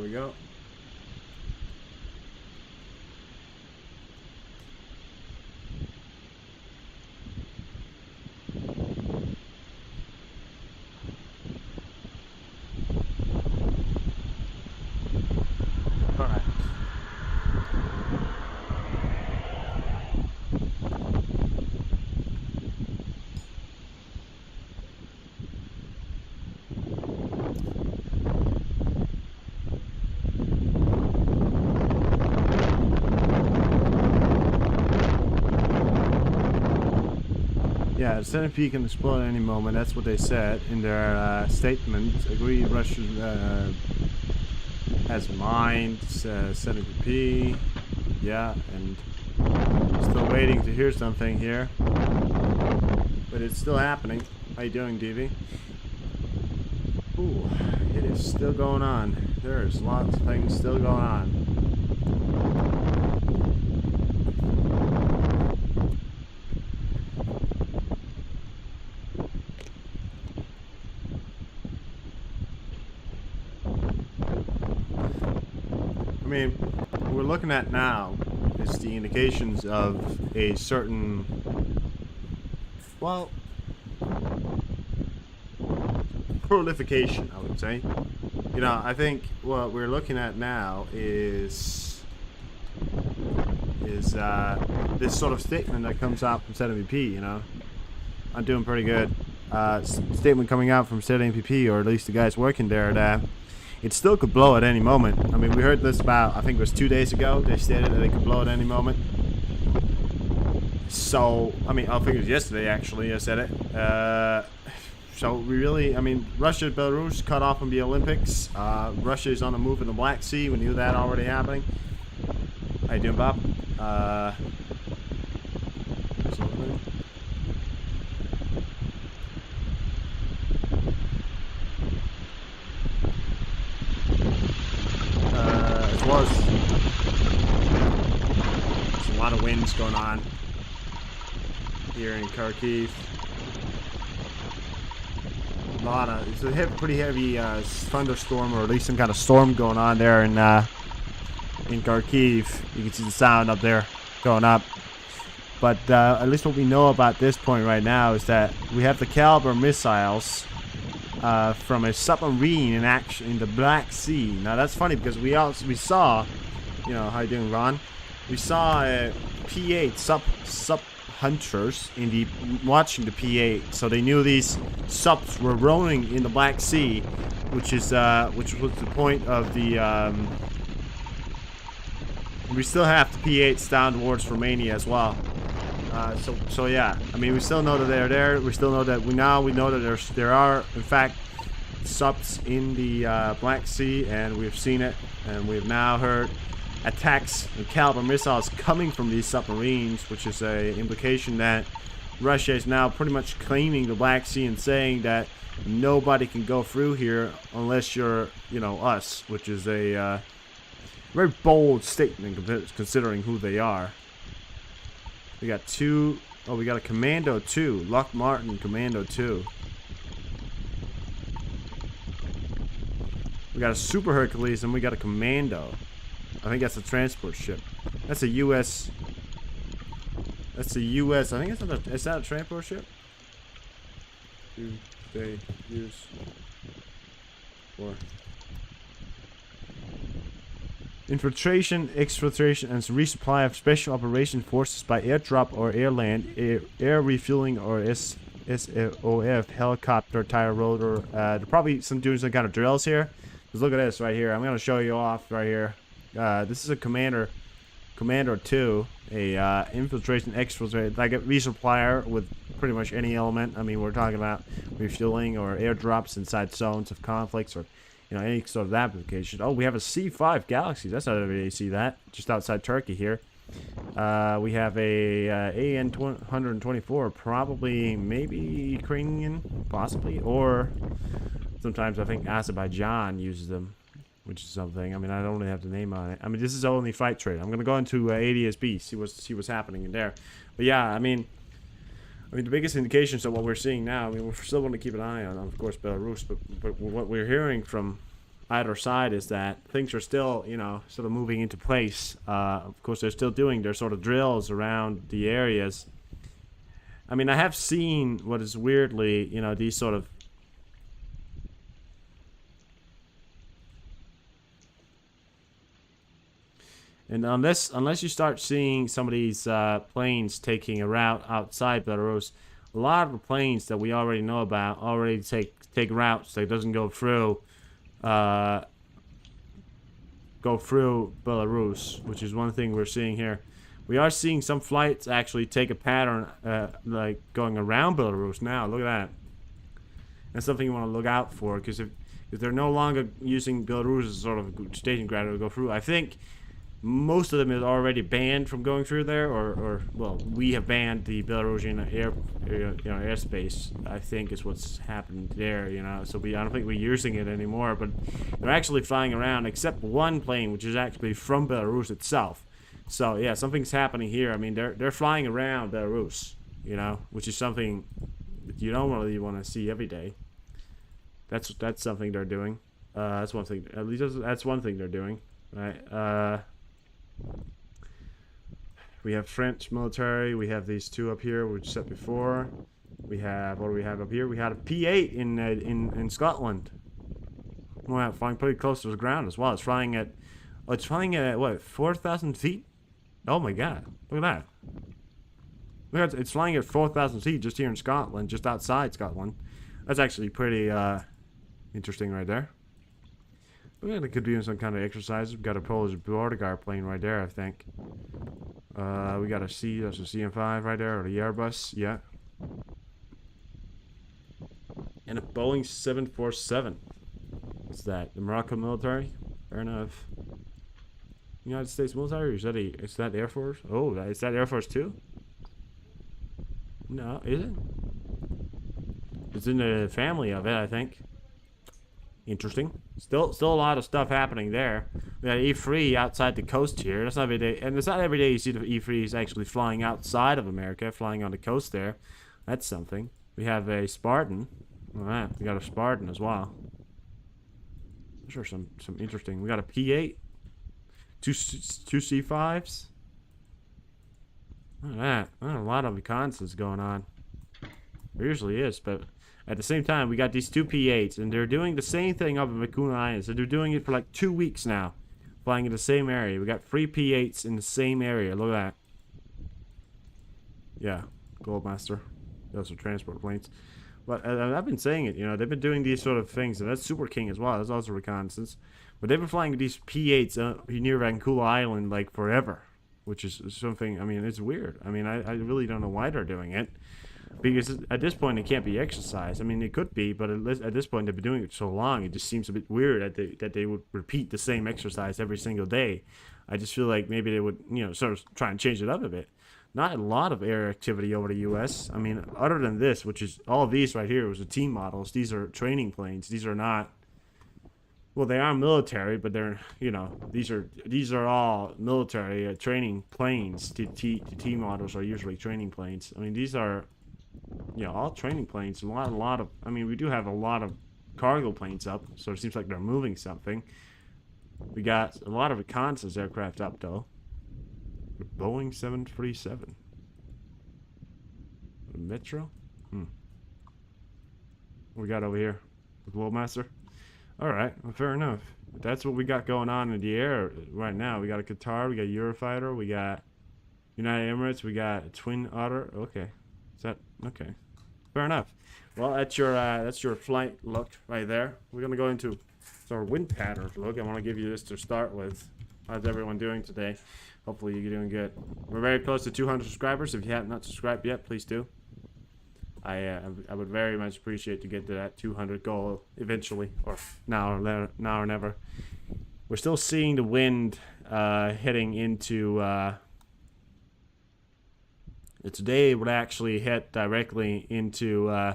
we go. Alright. Yeah, the NPP can explode at any moment. That's what they said in their statement. Agree Russia has mind, NPP. Yeah, and still waiting to hear something here. But it's still happening. How you doing, DV? Ooh, it is still going on. There's lots of things still going on. I mean, what we're looking at now is the indications of a certain, well, proliferation, I would say. You know, I think what we're looking at now is this sort of statement that comes out from NPP. You know, I'm doing pretty good. Statement coming out from NPP, or at least the guys working there, that it still could blow at any moment. I mean, we heard this about, I think it was 2 days ago. They stated that it could blow at any moment. So, I mean, I think it was yesterday actually I said it. So we really, I mean, Russia, Belarus cut off from the Olympics. Russia is on the move in the Black Sea. We knew that already happening. How you doing, Bob? As well as there's a lot of winds going on here in Kharkiv. It's a pretty heavy thunderstorm, or at least some kind of storm going on there in Kharkiv. You can see the sound up there going up. But at least what we know about this point right now is that we have the caliber missiles from a submarine in action in the Black Sea. Now that's funny because we saw, you know, how you doing, Ron? We saw a P8 sub hunters in the watching the P8, so they knew these subs were rolling in the Black Sea, which was the point of the. We still have the P8s down towards Romania as well. So yeah, I mean, we still know that they're there. We still know that we know that there are in fact subs in the Black Sea, and we've seen it, and we've now heard attacks and caliber missiles coming from these submarines, which is a implication that Russia is now pretty much claiming the Black Sea and saying that nobody can go through here unless you're, you know, us, which is a very bold statement considering who they are. We got two, oh, we got a Commando 2, Lock Martin Commando 2. We got a Super Hercules and we got a Commando. I think that's a transport ship. That's a U.S. That's a U.S. I think it's not a transport ship. Do they use for infiltration, exfiltration, and resupply of special operation forces by airdrop or airland, air refueling, or SOF helicopter tire rotor? They're probably doing some kind of drills here. Just look at this right here. I'm gonna show you off right here. This is a Commando 2, a infiltration, exfiltration, like a resupplier with pretty much any element. I mean, we're talking about refueling or airdrops inside zones of conflicts, or, you know, any sort of application. Oh, we have a C5 Galaxy. That's not every day you see that. Just outside Turkey here. We have a AN 124, probably, maybe Ukrainian, possibly, or sometimes I think Azerbaijan uses them, which is something. I mean, I don't really have the name on it. I mean, this is only flight trade. I'm gonna go into ADSB, see what's happening in there. But yeah, I mean, the biggest indications of what we're seeing now. I mean, we're still going to keep an eye on, of course, Belarus. But what we're hearing from either side is that things are still, sort of moving into place. Of course, they're still doing their sort of drills around the areas. I mean, I have seen what is weirdly, these sort of... And unless you start seeing some of these planes taking a route outside Belarus, a lot of the planes that we already know about already take routes that doesn't go through Belarus, which is one thing we're seeing here. We are seeing some flights actually take a pattern like going around Belarus now. Look at that. That's something you want to look out for, because if they're no longer using Belarus as sort of staging ground to go through, I think most of them is already banned from going through there, or well, we have banned the Belarusian airspace. I think is what's happened there, So I don't think we're using it anymore. But they're actually flying around, except one plane, which is actually from Belarus itself. So yeah, something's happening here. I mean, they're flying around Belarus, which is something that you don't really want to see every day. That's something they're doing. That's one thing. At least that's one thing they're doing, right? We have French military. We have these two up here, which said before. We have, what do we have up here? We had a P-8 in Scotland. Well, flying pretty close to the ground as well. It's flying at what, 4,000 feet? Oh my God! Look at that. Look at, it's flying at 4,000 feet just here in Scotland, just outside Scotland. That's actually pretty interesting right there. Look like it could be doing some kind of exercise. We've got a Polish border guard plane right there, I think. We got that's a CM5 right there, or the Airbus, yeah. And a Boeing 747. What's that? The Morocco military? Fair enough. United States military? Or is that Air Force? Oh, is that Air Force too? No, is it? It's in the family of it, I think. Interesting. Still a lot of stuff happening there. We got E3 outside the coast here. That's not every day, and it's not every day you see the E3s actually flying outside of America, flying on the coast there. That's something. We have a Spartan. All right, we got a Spartan as well. Those are some interesting. We got a P-8, two C5s. Look at that. A lot of reconnaissance going on. There usually is, but at the same time, we got these two P-8s, and they're doing the same thing up in Mikuna Islands. So they're doing it for like 2 weeks now, flying in the same area. We got 3 P-8s in the same area. Look at that. Yeah, Goldmaster. Those are transport planes. But I've been saying it, they've been doing these sort of things, and that's Super King as well. That's also reconnaissance. But they've been flying these P-8s near Vancouver Island like forever, which is something, I mean, it's weird. I mean, I really don't know why they're doing it. Because at this point, it can't be exercise. I mean, it could be, but at this point, they've been doing it so long, it just seems a bit weird that they would repeat the same exercise every single day. I just feel like maybe they would, sort of try and change it up a bit. Not a lot of air activity over the U.S. I mean, other than this, which is all of these right here was the team models. These are training planes. These are not. Well, they are military, but they're, these are all military training planes. The team models are usually training planes. I mean, these are, all training planes. A lot of. I mean, we do have a lot of cargo planes up, so it seems like they're moving something. We got a lot of reconnaissance aircraft up though. The Boeing 737. The Metro. What we got over here? The Globemaster. All right, well, fair enough. That's what we got going on in the air right now. We got a Qatar, we got Eurofighter, we got United Emirates, we got Twin Otter. Okay, is that okay? Fair enough. Well, that's your flight look right there. We're gonna go into our wind pattern look. I want to give you this to start with. How's everyone doing today? Hopefully you're doing good. We're very close to 200 subscribers. If you have not subscribed yet, please do. I would very much appreciate to get to that 200 goal eventually, or now or never. We're still seeing the wind heading into. Today it would actually hit directly into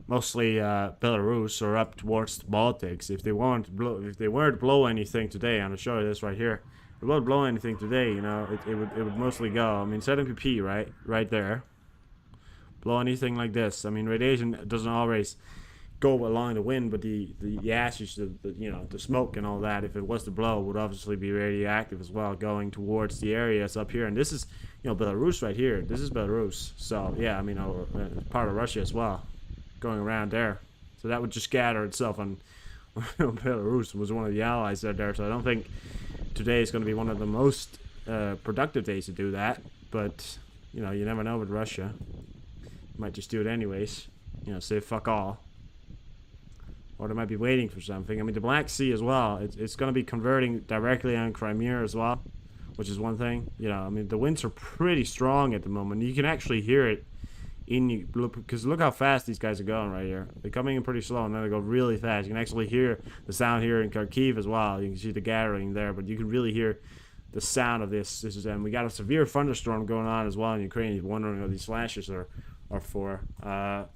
mostly Belarus or up towards the Baltics. If they weren't to blow anything today, I'm gonna show you this right here. If it won't blow anything today, it would mostly go. I mean, it's NPP right there. Blow anything like this. I mean, radiation doesn't always go along the wind, but the ashes, the smoke and all that, if it was to blow, would obviously be radioactive as well, going towards the areas up here. And this is, Belarus right here. This is Belarus. So yeah, I mean, part of Russia as well, going around there. So that would just scatter itself on Belarus was one of the allies there. So I don't think today is going to be one of the most productive days to do that. But you never know with Russia. You might just do it anyways. Say fuck all. Or they might be waiting for something. I mean, the Black Sea as well. It's going to be converting directly on Crimea as well, which is one thing. I mean, the winds are pretty strong at the moment. You can actually hear it because look how fast these guys are going right here. They're coming in pretty slow, and then they go really fast. You can actually hear the sound here in Kharkiv as well. You can see the gathering there, but you can really hear the sound of this. And we got a severe thunderstorm going on as well in Ukraine. You're wondering what these flashes are for.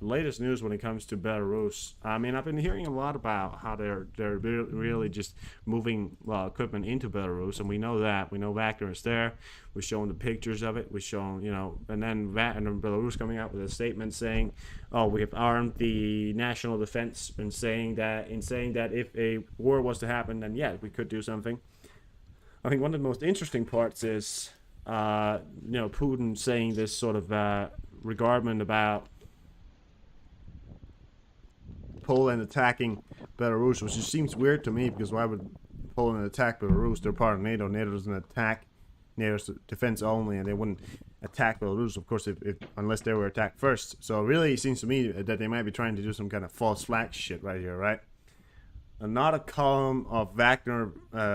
Latest news when it comes to Belarus. I mean, I've been hearing a lot about how they're really just moving equipment into Belarus, and we know that. We know Wagner is there. We're showing the pictures of it. We're showing, and then Belarus coming out with a statement saying, "Oh, we have armed the national defense," and saying that if a war was to happen, then yeah, we could do something. I think one of the most interesting parts is, Putin saying this sort of regardment about Poland attacking Belarus, which just seems weird to me, because why would Poland attack Belarus? They're part of NATO. NATO doesn't attack. NATO's defense only, and they wouldn't attack Belarus, of course, if unless they were attacked first. So it really seems to me that they might be trying to do some kind of false flag shit right here, right? Another column of Wagner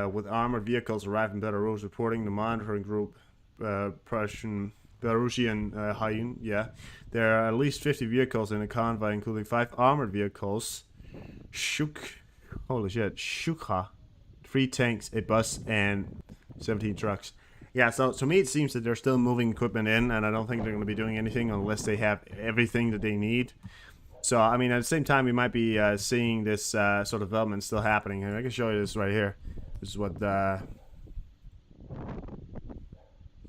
with armored vehicles arrived in Belarus, reporting the monitoring group Belarusian Hayun. Yeah, there are at least 50 vehicles in a convoy, including 5 armored vehicles, Shukha, 3 tanks, a bus, and 17 trucks. Yeah, so to me it seems that they're still moving equipment in, and I don't think they're going to be doing anything unless they have everything that they need. So, I mean, at the same time, we might be seeing this sort of development still happening. And I can show you this right here. This is what...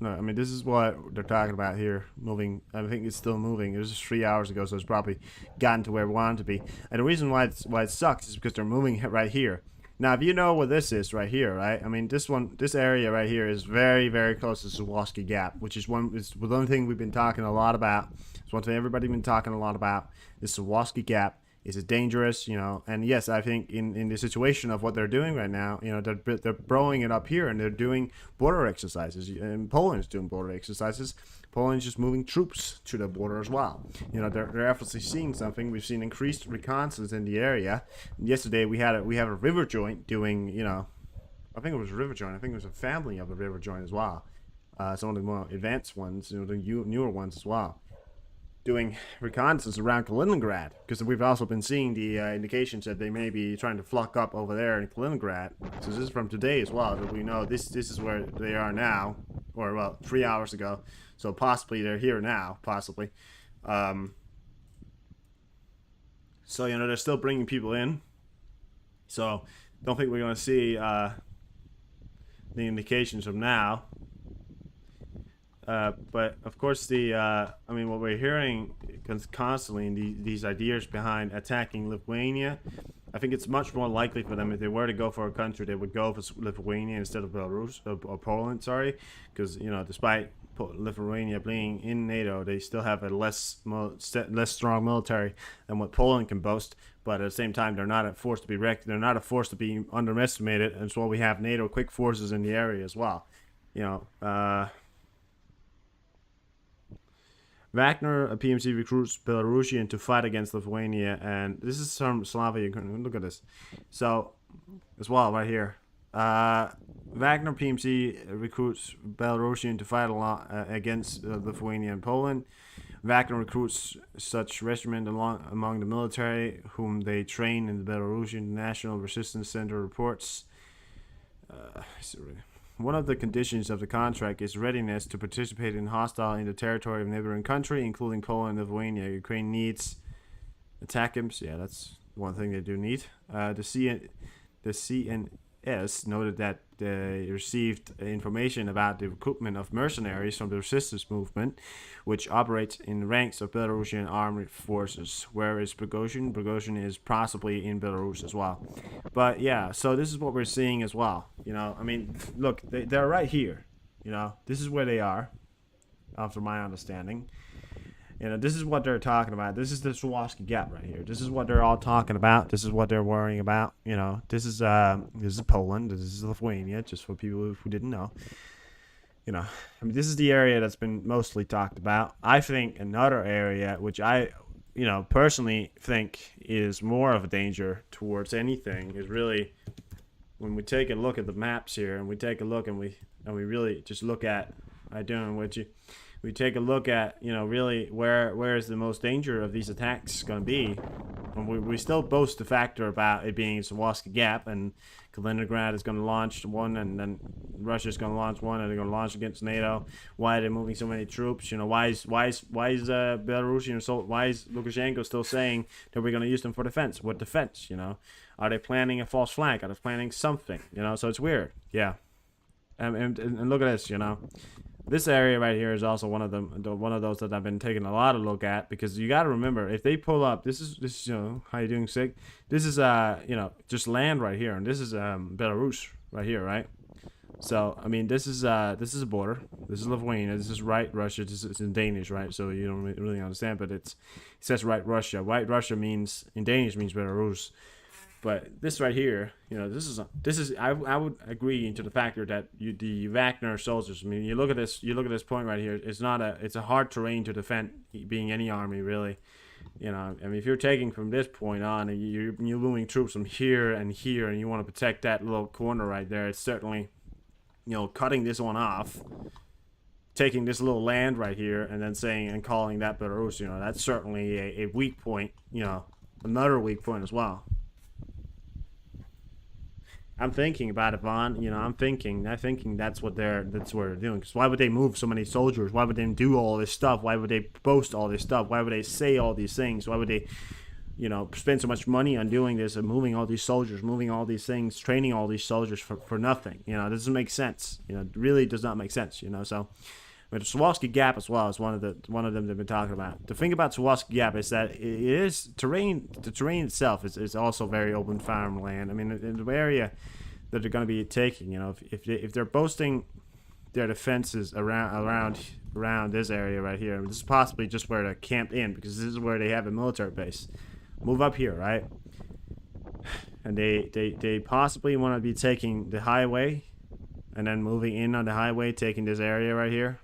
No, I mean, this is what they're talking about here. Moving. I think it's still moving. It was just 3 hours ago, so it's probably gotten to where we want it to be. And the reason why it sucks is because they're moving right here. Now, if you know what this is right here, right? I mean, this area right here is very, very close to Suwalki Gap, which is one thing we've been talking a lot about. It's one thing everybody's been talking a lot about. This Suwalki Gap is dangerous, and yes, I think in the situation of what they're doing right now, they're blowing it up here, and they're doing border exercises. And Poland's doing border exercises. Poland's just moving troops to the border as well. They're obviously seeing something. We've seen increased reconnaissance in the area. Yesterday we have a river joint doing, I think it was a river joint. I think it was a family of a river joint as well. Some of the more advanced ones, the newer ones as well, doing reconnaissance around Kaliningrad, because we've also been seeing the indications that they may be trying to flock up over there in Kaliningrad. So this is from today as well, that we know this is where they are now, or well, 3 hours ago. So possibly they're here now, possibly. So they're still bringing people in. So don't think we're going to see the indications from now. But of course, I mean, what we're hearing constantly in these ideas behind attacking Lithuania, I think it's much more likely for them, if they were to go for a country, they would go for Lithuania instead of Belarus or Poland. Sorry, because despite Lithuania being in NATO, they still have a less strong military than what Poland can boast. But at the same time, they're not a force to be they're not a force to be underestimated, and so we have NATO quick forces in the area as well. Wagner PMC recruits Belarusian to fight against Lithuania, and this is from Slavia. Look at this. So, as well, right here. Wagner PMC recruits Belarusian to fight against Lithuania and Poland. Wagner recruits such regiment among the military whom they train in the Belarusian National Resistance Center reports. One of the conditions of the contract is readiness to participate in hostile in the territory of neighboring country, including Poland and Lithuania. Ukraine needs attack camps. Yeah, that's one thing they do need. The CNA noted that they received information about the recruitment of mercenaries from the resistance movement, which operates in the ranks of Belarusian armed forces. Where is Prigozhin? Prigozhin is possibly in Belarus as well. But yeah, so this is what we're seeing as well. You know, I mean, look, they're right here. You know, this is where they are, after my understanding. You know, this is what they're talking about. This is the Suwalki Gap right here. This is what they're all talking about. This is what they're worrying about. You know, this is Poland. This is Lithuania. Just for people who didn't know. You know, I mean, this is the area that's been mostly talked about. I think another area which I, you know, personally think is more of a danger towards anything is really when we take a look at the maps here and we take a look and we really just look at we take a look at, you know, really where is the most danger of these attacks going to be. And we still boast the factor about it being Suwalki Gap, and Kaliningrad is going to launch one, and then Russia's going to launch one, and they're going to launch against NATO. Why are they moving so many troops? You know, why is Belarusian, so why is Lukashenko still saying that we're going to use them for defense? What defense? You know, are they planning a false flag? Are they planning something? You know, so it's weird. Yeah, and look at this. You know. This area right here is also one of those that I've been taking a lot of look at, because you got to remember, if they pull up, this is you know, how you doing, Sig? This is you know, just land right here, and this is Belarus right here, right? So I mean, this is a border. This is Lithuania. This is Right Russia. This is in Danish, right? So you don't really understand, but it says Right Russia. Right Russia means in Danish means Belarus. But this right here, you know, this is I would agree to the factor that the Wagner soldiers. I mean, you look at this point right here. It's a hard terrain to defend, being any army really. You know, I mean, if you're taking from this point on and you're moving troops from here, and you want to protect that little corner right there, it's certainly, you know, cutting this one off, taking this little land right here, and then saying and calling that Belarus. You know, that's certainly a weak point. You know, another weak point as well. I'm thinking about it, Vaughn. You know, I'm thinking that's what they're doing. Because why would they move so many soldiers? Why would they do all this stuff? Why would they boast all this stuff? Why would they say all these things? Why would they, you know, spend so much money on doing this and moving all these soldiers, moving all these things, training all these soldiers for nothing? You know, it doesn't make sense. You know, it really does not make sense. You know, so. But the Suwalki Gap as well is one of them they've been talking about. The thing about Suwalki Gap is that it is terrain. The terrain itself is also very open farmland. I mean, in the area that they're going to be taking, you know, if they're boasting their defenses around this area right here, this is possibly just where they're camped in, because this is where they have a military base. Move up here, right? And they possibly want to be taking the highway, and then moving in on the highway, taking this area right here.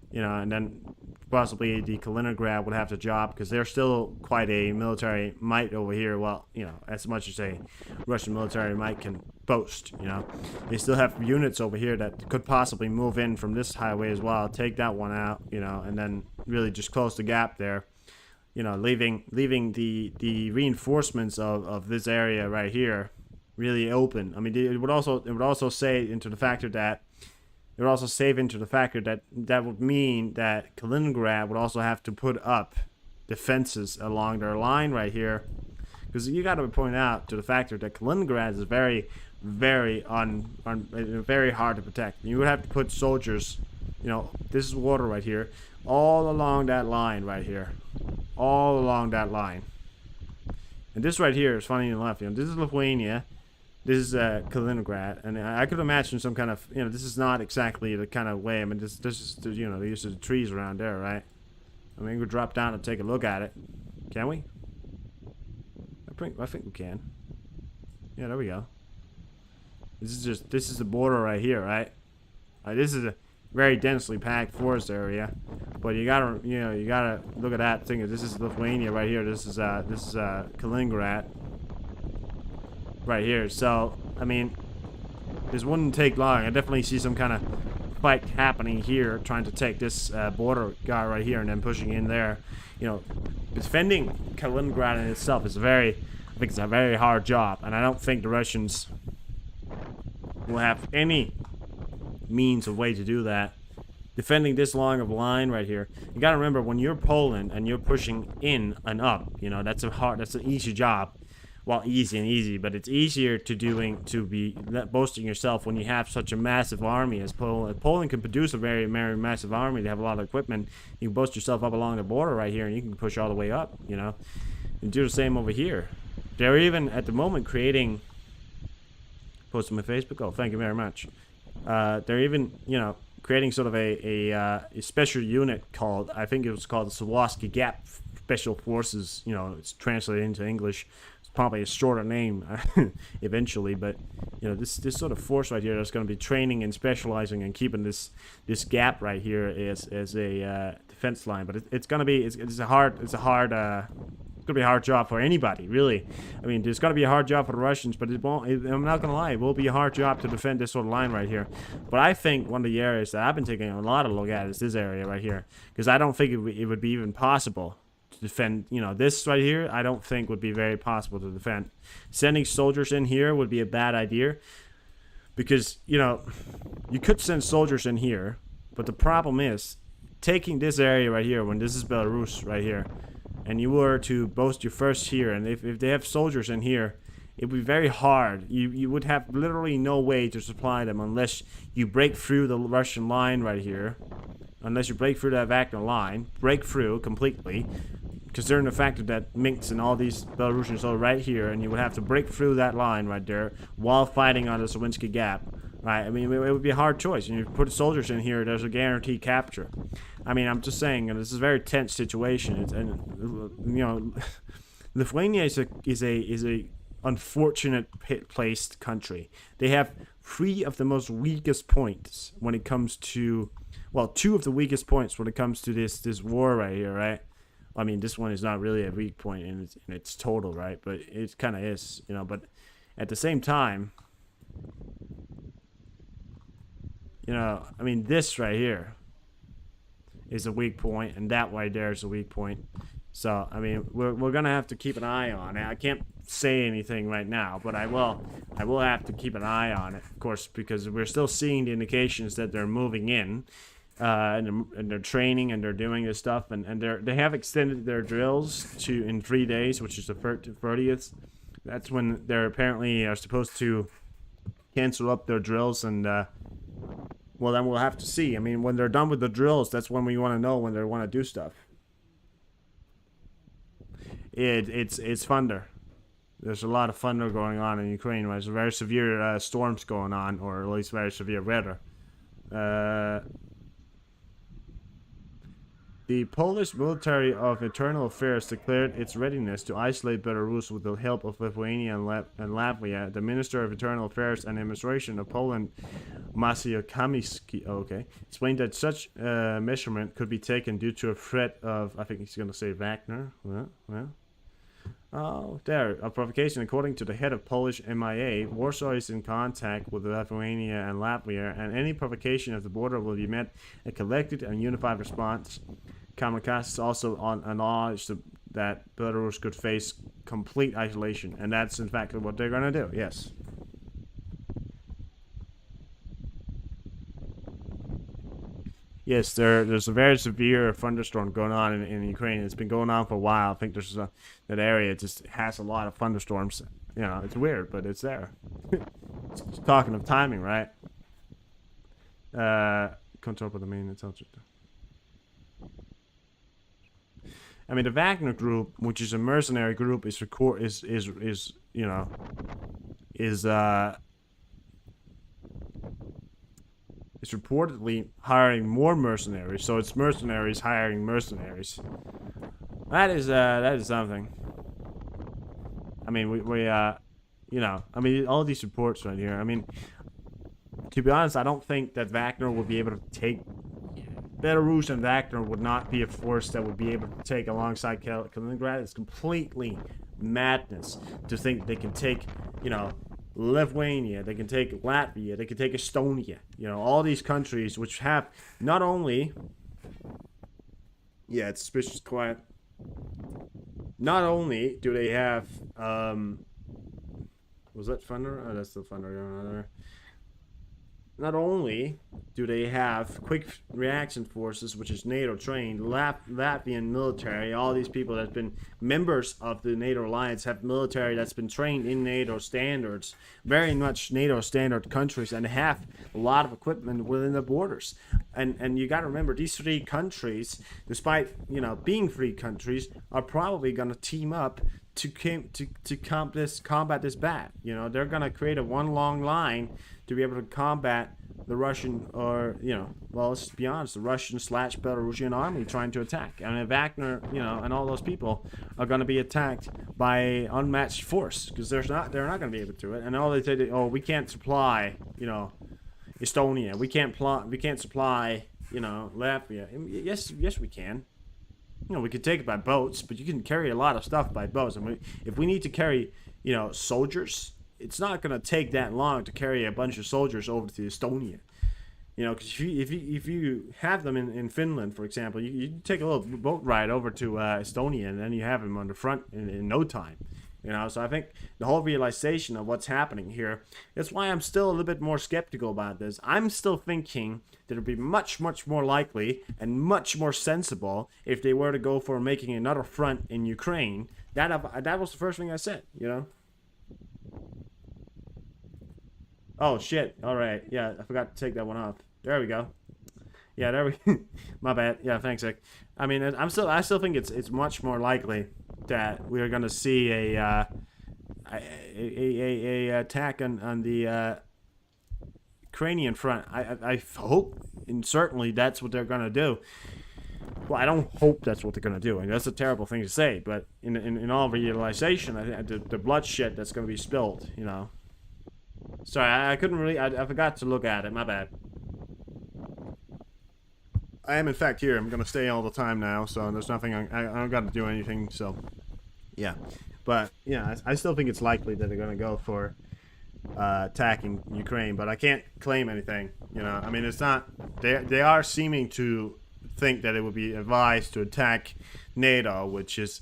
You know, and then possibly the Kaliningrad would have to drop, because they're still quite a military might over here. Well, you know, as much as a Russian military might can boast, you know. They still have units over here that could possibly move in from this highway as well, take that one out, you know, and then really just close the gap there. You know, leaving the reinforcements of this area right here really open. I mean, it would also say into the factor that it would also save into the factor that would mean that Kaliningrad would also have to put up defenses along their line right here, because you got to point out to the factor that Kaliningrad is very, very very hard to protect. You would have to put soldiers, you know, this is water right here, all along that line right here, all along that line. And this right here is funny enough, you know, this is Lithuania. This is Kaliningrad, and I could imagine some kind of, you know, this is not exactly the kind of way. I mean, this is, you know, the use of the trees around there, right? I mean, we could drop down and take a look at it. Can we? I think we can. Yeah, there we go. This is the border right here, right? This is a very densely packed forest area, but you gotta look at that thing. This is Lithuania right here. This is Kaliningrad. Right here, so I mean, this wouldn't take long. I definitely see some kind of fight happening here, trying to take this border guy right here and then pushing in there. You know, defending Kaliningrad in itself is I think it's a very hard job, and I don't think the Russians will have any means of way to do that. Defending this long of a line right here, you gotta remember, when you're Poland and you're pushing in and up, you know, that's an easy job. well, easy and easy, but it's easier to be boasting yourself when you have such a massive army as Poland. Poland can produce a very, very massive army. They have a lot of equipment. You can boast yourself up along the border right here, and you can push all the way up, you know. And do the same over here. They're even, at the moment, creating... Post on my Facebook? Oh, thank you very much. They're even, you know, creating sort of a special unit called, I think it was called the Suwalki Gap Special Forces. You know, it's translated into English. Probably a shorter name eventually, but you know, this sort of force right here that's going to be training and specializing and keeping this gap right here as a defense line. But it's going to be it's a hard gonna be a hard job for anybody, really. I mean, it's gonna be a hard job for the Russians, but it won't. I'm not gonna lie, it will be a hard job to defend this sort of line right here. But I think one of the areas that I've been taking a lot of look at is this area right here, because I don't think it would be even possible to defend, you know, this right here. I don't think would be very possible to defend. Sending soldiers in here would be a bad idea, because, you know, you could send soldiers in here, but the problem is taking this area right here, when this is Belarus right here, and you were to boast your first here, and if they have soldiers in here, it would be very hard. You would have literally no way to supply them unless you break through the Russian line right here. Unless you break through that Wagner line, break through completely, considering the fact that Minks and all these Belarusians are right here, and you would have to break through that line right there while fighting on the Suwalki Gap. Right? I mean, it would be a hard choice. And you put soldiers in here, there's a guaranteed capture. I mean, I'm just saying, this is a very tense situation. And you know, Lithuania is a unfortunate placed country. They have 3 of the most weakest points when it comes to, well, 2 of the weakest points when it comes to this war right here, right? I mean, this one is not really a weak point in its total, right? But it kind of is, you know. But at the same time, you know, I mean, this right here is a weak point, and that right there is a weak point. So, I mean, we're gonna have to keep an eye on it. I can't say anything right now, but I will have to keep an eye on it, of course, because we're still seeing the indications that they're moving in, and they're training and they're doing this stuff, and they have extended their drills in 3 days, which is the 30th. That's when they're apparently are supposed to cancel up their drills, and well, then we'll have to see. I mean, when they're done with the drills, that's when we want to know when they want to do stuff. It's thunder. There's a lot of thunder going on in Ukraine. There's very severe storms going on, or at least very severe weather. The Polish Military of Internal Affairs declared its readiness to isolate Belarus with the help of Lithuania and Latvia. The Minister of Internal Affairs and Administration of Poland, Maciej Kamiński, explained that such measurement could be taken due to a threat of, I think he's going to say Wagner. A provocation. According to the head of Polish MIA, Warsaw is in contact with Lithuania and Latvia, and any provocation at the border will be met a collected and unified response. Kamikaze also acknowledged that Belarus could face complete isolation, and that's in fact what they're going to do, yes. Yes, there's a very severe thunderstorm going on in Ukraine. It's been going on for a while. I think that area just has a lot of thunderstorms. You know, it's weird, but it's there. Talking of timing, right? Control of the main intelligence. I mean, the Wagner group, which is a mercenary group, is reportedly hiring more mercenaries. So it's mercenaries hiring mercenaries. That is something. I mean, you know, I mean, all these reports right here. I mean, to be honest, I don't think that Wagner would be able to take. Belarus and Wagner would not be a force that would be able to take alongside Kaliningrad. It's completely madness to think they can take, you know, Lithuania, they can take Latvia, they can take Estonia. You know, all these countries which have not only... Yeah, it's suspicious quiet. Not only do they have... Was that thunder? Oh, that's the thunder going on there. not only do they have quick reaction forces, which is NATO trained, Latvian military, all these people that have been members of the NATO alliance have military that's been trained in NATO standards, very much NATO standard countries, and have a lot of equipment within the borders. And you got to remember, these three countries, despite being free countries, are probably going to team up to combat this bad. They're going to create a one long line to be able to combat the Russian, or well, let's be honest, the Russian / Belarusian army trying to attack. I mean, Wagner, and all those people are going to be attacked by unmatched force, because they're not going to be able to do it. And all they say, we can't supply, Estonia. We can't supply, Latvia. Yes, we can. We could take it by boats, but you can carry a lot of stuff by boats. And if we need to carry, soldiers, it's not going to take that long to carry a bunch of soldiers over to Estonia. Because if you have them in Finland, for example, you take a little boat ride over to Estonia, and then you have them on the front in no time. So I think the whole realization of what's happening here, that's why I'm still a little bit more skeptical about this. I'm still thinking that it would be much, much more likely and much more sensible if they were to go for making another front in Ukraine. That was the first thing I said, Oh, shit. All right. Yeah, I forgot to take that one off. There we go. Yeah, there we My bad. Yeah, thanks, Nick. I mean, I still think it's much more likely that we're going to see a attack on the Ukrainian front. I hope, and certainly that's what they're going to do. Well, I don't hope that's what they're going to do. I mean, that's a terrible thing to say, but in all realization, I think the bloodshed that's going to be spilled, Sorry, I couldn't really... I forgot to look at it. My bad. I am, in fact, here. I'm going to stay all the time now, so there's nothing... I don't got to do anything, so... Yeah. But, I still think it's likely that they're going to go for attacking Ukraine, but I can't claim anything, I mean, it's not... They are seeming to think that it would be advised to attack NATO, which is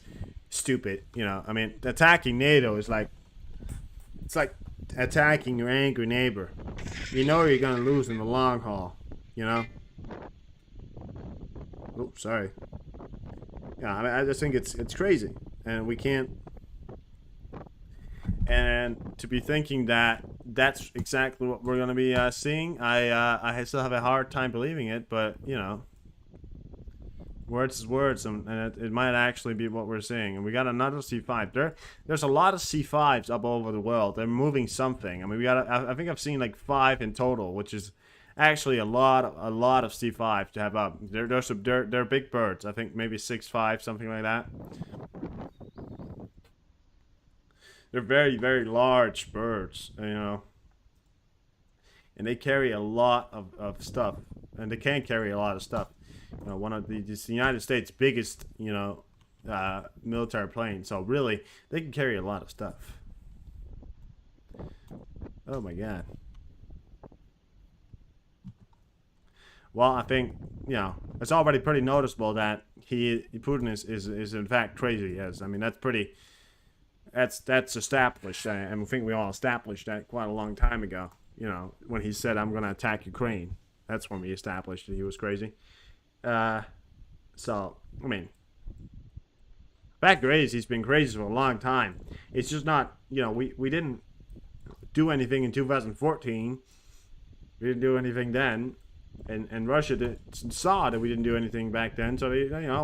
stupid, I mean, attacking NATO is like... It's like attacking your angry neighbor. You're gonna lose in the long haul, Oops, sorry. Yeah, I mean, I just think it's crazy, and we can't. And to be thinking that that's exactly what we're gonna be seeing, I still have a hard time believing it, but words is words, and it might actually be what we're seeing. And we got another C5. There's a lot of C5s up all over the world. They're moving something. I mean, I think I've seen like 5 in total, which is actually a lot of C5s to have up. They're big birds. I think maybe 6.5, something like that. They're very, very large birds, and they carry a lot of stuff, and they can carry a lot of stuff. One of the United States' biggest, military plane. So really, they can carry a lot of stuff. Oh my God. Well, I think it's already pretty noticeable that Putin is in fact crazy. Yes, I mean that's established, and I think we all established that quite a long time ago. When he said, "I'm going to attack Ukraine," that's when we established that he was crazy. So, I mean, fact is, he's been crazy for a long time. It's just not, we didn't do anything in 2014. We didn't do anything then. And Russia saw that we didn't do anything back then, so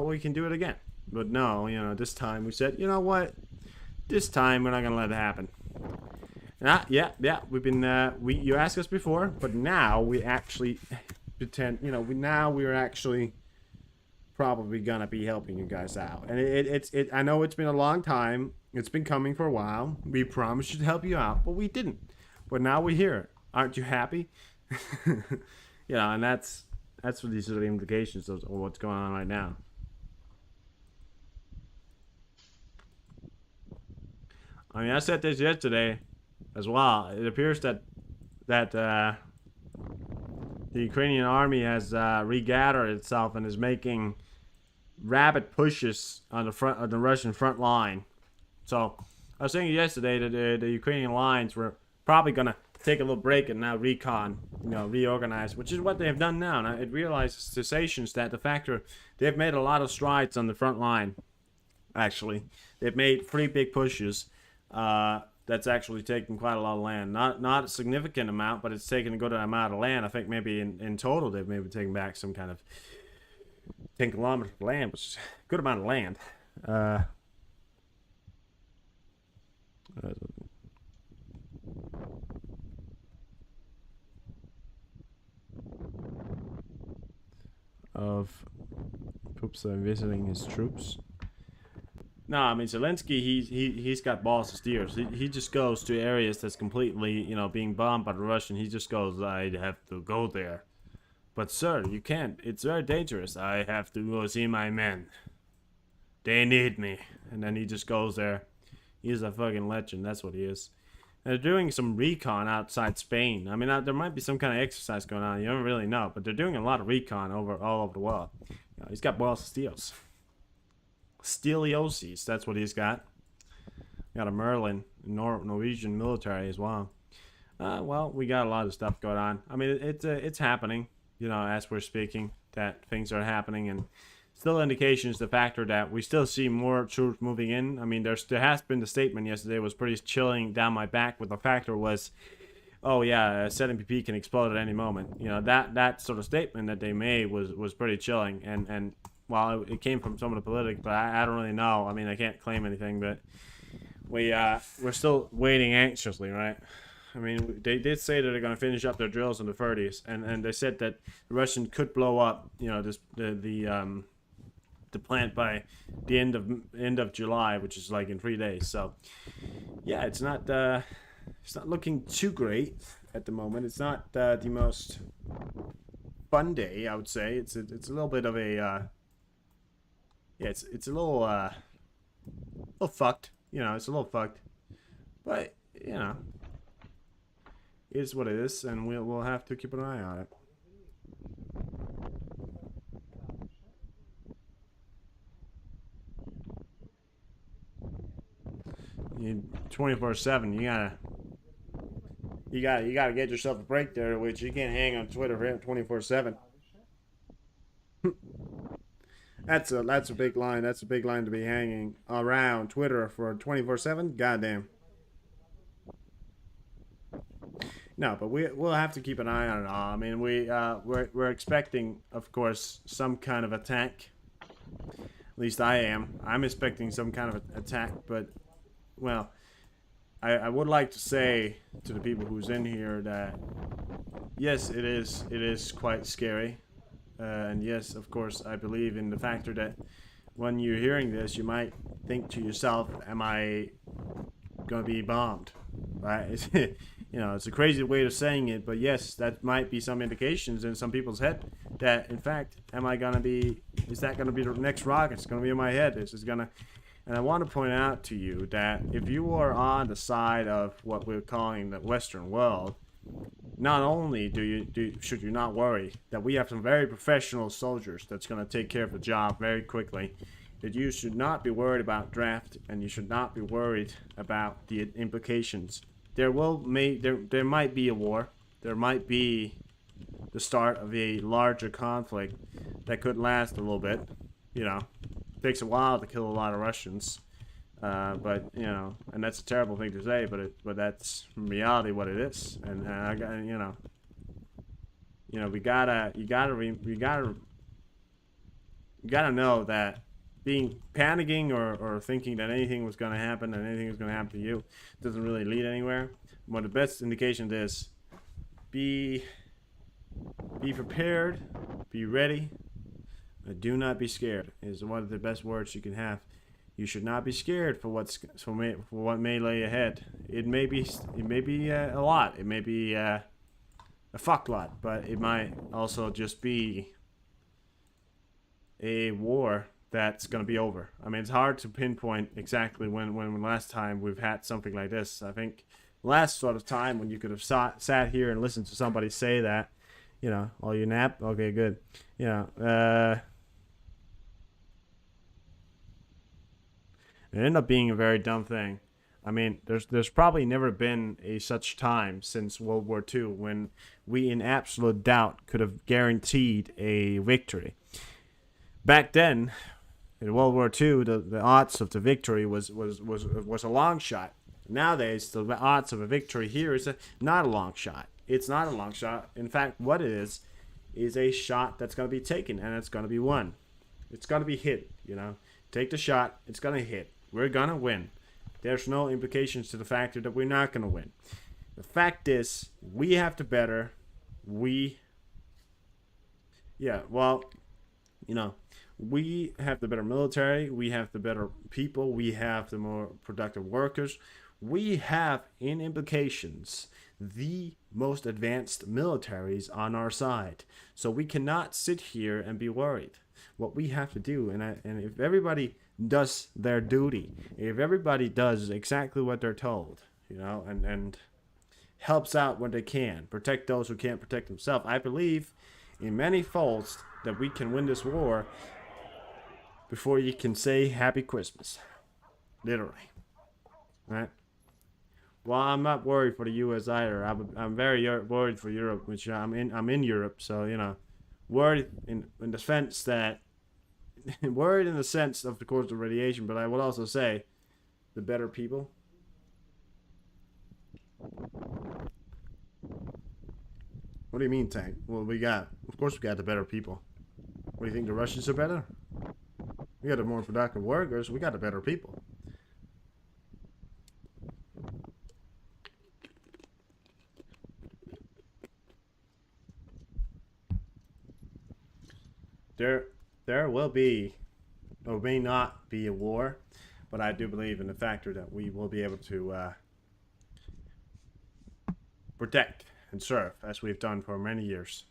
we can do it again. But no, this time we said, you know what? This time we're not gonna let it happen. Yeah, we've been you asked us before, but now we actually pretend, we're actually probably gonna be helping you guys out. And I know it's been a long time. It's been coming for a while. We promised to help you out, but we didn't. But now we're here. Aren't you happy? And that's what these are the implications of what's going on right now. I mean, I said this yesterday as well. It appears that the Ukrainian army has regathered itself and is making rapid pushes on the Russian front line. So I was saying yesterday that the Ukrainian lines were probably gonna take a little break and now recon, reorganize, which is what they have done now. And it realizes cessations that the factor they've made a lot of strides on the front line. Actually, they've made 3 big pushes. That's actually taken quite a lot of land. Not a significant amount, but it's taken a good amount of land. I think maybe in total they've maybe taken back some kind of 10 kilometers of land, which is a good amount of land. Of troops visiting his troops. No, I mean Zelensky. He's got balls of steel. He just goes to areas that's completely being bombed by the Russian. He just goes, I have to go there. But sir, you can't. It's very dangerous. I have to go see my men. They need me. And then he just goes there. He's a fucking legend. That's what he is. And they're doing some recon outside Spain. I mean, there might be some kind of exercise going on. You don't really know, but they're doing a lot of recon all over the world. He's got balls of steels. Stelioses, that's what he's got. Got a Merlin, Norwegian military as well. Well, we got a lot of stuff going on. I mean, it's happening, as we're speaking, that things are happening, and still indications the factor that we still see more troops moving in. I mean, there has been the statement yesterday was pretty chilling down my back, with the factor was, oh yeah, said NPP can explode at any moment. That sort of statement that they made was pretty chilling, and well, it came from some of the politics, but I don't really know. I mean, I can't claim anything, but we're still waiting anxiously, right? I mean, they did say that they're going to finish up their drills in the 30s, and they said that the Russian could blow up, the plant by the end of July, which is like in 3 days. So, yeah, it's not looking too great at the moment. It's not the most fun day, I would say. It's a little bit of a it's a little fucked. It's a little fucked, but it is what it is, and we'll have to keep an eye on it. 24/7, you gotta get yourself a break there, which you can't hang on Twitter 24/7. That's a big line. That's a big line to be hanging around Twitter for 24/7. Goddamn. No, but we'll have to keep an eye on it all. I mean, we're expecting, of course, some kind of attack. At least I am. I'm expecting some kind of attack, but well, I would like to say to the people who's in here that yes, it is quite scary. And yes, of course, I believe in the factor that when you're hearing this, you might think to yourself, am I going to be bombed? Right? It's a crazy way of saying it, but yes, that might be some indications in some people's head that, in fact, is that going to be the next rocket? It's going to be in my head. This is going to, and I want to point out to you that if you are on the side of what we're calling the Western world, not only should you not worry that we have some very professional soldiers that's going to take care of the job very quickly, that you should not be worried about draft, and you should not be worried about the implications. There might be a war. There might be the start of a larger conflict that could last a little bit. It takes a while to kill a lot of Russians. But and that's a terrible thing to say, but that's in reality what it is, and I got you gotta know that panicking or thinking that anything was gonna happen and anything was gonna happen to you doesn't really lead anywhere. One of the best indications is be prepared, be ready, but do not be scared. Is one of the best words you can have. You should not be scared for what may lay ahead. It may be a lot. It may be a fuck lot, but it might also just be a war that's gonna be over. I mean, it's hard to pinpoint exactly when last time we've had something like this. I think last sort of time when you could have sat here and listened to somebody say that, oh, you nap? Okay, good. It ended up being a very dumb thing. I mean, there's probably never been a such time since World War II when we, in absolute doubt, could have guaranteed a victory. Back then, in World War II, the odds of the victory was a long shot. Nowadays, the odds of a victory here is not a long shot. It's not a long shot. In fact, what it is a shot that's going to be taken and it's going to be won. It's going to be hit, you know. Take the shot, it's going to hit. We're going to win. There's no implications to the factor that we're not going to win. The fact is, we have to better. Well, you know, we have the better military. We have the better people. We have the more productive workers. We have, in implications, the most advanced militaries on our side. So we cannot sit here and be worried. What we have to do, and if everybody does their duty, if everybody does exactly what they're told, you know, and helps out when they can, protect those who can't protect themselves, I believe in many folds that we can win this war before you can say Happy Christmas. Literally. Right? Well, I'm not worried for the U.S. either. I'm very worried for Europe, which I'm in Europe, so, you know, worried in the sense that worried in the sense of the course of radiation, but I would also say the better people. What do you mean, Tank? Well, of course we got the better people. What do you think, the Russians are better? We got the more productive workers, we got the better people. There will be, or may not be, a war, but I do believe in the factor that we will be able to protect and serve as we've done for many years.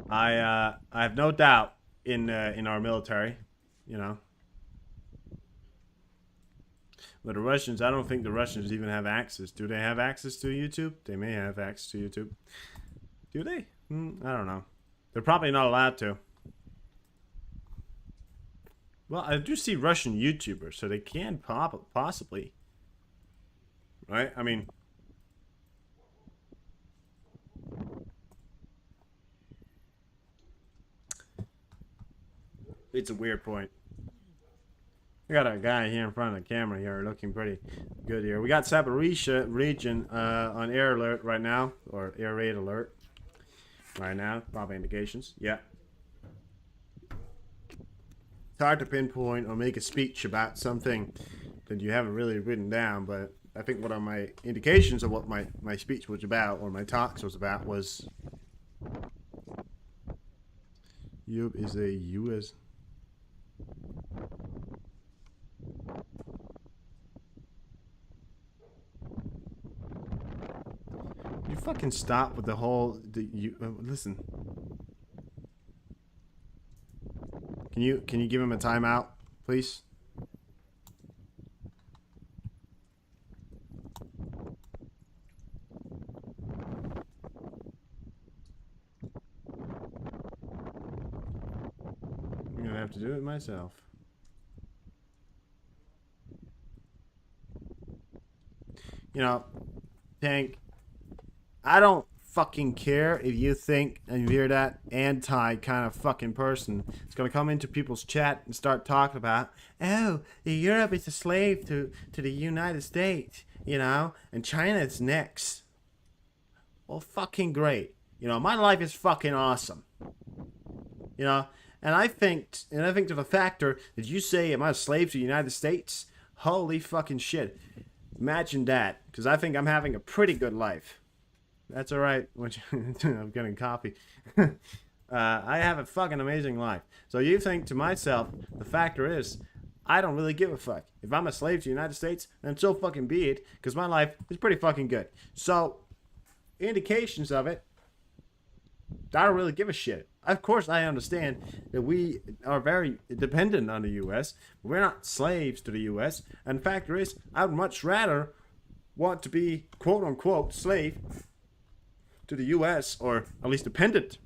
I have no doubt in our military, you know. But the Russians, I don't think the Russians even have access. Do they have access to YouTube? They may have access to YouTube. Do they? I don't know. They're probably not allowed to. Well, I do see Russian YouTubers, so they can possibly. Right? I mean, it's a weird point. We got a guy here in front of the camera here looking pretty good here. We got Zaporizhzhia region on air alert right now, or air raid alert right now. Probably indications. Yeah. It's hard to pinpoint or make a speech about something that you haven't really written down, but I think one of my indications of what my speech was about, or my talks was about, was Europe is a U.S. You fucking stop with the whole. Listen. Can you give him a timeout, please? I'm gonna have to do it myself. You know, Tank, I don't fucking care if you think and you're that anti kind of fucking person that's gonna come into people's chat and start talking about, oh, Europe is a slave to the United States, you know, and China is next. Well, fucking great. You know, my life is fucking awesome. You know, and I think to the factor that you say, am I a slave to the United States? Holy fucking shit. Imagine that, because I think I'm having a pretty good life. That's alright. I'm getting coffee. I have a fucking amazing life. So you think to myself, the factor is, I don't really give a fuck. If I'm a slave to the United States, then so fucking be it, because my life is pretty fucking good. So, indications of it, I don't really give a shit. Of course, I understand that we are very dependent on the U.S. But we're not slaves to the U.S. And the factor is, I would much rather want to be, quote-unquote, slave to the U.S., or at least dependent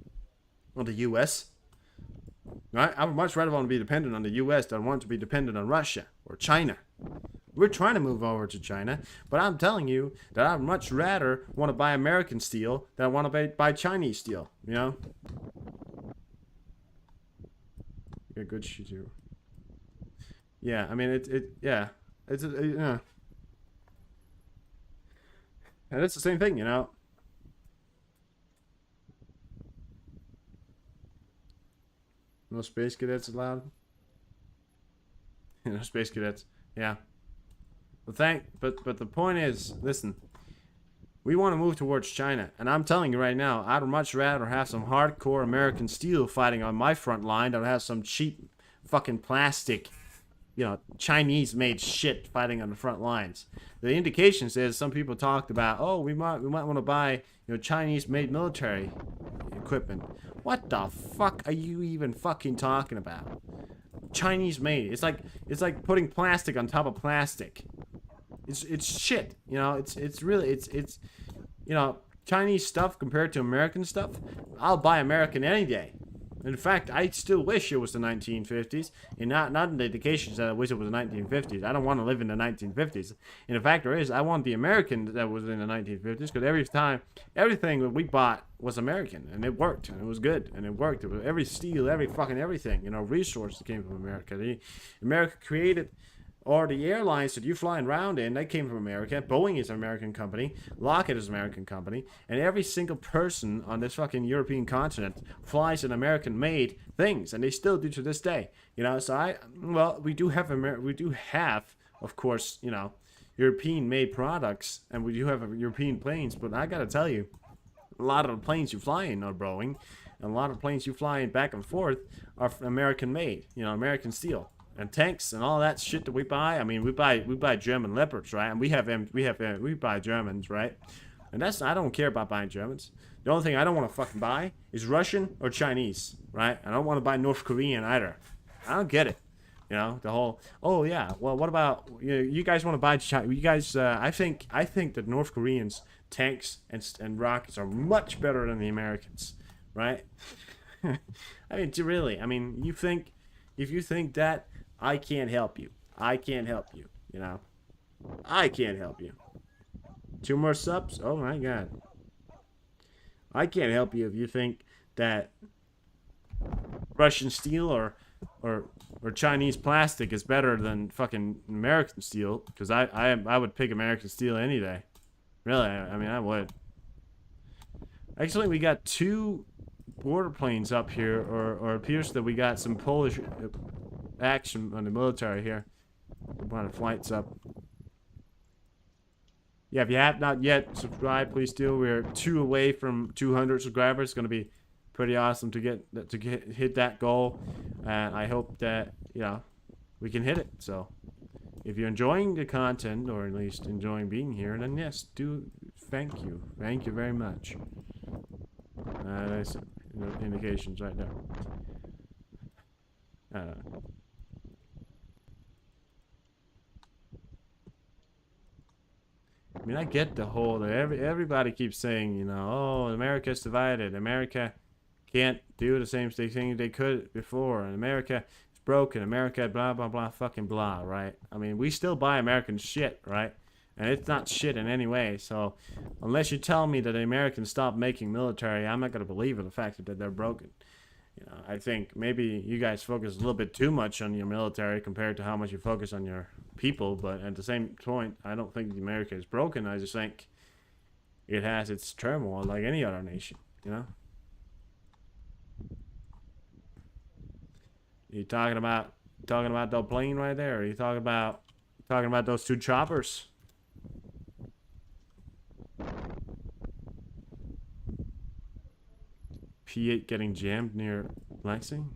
on the U.S. Right? I would much rather want to be dependent on the U.S. than want to be dependent on Russia or China. We're trying to move over to China, but I'm telling you that I'd much rather want to buy American steel than I want to buy Chinese steel. You know? Yeah, good shit too. Yeah, I mean yeah, yeah, and it's the same thing, you know. No space cadets allowed. No space cadets. Yeah. But the point is, listen, we want to move towards China, and I'm telling you right now, I'd much rather have some hardcore American steel fighting on my front line than have some cheap fucking plastic, you know, Chinese-made shit fighting on the front lines. The indications is some people talked about, oh, we might want to buy, you know, Chinese-made military equipment. What the fuck are you even fucking talking about? Chinese-made. It's like putting plastic on top of plastic. It's shit. You know, it's really you know, Chinese stuff compared to American stuff. I'll buy American any day. In fact, I still wish it was the 1950s, and not in the indications that I wish it was the 1950s. I don't want to live in the 1950s. And the factor is, I want the American that was in the 1950s, because everything that we bought was American, and it worked, and it was good, and it worked. It was every steel, every fucking everything, you know, resource that came from America. America created. Or the airlines that you're flying around in, they came from America. Boeing is an American company. Lockheed is an American company. And every single person on this fucking European continent flies in American-made things. And they still do to this day. You know, so we do have, of course, you know, European-made products. And we do have European planes. But I gotta tell you, a lot of the planes you fly in are Boeing. And a lot of planes you fly in back and forth are American-made. You know, American steel. And tanks and all that shit that we buy. I mean, we buy German Leopards, right? And we buy Germans, right? And I don't care about buying Germans. The only thing I don't want to fucking buy is Russian or Chinese, right? I don't want to buy North Korean either. I don't get it. You know, the whole, oh yeah, well, what about, you guys want to buy China? You guys, I think that North Koreans tanks and rockets are much better than the Americans, right? I mean, really, I mean, if you think that, I can't help you. I can't help you, you know. I can't help you. 2 more subs? Oh my god. I can't help you if you think that Russian steel or Chinese plastic is better than fucking American steel, because I would pick American steel any day. Really, I mean, I would. Actually, we got 2 border planes up here, or it appears that we got some Polish action on the military here. One of the flights up. Yeah, if you have not yet subscribed, please do. We're 2 away from 200 subscribers. It's gonna be pretty awesome to hit that goal, and I hope that, you know, we can hit it. So if you're enjoying the content, or at least enjoying being here, then yes, thank you very much. That's indications right there. I mean, I get the whole, everybody keeps saying, you know, oh, America's divided. America can't do the same thing they could before. And America is broken. America, blah, blah, blah, fucking blah, right? I mean, we still buy American shit, right? And it's not shit in any way. So unless you tell me that the Americans stopped making military, I'm not going to believe in the fact that they're broken. You know, I think maybe you guys focus a little bit too much on your military compared to how much you focus on your people, but at the same point, I don't think America is broken. I just think it has its turmoil like any other nation, you know? You talking about the plane right there? Are you talking about those 2 choppers? P8 getting jammed near Lansing?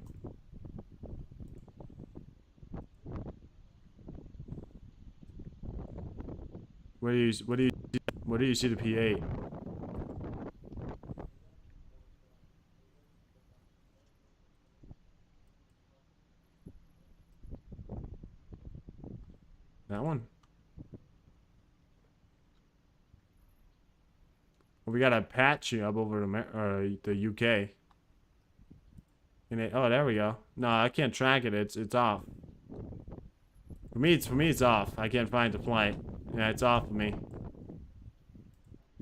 Where do you see the P8? That one? Well, we got Apache up over the UK. Oh, there we go. No, I can't track it. It's off. For me, it's off. I can't find the flight. Yeah, it's off for me.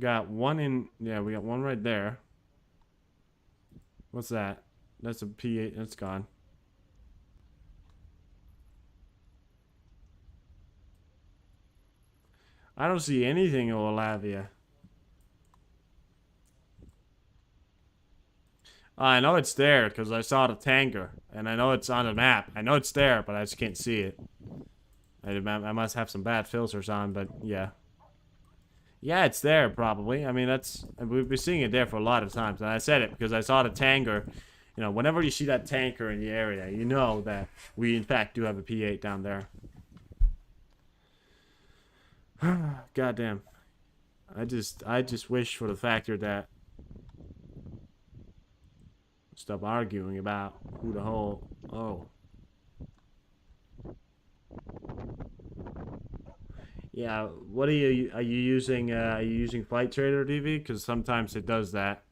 Got one in. Yeah, we got one right there. What's that? That's a P8. That's gone. I don't see anything in Latvia. I know it's there because I saw the tanker, and I know it's on the map. I know it's there, but I just can't see it. I must have some bad filters on, but yeah. Yeah, it's there probably. I mean, we've been seeing it there for a lot of times, and I said it because I saw the tanker. You know, whenever you see that tanker in the area, you know that we in fact do have a P8 down there. Goddamn. I just wish for the factor that stop arguing about who the whole yeah, what are you using Flight Trader TV? Because sometimes it does that.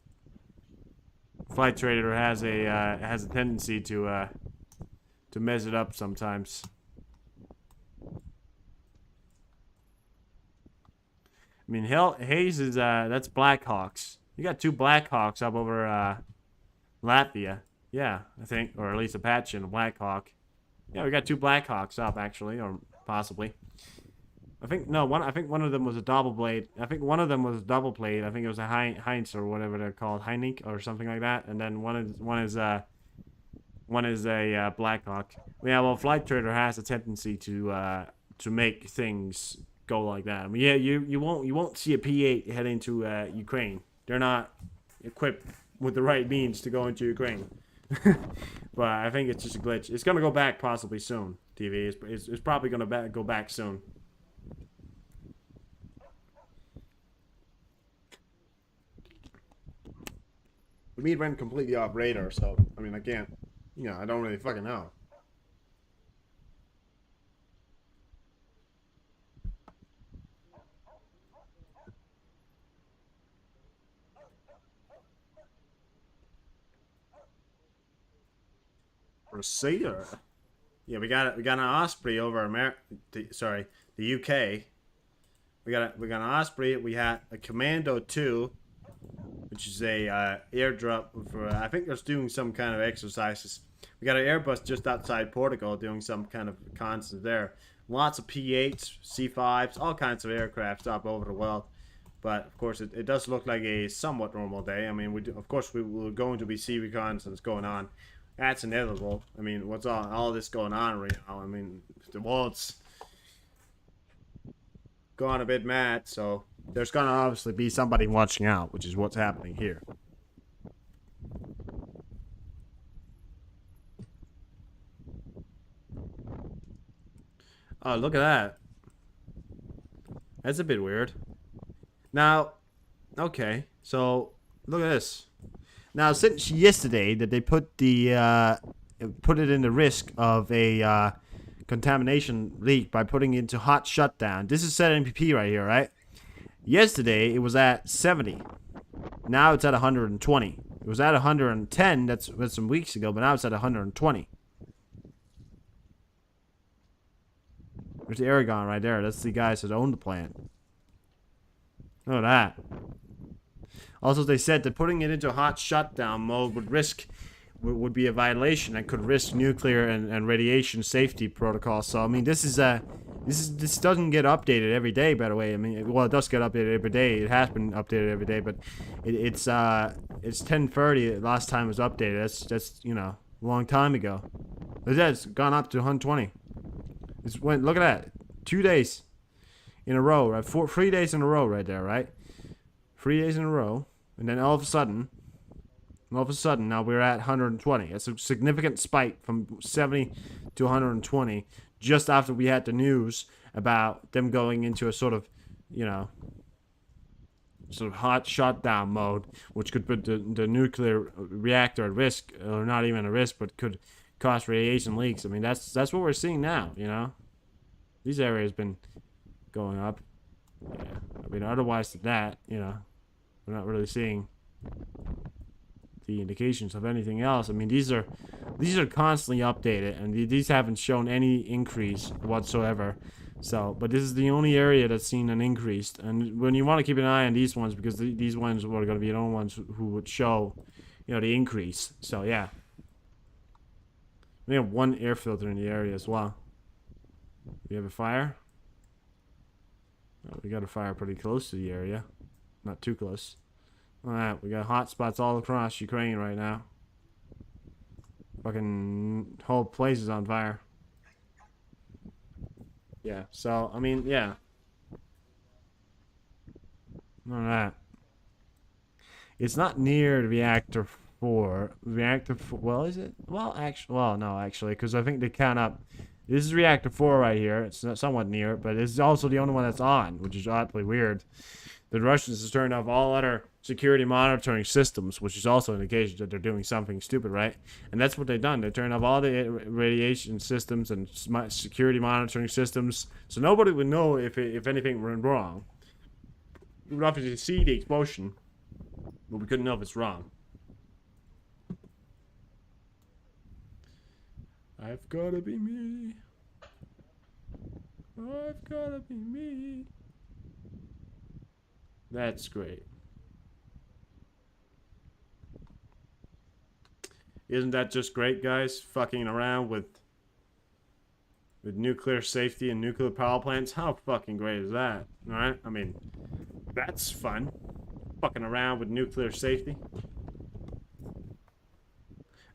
Flight Trader has a tendency to mess it up sometimes. I mean, Hayes is that's Blackhawks. You got two Blackhawks up over Latvia. Yeah, I think, or at least Apache and a Blackhawk. Yeah, we got two Blackhawks up actually, or possibly. I think one of them was a double blade. I think one of them was a double blade. I think it was a Heinz or whatever they're called, Heinik or something like that. And then one is a Blackhawk. Yeah, well, Flight Trader has a tendency to make things go like that. I mean, yeah, you won't see a P8 head into Ukraine. They're not equipped with the right means to go into Ukraine. But I think it's just a glitch. It's gonna go back possibly soon. TV. It's probably gonna go back soon. The meat went completely off radar, so I mean I can't. You know, I don't really fucking know. Crusader. Yeah, we got an Osprey over the UK. We got an Osprey. We had a Commando 2, which is a airdrop for I think they're doing some kind of exercises. We got an Airbus just outside Portugal doing some kind of reconnaissance there. Lots of P8s, C5s, all kinds of aircraft up over the world. But of course, it does look like a somewhat normal day. I mean, of course we're going to be sea reconnaissance going on. That's inevitable. I mean, what's all this going on right now? I mean, the world's gone a bit mad, so there's gonna obviously be somebody watching out, which is what's happening here. Oh, look at that. That's a bit weird. Now, okay, so look at this. Now, since yesterday that they put it in the risk of a contamination leak by putting it into hot shutdown. This is set NPP right here, right? Yesterday it was at 70. Now it's at 120. It was at 110. That's some weeks ago, but now it's at 120. There's the Aragon right there. That's the guys that own the plant. Look at that. Also, they said that putting it into hot shutdown mode would be a violation and could risk nuclear and radiation safety protocols. So I mean, this doesn't get updated every day. By the way, I mean, well, it does get updated every day. It has been updated every day, but it's 10:30. Last time it was updated. That's you know a long time ago. But yeah, it's gone up to 120. Look at that, 2 days in a row, right? 3 days in a row, right there, right? 3 days in a row, and then all of a sudden, now we're at 120. It's a significant spike from 70 to 120 just after we had the news about them going into a sort of, you know, sort of hot shutdown mode, which could put the nuclear reactor at risk, or not even a risk, but could cause radiation leaks. I mean, that's what we're seeing now, you know. These areas been going up. Yeah, I mean, otherwise than that, you know, we're not really seeing the indications of anything else. I mean, these are constantly updated, and these haven't shown any increase whatsoever. So, but this is the only area that's seen an increase. And when you want to keep an eye on these ones, because these ones are going to be the only ones who would show, you know, the increase. So yeah, we have one air filter in the area as well. We have a fire. Oh, we got a fire pretty close to the area, not too close. Alright, we got hot spots all across Ukraine right now. Fucking whole place is on fire. Yeah, so, I mean, yeah. Alright. It's not near the reactor 4. Reactor 4, well, is it? Well, actually, well, no, actually, because I think they count up. This is reactor 4 right here. It's not somewhat near, but it's also the only one that's on, which is oddly weird. The Russians have turned off all other security monitoring systems, which is also an indication that they're doing something stupid, right? And that's what they've done. They turned off all the radiation systems and security monitoring systems, so nobody would know if anything went wrong. We would obviously see the explosion, but we couldn't know if it's wrong. I've gotta be me. I've gotta be me. That's great. Isn't that just great, guys? Fucking around with nuclear safety and nuclear power plants. How fucking great is that? Alright? I mean, that's fun. Fucking around with nuclear safety.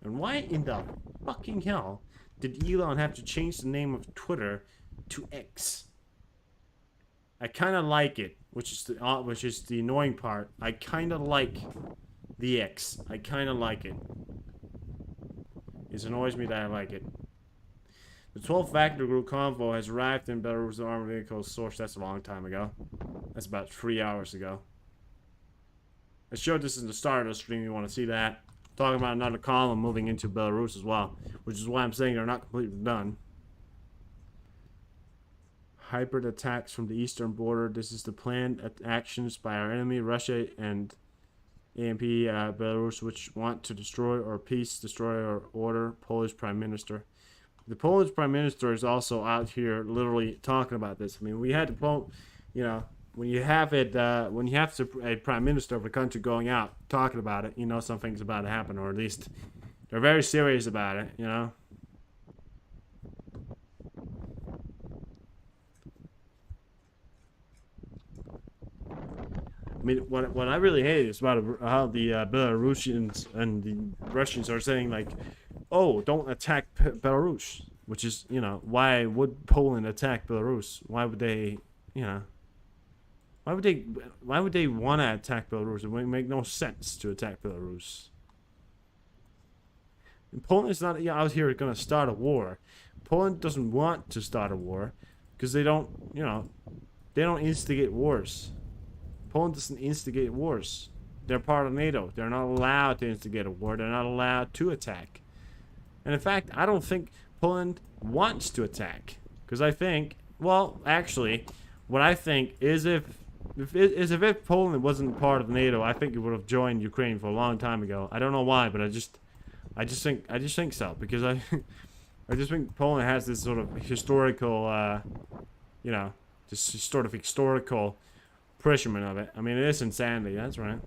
And why in the fucking hell did Elon have to change the name of Twitter to X? I kind of like it, which is the annoying part. I kind of like the X. I kind of like it. It annoys me that I like it. The 12th Wagner Group convoy has arrived in Belarus with armored vehicles source. That's a long time ago. That's about 3 hours ago. I showed this in the start of the stream. You want to see that? Talking about another column moving into Belarus as well, which is why I'm saying they're not completely done. Hybrid attacks from the eastern border. This is the planned actions by our enemy, Russia and ANP Belarus, which want to destroy or peace, destroy or order. Polish Prime Minister. The Polish Prime Minister is also out here literally talking about this. I mean, we had to, you know, when you have a Prime Minister of a country going out talking about it, you know something's about to happen, or at least they're very serious about it, you know. I mean, what I really hate is about how the Belarusians and the Russians are saying, like, oh, don't attack Belarus, which is, you know, why would Poland attack Belarus? Why would they, you know, why would they want to attack Belarus? It would make no sense to attack Belarus. And Poland is not out here going to start a war. Poland doesn't want to start a war because they don't, you know, they don't instigate wars. Poland doesn't instigate wars. They're part of NATO. They're not allowed to instigate a war. They're not allowed to attack. And in fact, I don't think Poland wants to attack. Because I think, well, actually, what I think is if Poland wasn't part of NATO, I think it would have joined Ukraine for a long time ago. I don't know why, but I just think so, because I just think Poland has this sort of historical, you know, this sort of historical appreciation of it. I mean, it is insanity. That's right.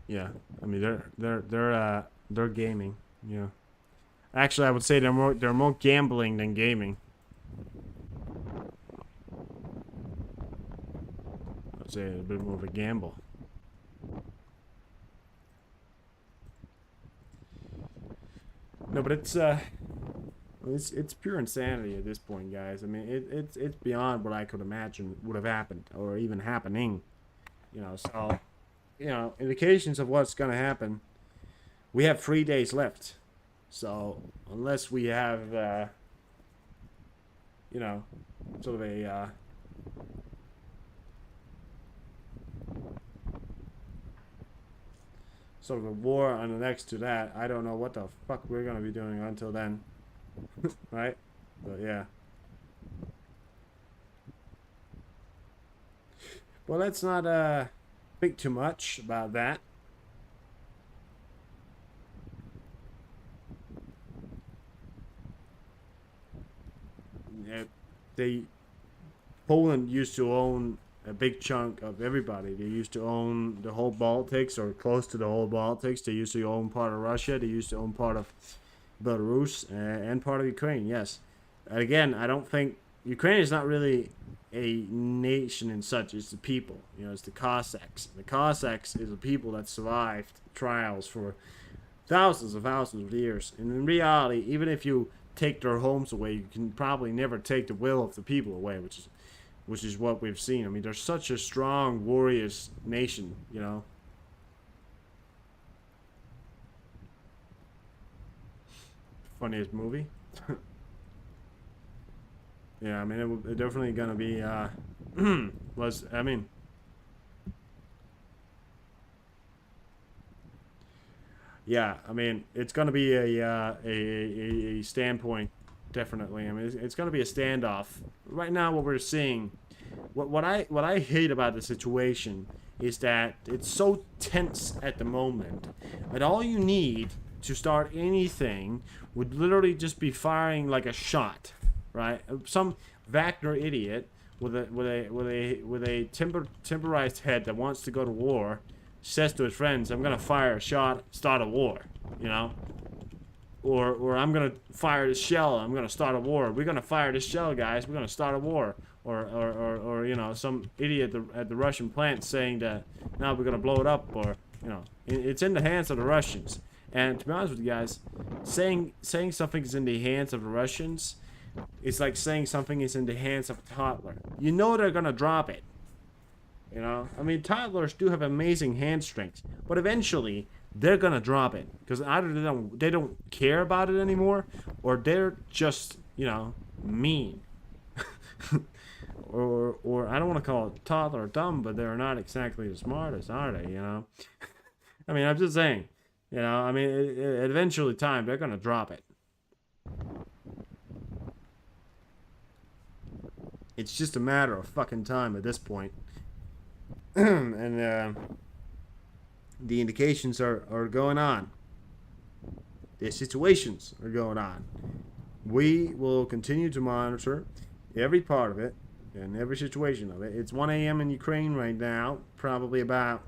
Yeah, I mean they're gaming. Yeah, actually, I would say they're more gambling than gaming. I'd say a bit more of a gamble. No, but it's pure insanity at this point, guys. I mean, it's beyond what I could imagine would have happened or even happening. You know, so, you know, indications of what's gonna happen. We have 3 days left, so unless we have, you know, sort of a war on the next to that, I don't know what the fuck we're gonna be doing until then. Right? But yeah. Well, let's not think too much about that. Yeah, they Poland used to own a big chunk of everybody. They used to own the whole Baltics or close to the whole Baltics. They used to own part of Russia. They used to own part of Belarus and part of Ukraine. Yes. And again, I don't think Ukraine is not really a nation in such. It's the people. You know, it's the Cossacks. The Cossacks is a people that survived trials for thousands of years. And in reality, even if you take their homes away, you can probably never take the will of the people away, which is what we've seen. I mean, they're such a strong, warriors nation, you know. Funniest movie. Yeah, I mean, it definitely gonna be. Was I mean, yeah, I mean, it's gonna be a standpoint, definitely. I mean, it's gonna be a standoff. Right now, what we're seeing, what I hate about the situation is that it's so tense at the moment, and all you need to start anything would literally just be firing like a shot, right? Some Wagner idiot with a temporized head that wants to go to war says to his friends, "I'm gonna fire a shot, start a war," you know, or "I'm gonna fire this shell, I'm gonna start a war. We're gonna fire this shell, guys. We're gonna start a war." Or you know, some idiot at the Russian plant saying that now we're gonna blow it up, or you know, it's in the hands of the Russians. And to be honest with you guys, saying something is in the hands of the Russians is like saying something is in the hands of a toddler. You know they're gonna drop it. You know, I mean, toddlers do have amazing hand strength, but eventually they're gonna drop it because either they don't care about it anymore, or they're just, you know, mean. or I don't want to call it toddler dumb, but they're not exactly the smartest, are they? You know, I mean, I'm just saying. You know, I mean, eventually time they're gonna drop it. It's just a matter of fucking time at this point. And the indications are going on. The situations are going on. We will continue to monitor every part of it and every situation of it. It's 1 a.m. in Ukraine right now. Probably about.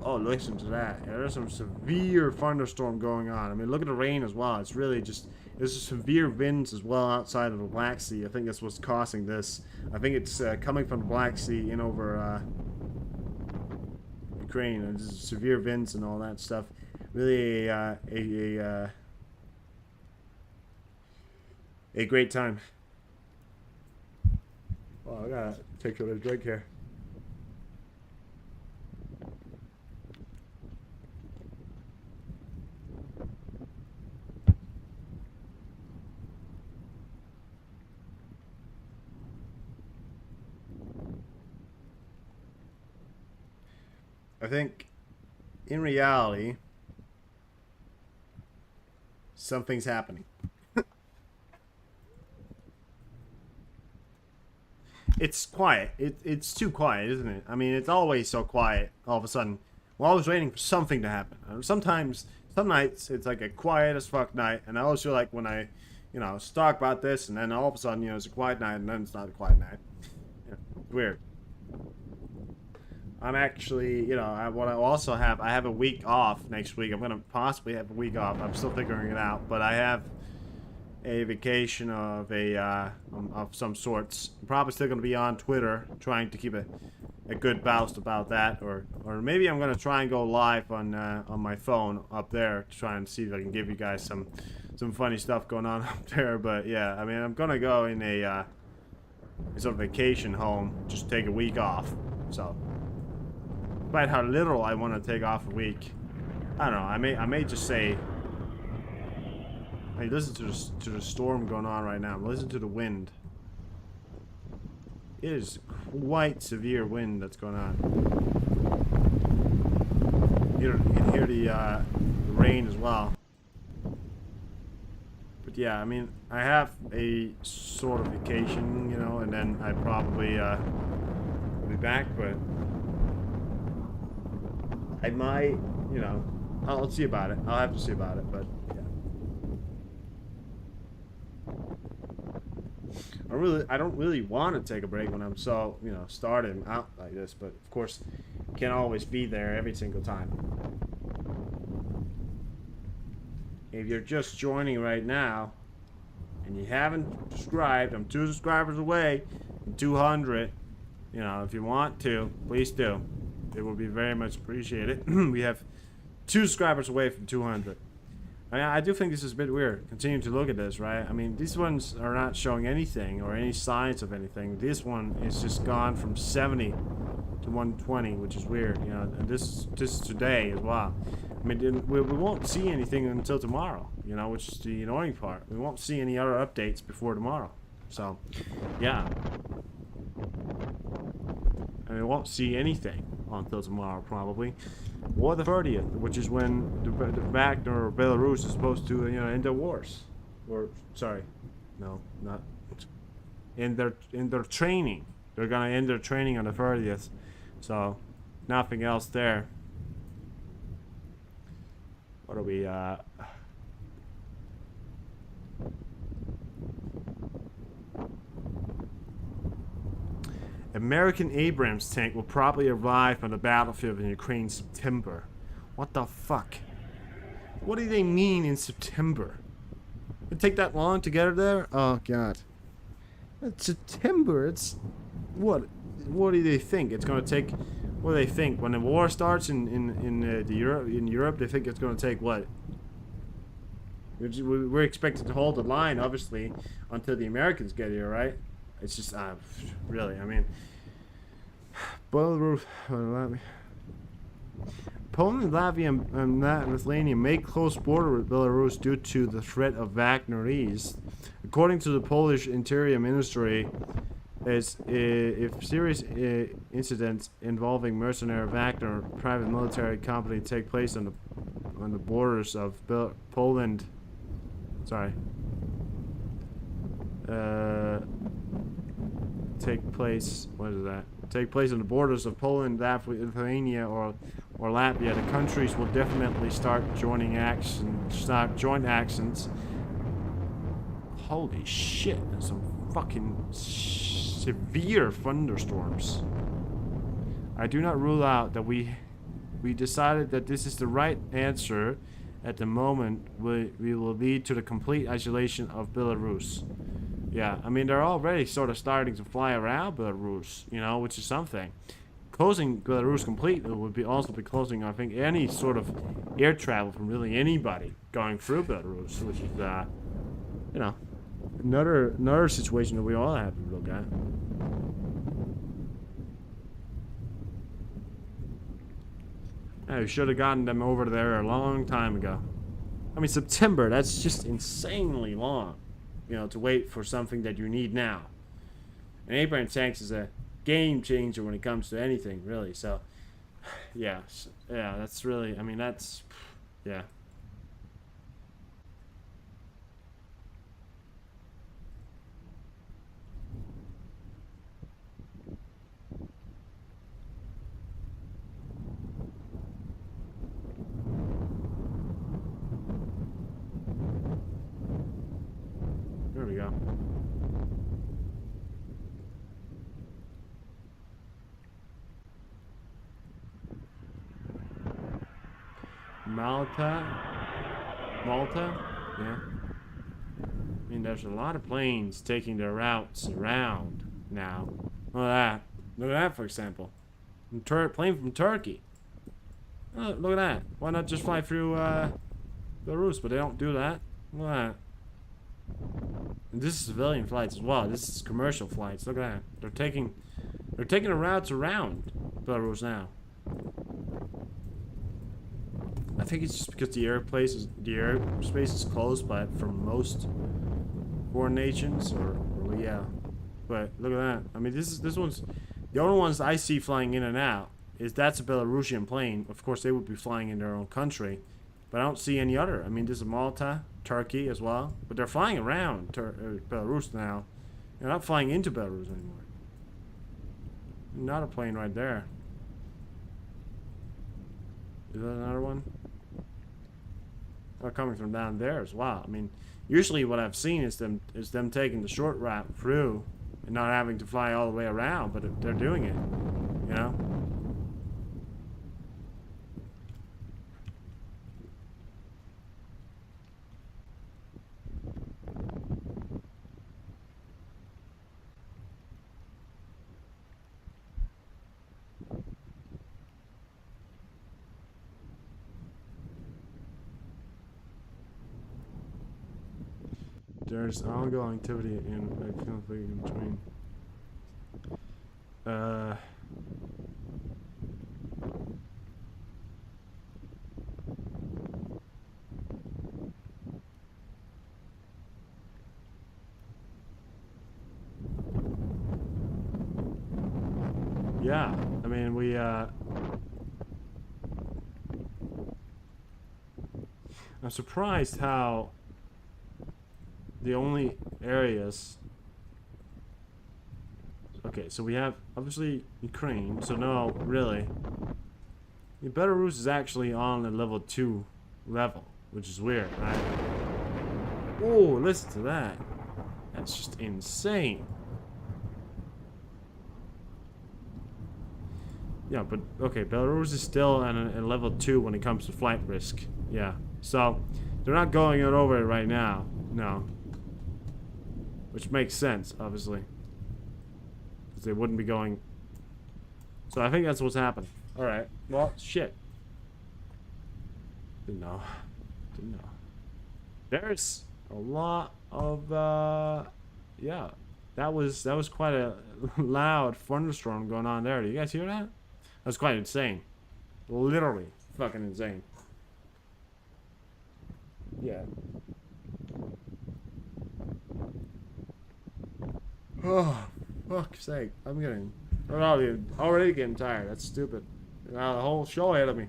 Oh, listen to that. There's some severe thunderstorm going on. I mean, look at the rain as well. It's really just. There's severe winds as well outside of the Black Sea. I think that's what's causing this. I think it's coming from the Black Sea in over Ukraine. And there's severe winds and all that stuff. Really a great time. Oh, I gotta take a little drink here. I think, in reality, something's happening. It's quiet. It's too quiet, isn't it? I mean, it's always so quiet. All of a sudden, we're always waiting for something to happen. Sometimes, some nights, it's like a quiet as fuck night, and I always feel like when I, you know, talk about this, and then all of a sudden, you know, it's a quiet night, and then it's not a quiet night. Yeah, it's weird. I'm actually, you know, what I also have, I have a week off next week. I'm gonna possibly have a week off. I'm still figuring it out, but I have a vacation of some sorts. I'm probably still gonna be on Twitter, trying to keep a good boust about that, or maybe I'm gonna try and go live on my phone up there to try and see if I can give you guys some funny stuff going on up there. But yeah, I mean, I'm gonna go in a sort of vacation home, just take a week off. So. Despite how little I want to take off a week, I don't know. I may just say, hey, listen to the storm going on right now. Listen to the wind. It is quite severe wind that's going on. You can hear the rain as well. But yeah, I mean, I have a sort of vacation, you know, and then I probably back, but I might, you know, I'll see about it. I'll have to see about it, but yeah. I don't really want to take a break when I'm so, you know, starting out like this, but of course, can't always be there every single time. If you're just joining right now and you haven't subscribed, I'm 2 subscribers away from 200. You know, if you want to, please do. It will be very much appreciated. We have 2 subscribers away from 200. I do think this is a bit weird, continuing to look at this, right? I mean, these ones are not showing anything or any signs of anything. This one is just gone from 70 to 120, which is weird, you know, and this is today as well. I mean, we won't see anything until tomorrow, you know, which is the annoying part. We won't see any other updates before tomorrow. So, yeah. And we won't see anything until tomorrow, probably. Or the 30th, which is when the Wagner or Belarus is supposed to, you know, end their wars. Or, sorry, no, not. In their training. They're gonna end their training on the 30th. So, nothing else there. What are we, American Abrams tank will probably arrive on the battlefield in Ukraine in September. What the fuck? What do they mean in September? It take that long to get it there? Oh god. It's September. It's what? What do they think? It's gonna take? What do they think when the war starts in Europe? They think it's gonna take what? We're expected to hold the line, obviously, until the Americans get here, right? It's just, really, I mean, Poland, Latvia, and Lithuania may close border with Belarus due to the threat of Wagnerese. According to the Polish Interior Ministry, if serious incidents involving mercenary Wagner private military company take place on the borders of Poland, sorry. Take place on the borders of Poland, Lithuania, or Latvia, the countries will definitely start joint actions. Holy shit, there's some fucking severe thunderstorms. I do not rule out that we decided that this is the right answer at the moment. We will lead to the complete isolation of Belarus. Yeah, I mean, they're already sort of starting to fly around Belarus, you know, which is something. Closing Belarus completely would also be closing, I think, any sort of air travel from really anybody going through Belarus, which is, you know, another situation that we all have to look at. Yeah, we should have gotten them over there a long time ago. I mean, September, that's just insanely long. You know, to wait for something that you need now. And Abrams tanks is a game changer when it comes to anything, really. So, yeah, that's really, I mean, that's, yeah. There we go. Malta? Yeah. I mean, there's a lot of planes taking their routes around now. Look at that. Look at that, for example. Plane from Turkey. Oh, look at that. Why not just fly through Belarus? But they don't do that. Look at that. And this is civilian flights as well. This is commercial flights. Look at that. They're taking the routes around Belarus now. I think it's just because the airspace is closed, but for most foreign nations, or yeah. But look at that. I mean, this one's the only ones I see flying in and out. That's a Belarusian plane. Of course, they would be flying in their own country, but I don't see any other. I mean, this is Malta, Turkey as well, but they're flying around Belarus now. They're not flying into Belarus anymore. Another plane right there. Is that another one? They're coming from down there as well. I mean, usually what I've seen is them taking the short route through and not having to fly all the way around, but they're doing it, you know? There's ongoing activity in a conflict in between. Yeah, I mean, I'm surprised how the only areas... Okay, so we have, obviously, Ukraine, so no, really. Belarus is actually on a level 2 level, which is weird, right? Oh, listen to that. That's just insane. Yeah, but, okay, Belarus is still at a level 2 when it comes to flight risk. Yeah, so, they're not going over it right now. No. Which makes sense, obviously. Because they wouldn't be going... So I think that's what's happening. Alright. Well, shit. Didn't know. Didn't know. There's a lot of, yeah. That was quite a loud thunderstorm going on there. Do you guys hear that? That was quite insane. Literally fucking insane. Yeah. Oh, fuck's sake. I'm already getting tired. That's stupid. Now the whole show ahead of me.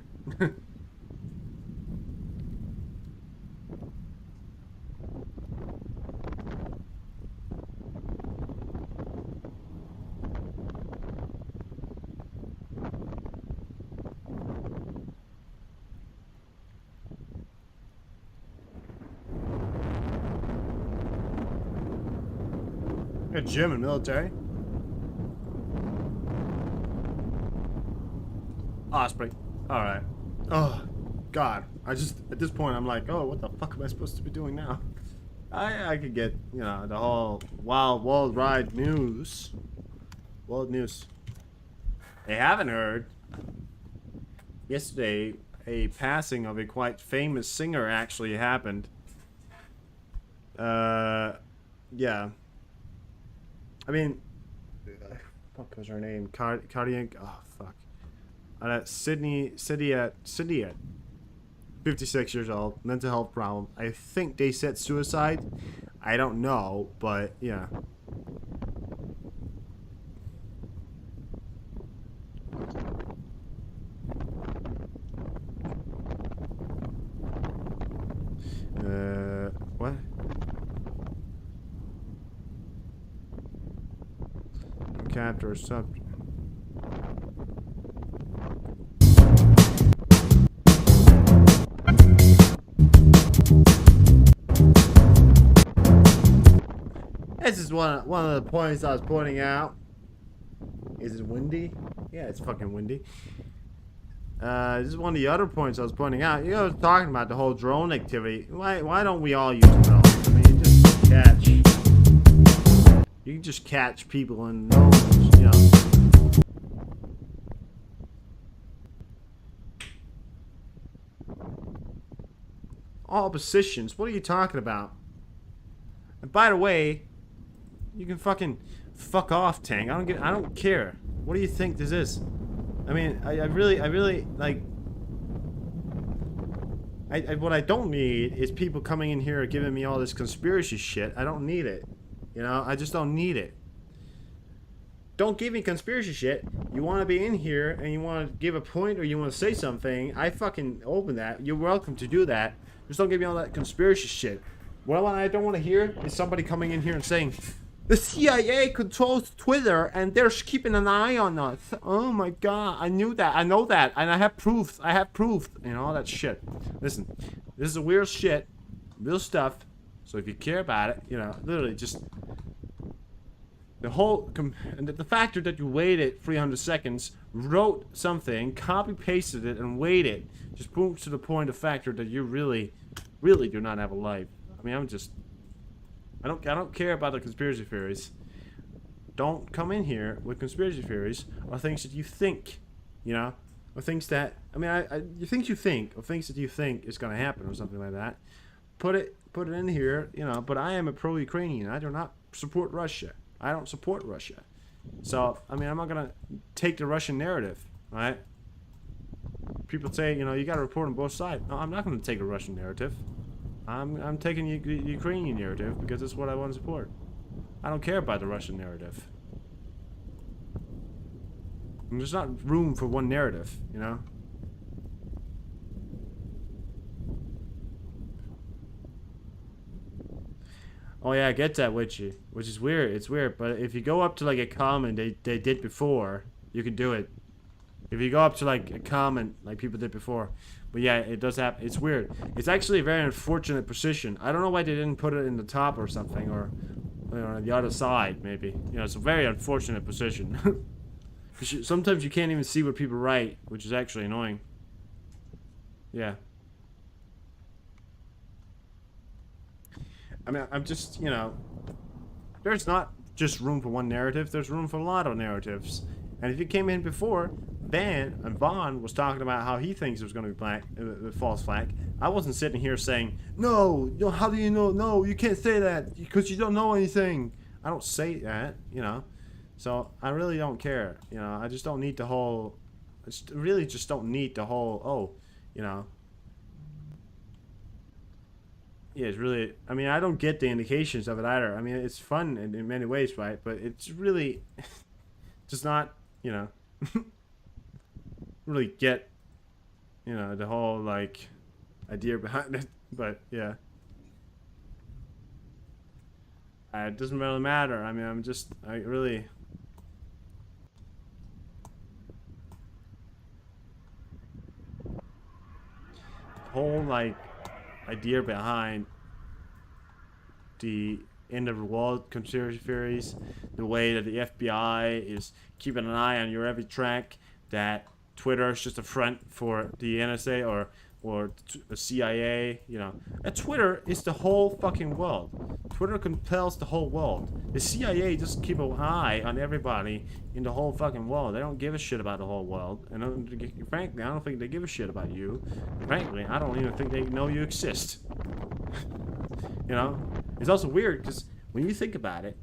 A gym and military. Osprey. Alright. Oh, God. I just, at this point, I'm like, oh, what the fuck am I supposed to be doing now? I could get, you know, the whole wild worldwide news. World news. They haven't heard. Yesterday, a passing of a quite famous singer actually happened. Yeah. I mean, fuck was her name? Cardiac. Oh fuck. Sydney, 56 years old, mental health problem. I think they said suicide. I don't know, but yeah. What? Captor or subject. This is one of the points I was pointing out. Is it windy? Yeah, it's fucking windy. This is one of the other points I was pointing out. You know, talking about the whole drone activity. Why don't we all use drones? I mean, you can just catch people in drones, you know. All positions. What are you talking about? And by the way, you can fucking fuck off, Tang. I don't care. What do you think this is? I mean, I really like. What I don't need is people coming in here giving me all this conspiracy shit. I don't need it. You know, I just don't need it. Don't give me conspiracy shit. You want to be in here and you want to give a point or you want to say something, I fucking open that. You're welcome to do that. Just don't give me all that conspiracy shit. What I don't want to hear is somebody coming in here and saying, The CIA controls Twitter, and they're keeping an eye on us. Oh my god, I knew that. I know that, and I have proof. I have proof, and all that shit. Listen, this is a weird shit, real stuff. So if you care about it, you know, literally just the whole and the factor that you waited 300 seconds, wrote something, copy pasted it, and waited, just proves to the point of factor that you really do not have a life. I mean, I don't care about the conspiracy theories. Don't come in here with conspiracy theories or things that you think, you know, or things that things you think or things that you think is gonna happen or something like that. Put it in here, you know. But I am a pro-Ukrainian. I do not support Russia. I don't support Russia. So I mean, I'm not gonna take the Russian narrative, right? People say, you know, you gotta report on both sides. No, I'm not gonna take the Russian narrative. I'm taking the Ukrainian narrative because it's what I want to support. I don't care about the Russian narrative. And there's not room for one narrative, you know? Oh yeah, I get that, Witchy. Which is weird. It's weird. But if you go up to like a comment they did before, you can do it. If you go up to like a comment like people did before. But yeah, it does happen. It's weird. It's actually a very unfortunate position. I don't know why they didn't put it in the top or something, or you know, on the other side maybe. You know, it's a very unfortunate position. Sometimes you can't even see what people write, which is actually annoying. Yeah. I mean, I'm just, you know, there's not just room for one narrative. There's room for a lot of narratives. And if you came in before, Vaughn was talking about how he thinks there's going to be false flag. I wasn't sitting here saying, no, how do you know? No, you can't say that because you don't know anything. I don't say that, you know. So I really don't care, you know. I just don't need the whole, really just don't need the whole, oh, you know. Yeah, it's really, I mean, I don't get the indications of it either. I mean, it's fun in many ways, right? But it's really just not, you know. Really get, you know, the whole like idea behind it. But yeah, it doesn't really matter. I mean, I really, the whole like idea behind the end of the world conspiracy theories, the way that the FBI is keeping an eye on your every track, that Twitter is just a front for the NSA or the CIA, you know. And Twitter is the whole fucking world. Twitter compels the whole world. The CIA just keep an eye on everybody in the whole fucking world. They don't give a shit about the whole world. And frankly, I don't think they give a shit about you. Frankly, I don't even think they know you exist. You know? It's also weird because when you think about it,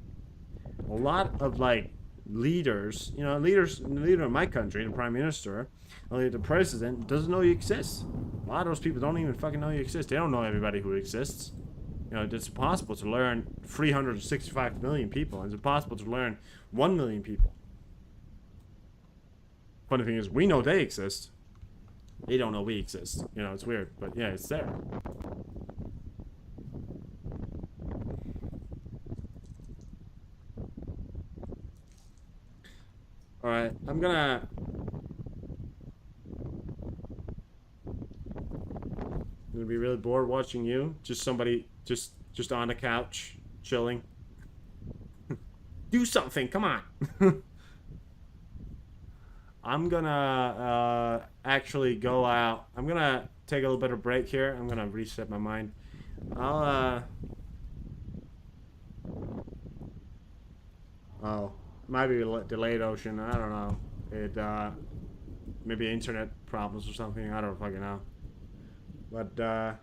a lot of like leaders, you know, the leader of my country, the prime minister, or the president, doesn't know you exist. A lot of those people don't even fucking know you exist. They don't know everybody who exists. You know, it's impossible to learn 365 million people. It's impossible to learn 1 million people. Funny thing is, we know they exist. They don't know we exist. You know, it's weird, but yeah, it's there. Alright, I'm gonna be really bored watching you. Just somebody just on the couch, chilling. Do something, come on. I'm gonna actually go out. I'm gonna take a little bit of break here. I'm gonna reset my mind. Oh. Might be delayed ocean. I don't know. It maybe internet problems or something. I don't fucking know. But I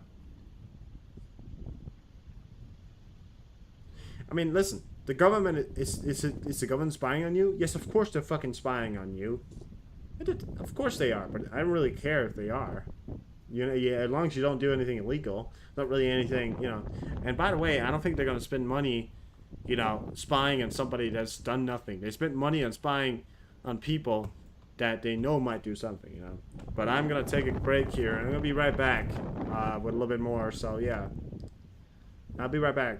mean, listen. The government is the government spying on you? Yes, of course they're fucking spying on you. Of course they are. But I don't really care if they are. You know, yeah, as long as you don't do anything illegal, not really anything, you know. And by the way, I don't think they're gonna spend money, you know, spying on somebody that's done nothing. They spent money on spying on people that they know might do something, you know. But I'm gonna take a break here, and I'm gonna be right back with a little bit more. So yeah, I'll be right back.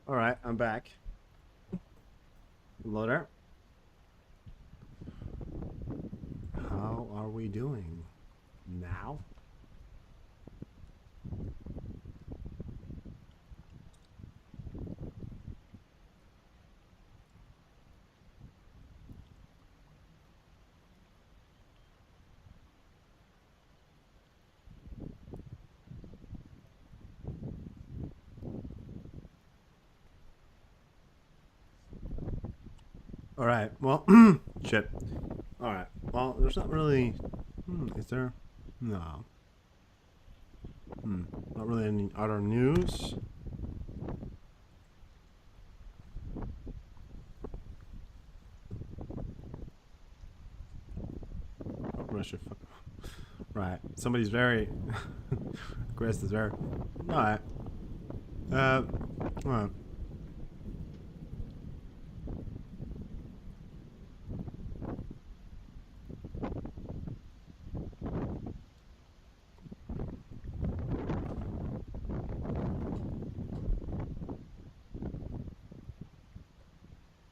Alright, I'm back. Hello there. How are we doing now? Alright, well, shit. Alright, well, there's not really... is there? No. Not really any other news. Oh, Russia, fuck. Right, somebody's very... Quest is very... Alright. Alright.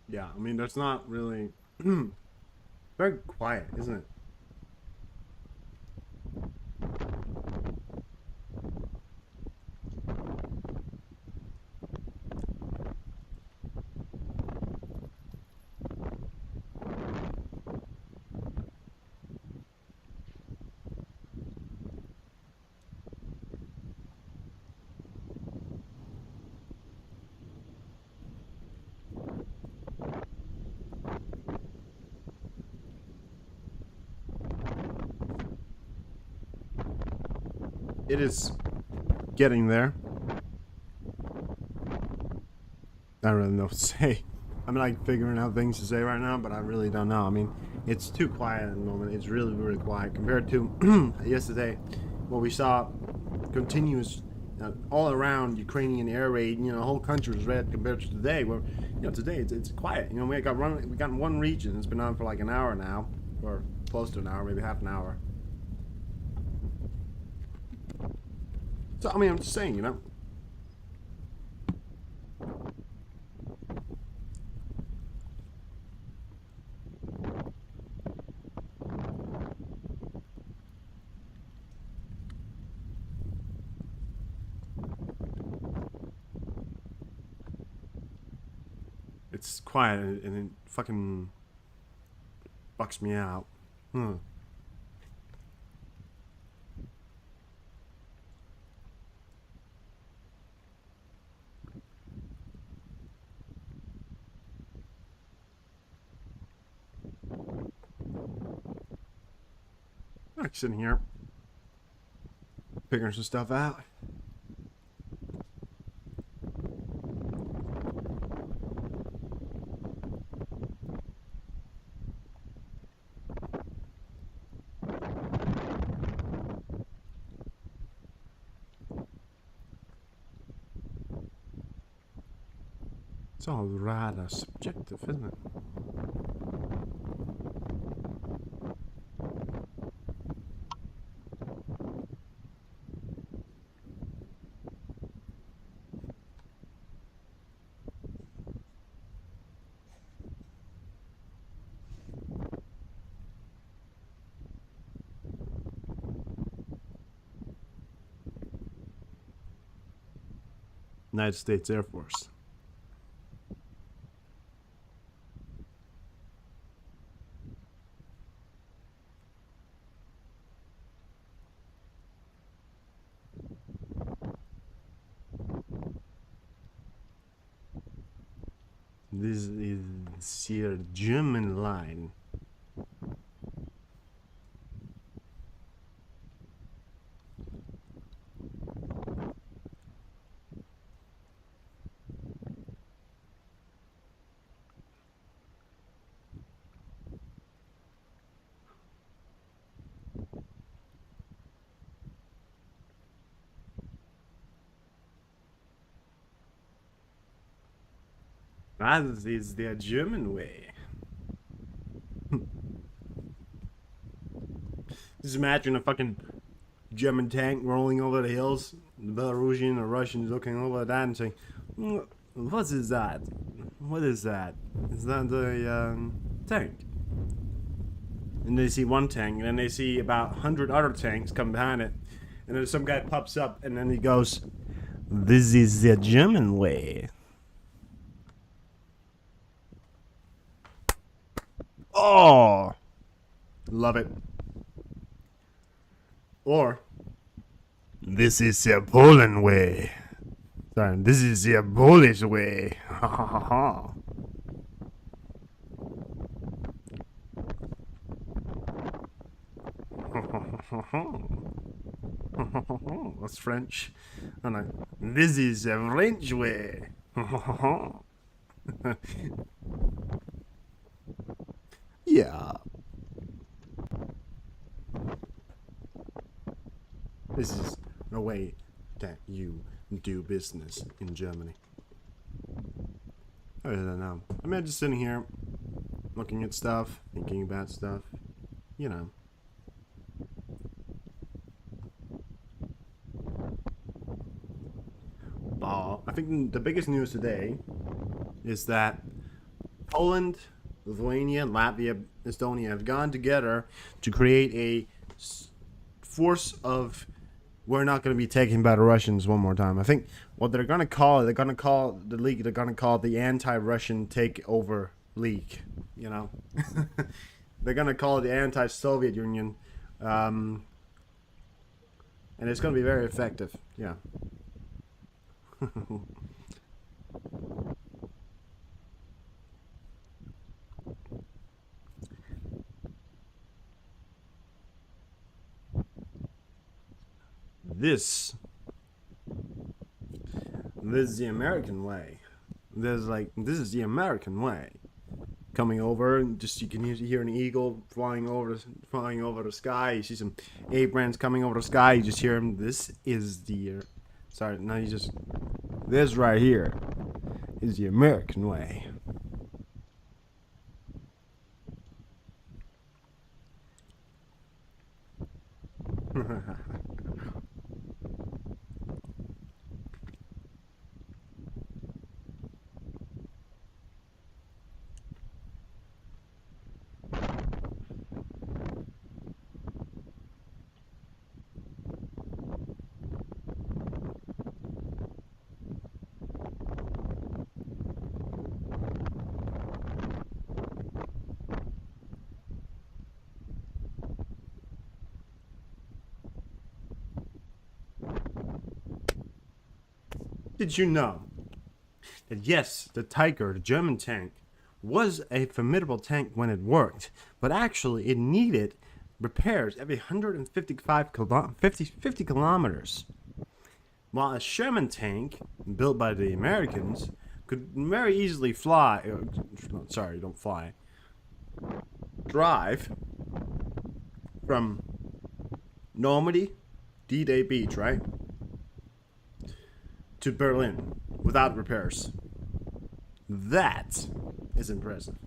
Yeah, I mean, that's not really... very quiet, isn't it? It is getting there. I don't really know what to say. I'm like figuring out things to say right now, but I really don't know. I mean, it's too quiet at the moment. It's really, really quiet compared to yesterday, what we saw continuous all around Ukrainian air raid. You know, the whole country was red compared to today. Where today it's quiet. You know, we got one region. It's been on for like an hour now, or close to an hour, maybe half an hour. So I mean, I'm just saying, you know. It's quiet and it fucking bucks me out. I'm sitting here figuring some stuff out. It's all rather subjective, isn't it? United States Air Force. This is your German line. That is the German way. Just imagine a fucking German tank rolling over the hills, the Belarusian or Russians looking over that and saying, What is that? What is that? Is that the tank? And they see one tank, and then they see about 100 other tanks come behind it. And then some guy pops up, and then he goes, "This is the German way." Oh! Love it. Or, "This is the Poland way." Sorry, this is the Polish way. Ha ha ha ha. That's French. And I, "This is the French way." Yeah. This is the way that you do business in Germany. I don't know. I mean, just sitting here, looking at stuff, thinking about stuff, you know. I think the biggest news today is that Poland, Lithuania, Latvia, Estonia have gone together to create a force of, we're not going to be taken by the Russians one more time. I think what they're going to call it, they're going to call the league, they're going to call it the Anti-Russian Takeover League, you know. They're going to call it the Anti-Soviet Union. And it's going to be very effective, yeah. This is the American way. This is the American way. Coming over, and just you can hear an eagle flying over the sky. You see some Abrams coming over the sky. You just hear him. This is the sorry, no, you just, this right here is the American way. Did you know that yes, the Tiger, the German tank, was a formidable tank when it worked, but actually it needed repairs every 50 kilometers. While a Sherman tank, built by the Americans, could very easily drive from Normandy, D-Day Beach, right, to Berlin without repairs. That is impressive.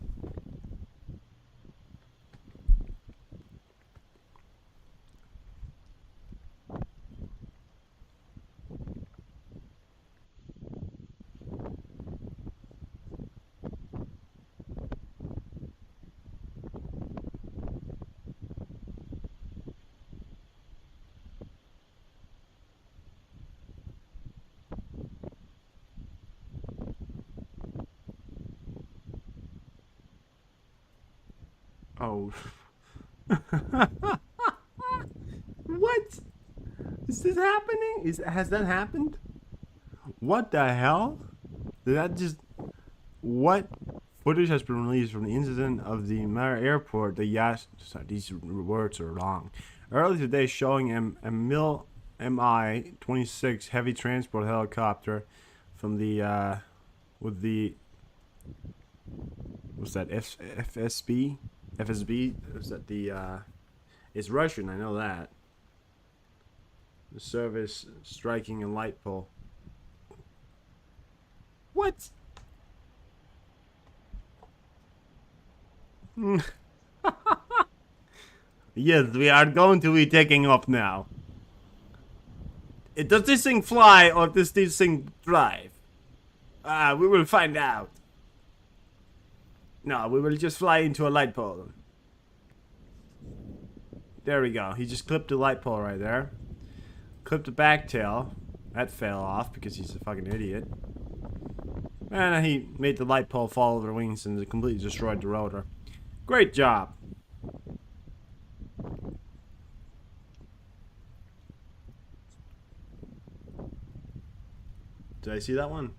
Oh. What? Is this happening? Has that happened? What the hell? Did that just... What? Footage has been released from the incident of the Mara airport. These words are long. Earlier today, showing a Mi-26 heavy transport helicopter from the with the, what's that, FSB? FSB, is that the it's Russian, I know that. The service striking a light pole. What? Yes, we are going to be taking off now. Does this thing fly or does this thing drive? We will find out. No, we will just fly into a light pole. There we go. He just clipped the light pole right there. Clipped the back tail. That fell off because he's a fucking idiot. And he made the light pole fall over the wings and completely destroyed the rotor. Great job. Did I see that one?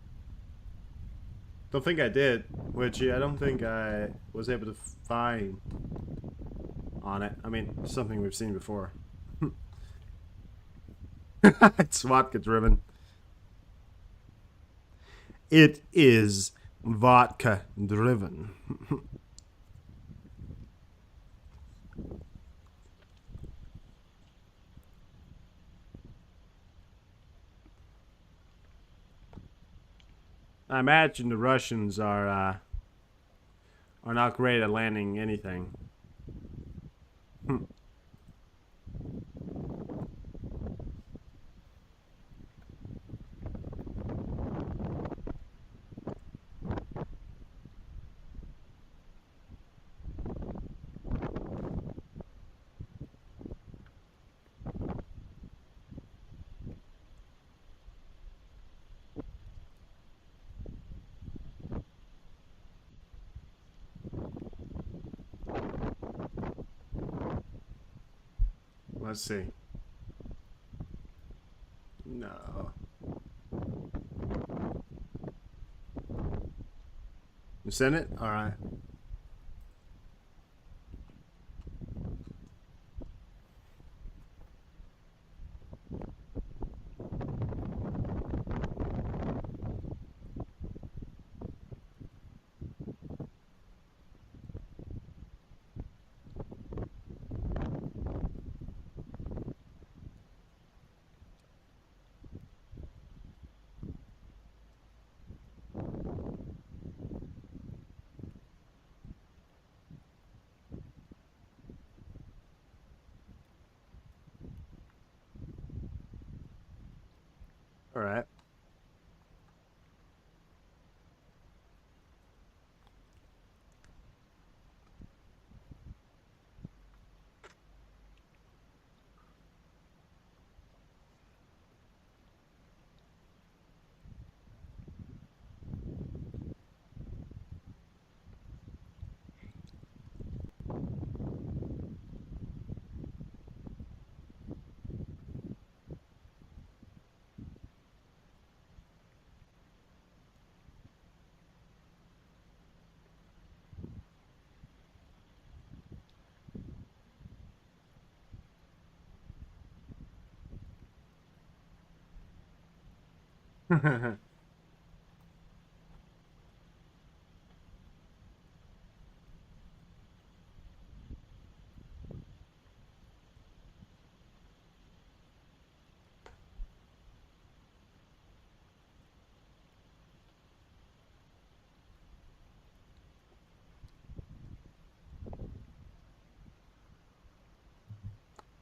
Don't think I did. Which I don't think I was able to find on it. I mean, something we've seen before. It's vodka driven. It is vodka driven. I imagine the Russians are not great at landing anything. Let's see. No. You sent it? Alright. Alright.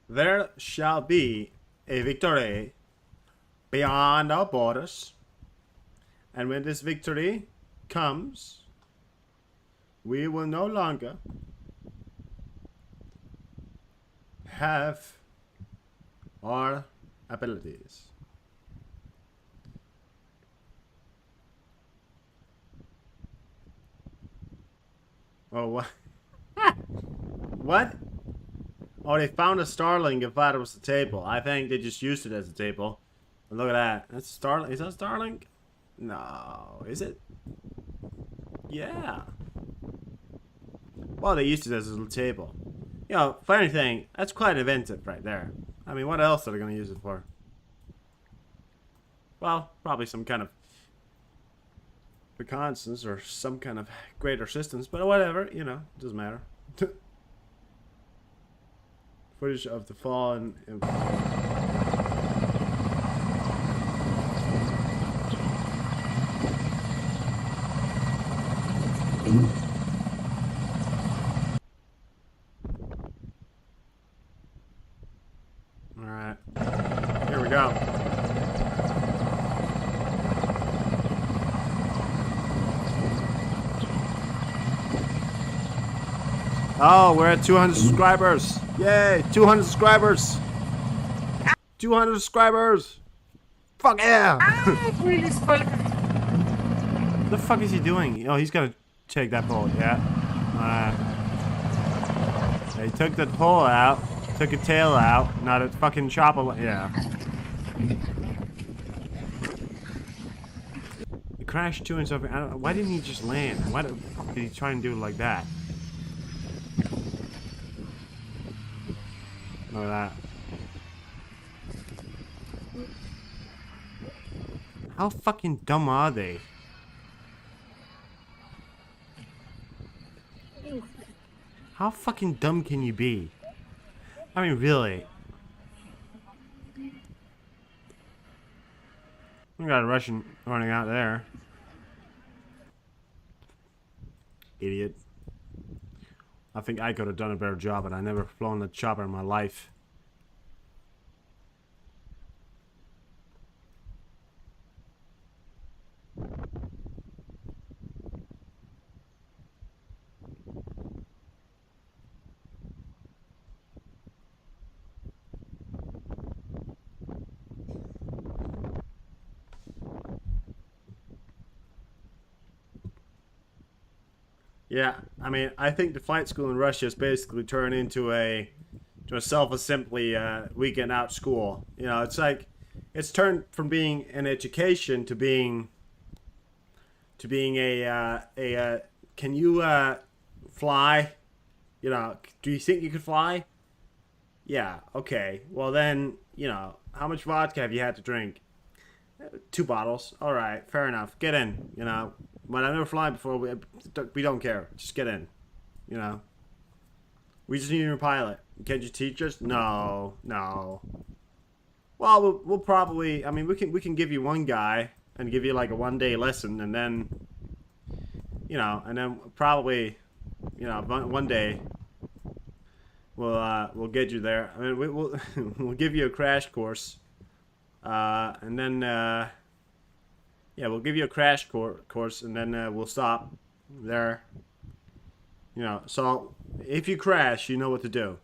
There shall be a victory beyond our borders. And when this victory comes, we will no longer have our abilities. Oh, what? What? Oh, they found a Starlink and thought it was a table. I think they just used it as a table. But look at that. That's Starlink. Is that Starlink? No. Is it? Yeah. Well, they used it as a little table. You know, funny thing, that's quite inventive right there. I mean, what else are they going to use it for? Well, probably some kind of reconnaissance or some kind of greater systems, but whatever, you know, doesn't matter. Footage of the fallen. Alright. Here we go. Oh, we're at 200 subscribers. Yay, 200 subscribers. 200 subscribers. Fuck yeah. Really spoiled. The fuck is he doing? Oh, he's gonna take that pole. Yeah. He took the pole out. Took a tail out. Not a fucking chopper. Yeah. He crashed too and stuff. I don't, why didn't he just land? Why did he try and do it like that? Look at that. How fucking dumb are they? How fucking dumb can you be? I mean, really. We got a Russian running out there. Idiot. I think I could have done a better job, but I never flown a chopper in my life. Yeah, I mean, I think the flight school in Russia has basically turned into a self-assembly weekend out school. You know, it's like it's turned from being an education to being a can you fly? You know, do you think you could fly? Yeah, okay. Well then, you know, how much vodka have you had to drink? 2 bottles. All right, fair enough. Get in. You know, but I've never flown before. We don't care. Just get in. You know, we just need a pilot. Can't you teach us? No, no. Well, we'll probably. I mean, we can give you one guy and give you like a 1-day lesson, and then, you know, and then probably, you know, one day we'll get you there. I mean, we'll we'll give you a crash course, and then yeah, we'll give you a crash course, and then we'll stop there. You know, so if you crash, you know what to do.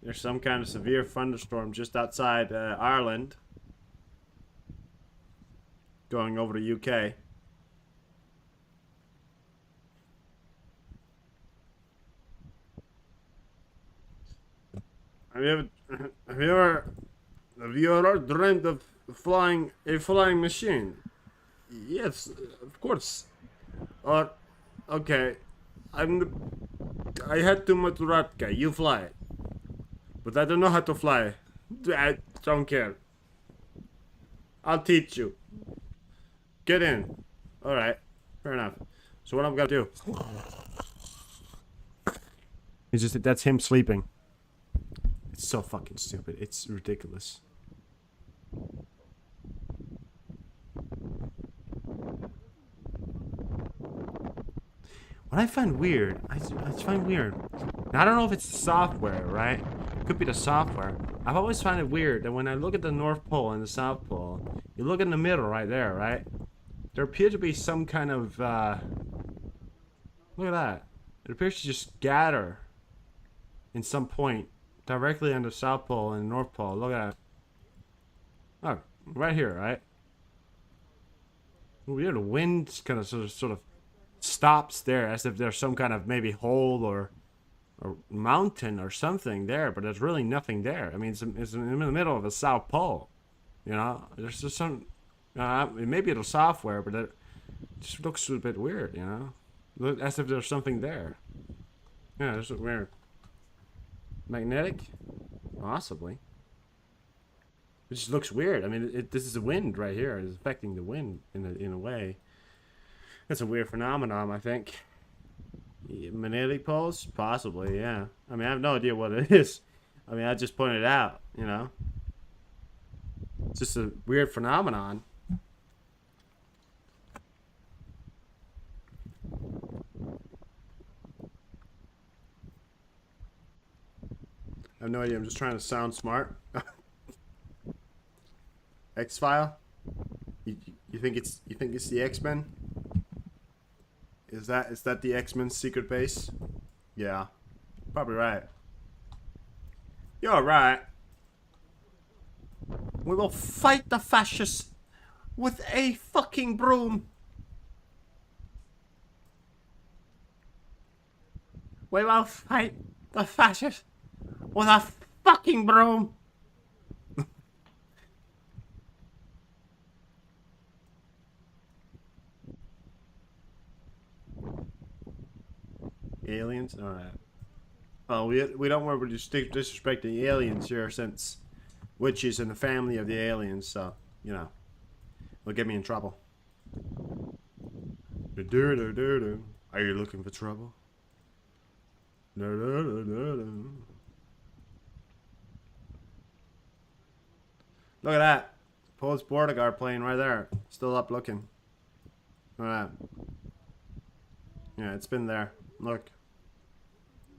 There's some kind of severe thunderstorm just outside Ireland, going over the UK. Have you ever dreamt of flying a flying machine? Yes, of course. Or, okay, I had too much vodka. You fly, but I don't know how to fly. I don't care. I'll teach you. Get in. All right, fair enough. So what I'm gonna do? It's just that's him sleeping. It's so fucking stupid. It's ridiculous. What I find weird, I find weird. Now, I don't know if it's the software, right? It could be the software. I've always found it weird that when I look at the North Pole and the South Pole, you look in the middle right there, right? There appears to be some kind of, look at that. It appears to just scatter in some point directly on the South Pole and the North Pole. Look at that. Oh, right here, right? Weird, the wind kind of sort of stops there as if there's some kind of maybe hole or mountain or something there, but there's really nothing there. I mean, it's in the middle of the South Pole. You know, there's just some. Maybe it's software, but it just looks a bit weird. You know, as if there's something there. Yeah, it's weird. Magnetic, possibly. It just looks weird. I mean, this is the wind right here. It's affecting the wind in a way. That's a weird phenomenon, I think. Magnetic poles? Possibly, yeah. I mean, I have no idea what it is. I mean, I just pointed it out, you know. It's just a weird phenomenon. I have no idea. I'm just trying to sound smart. X-File? You think it's the X-Men? Is that the X-Men secret base? Yeah. Probably right. You're right. We will fight the fascists with a fucking broom. We will fight the fascists with a fucking broom. Aliens? Alright. Well, we don't want to disrespect the aliens here, since Witch is in the family of the aliens, so, you know, it'll get me in trouble. Are you looking for trouble? Look at that. Post Bordegar plane right there. Still up looking. Look at that. Yeah, it's been there. Look.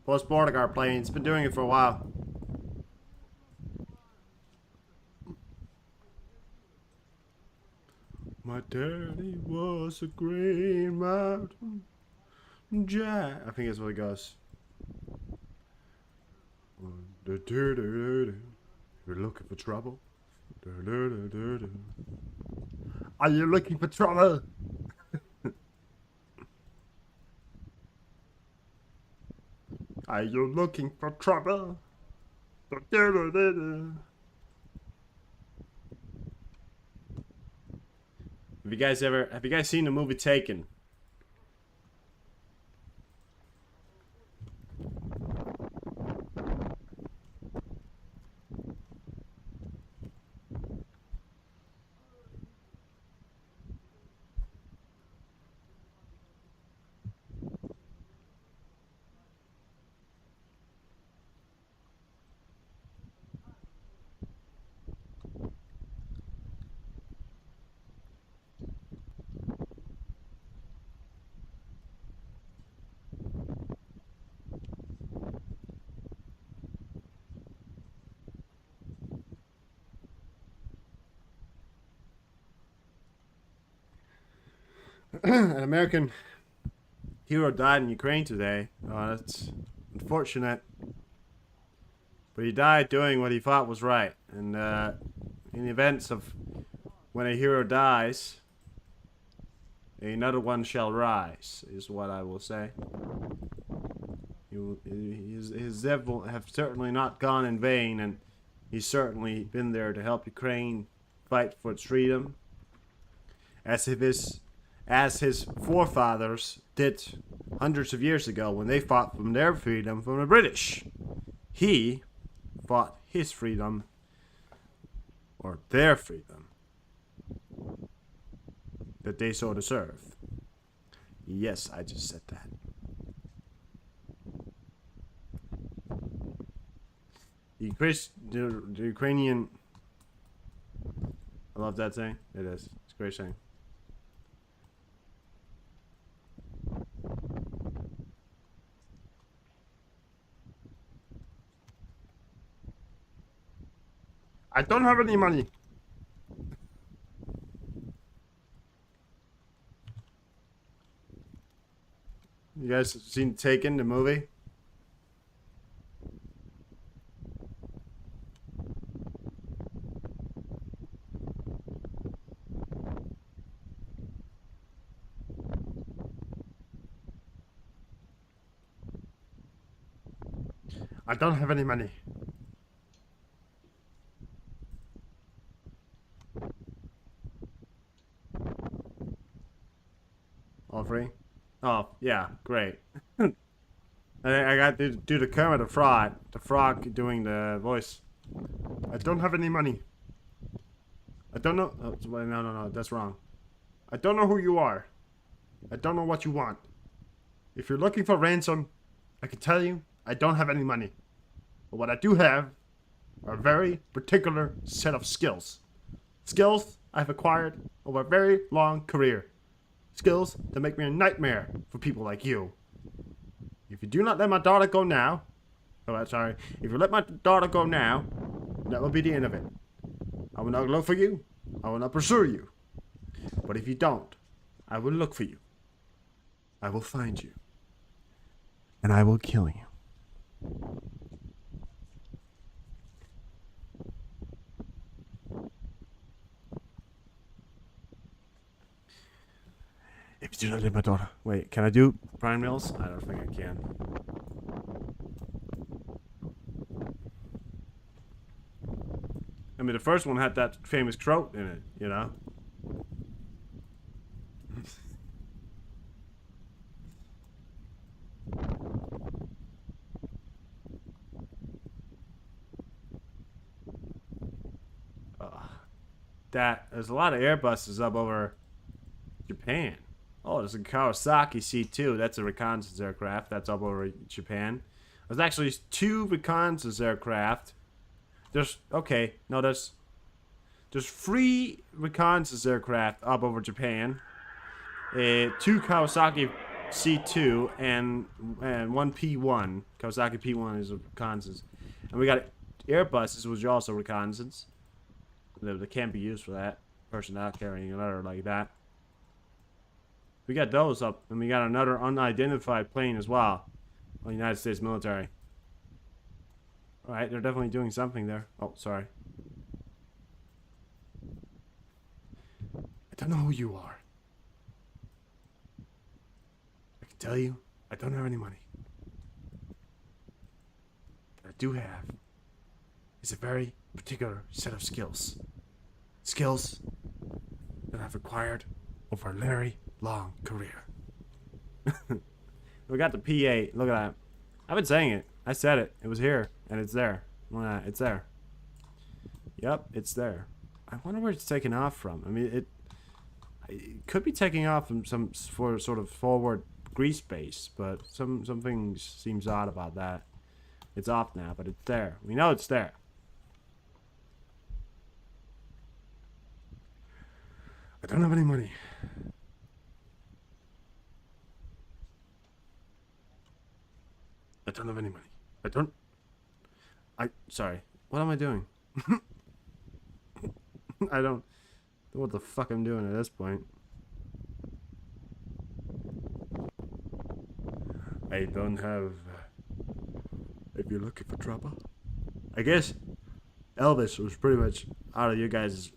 Post Bordegar plane. It's been doing it for a while. My daddy was a green mountain jack. I think that's what it goes. You're looking for trouble? Are you looking for trouble? Are you looking for trouble? Have you guys seen the movie Taken? An American hero died in Ukraine today. Oh, that's unfortunate. But he died doing what he thought was right. And in the events of when a hero dies, another one shall rise, is what I will say. His death will have certainly not gone in vain, and he's certainly been there to help Ukraine fight for its freedom. As his forefathers did hundreds of years ago when they fought for their freedom from the British. He fought his freedom, or their freedom, that they so deserve. Yes, I just said that. The Ukrainian... I love that saying. It is. It's a great saying. I don't have any money. You guys seen Taken, the movie? I don't have any money. All free? Oh, yeah, great. I got to do the Kermit the Frog doing the voice. I don't have any money. I don't know. Oh, no, that's wrong. I don't know who you are. I don't know what you want. If you're looking for ransom, I can tell you I don't have any money. But what I do have are a very particular set of skills. Skills I've acquired over a very long career. Skills that make me a nightmare for people like you. If you do not let my daughter go now... Oh, sorry. If you let my daughter go now, that will be the end of it. I will not look for you. I will not pursue you. But if you don't, I will look for you. I will find you. And I will kill you. If you do not leave my daughter. Wait, can I do Brian Mills? I don't think I can. I mean, the first one had that famous quote in it, you know? There's a lot of Airbuses up over Japan. Oh, there's a Kawasaki C2. That's a reconnaissance aircraft. That's up over Japan. There's actually 2 reconnaissance aircraft. There's 3 reconnaissance aircraft up over Japan. 2 Kawasaki C2 and 1 P1. Kawasaki P1 is a reconnaissance. And we got Airbuses, which are also reconnaissance. They can't be used for that. Personnel carrying another like that. We got those up, and we got another unidentified plane as well. On the United States military. Alright, they're definitely doing something there. Oh, sorry. I don't know who you are. I can tell you, I don't have any money. What I do have is a very particular set of skills. Skills that I've acquired over a very long career. We got the P8. Look at that. I've been saying it. I said it. It was here. And it's there. It's there. Yep, it's there. I wonder where it's taking off from. I mean, it could be taking off from some sort of forward grease base, but something seems odd about that. It's off now, but it's there. We know it's there. I don't have any money. I don't have any money. Sorry. What am I doing? I don't know what the fuck I'm doing at this point. I don't have... If you're looking for trouble. I guess Elvis was pretty much out of you guys'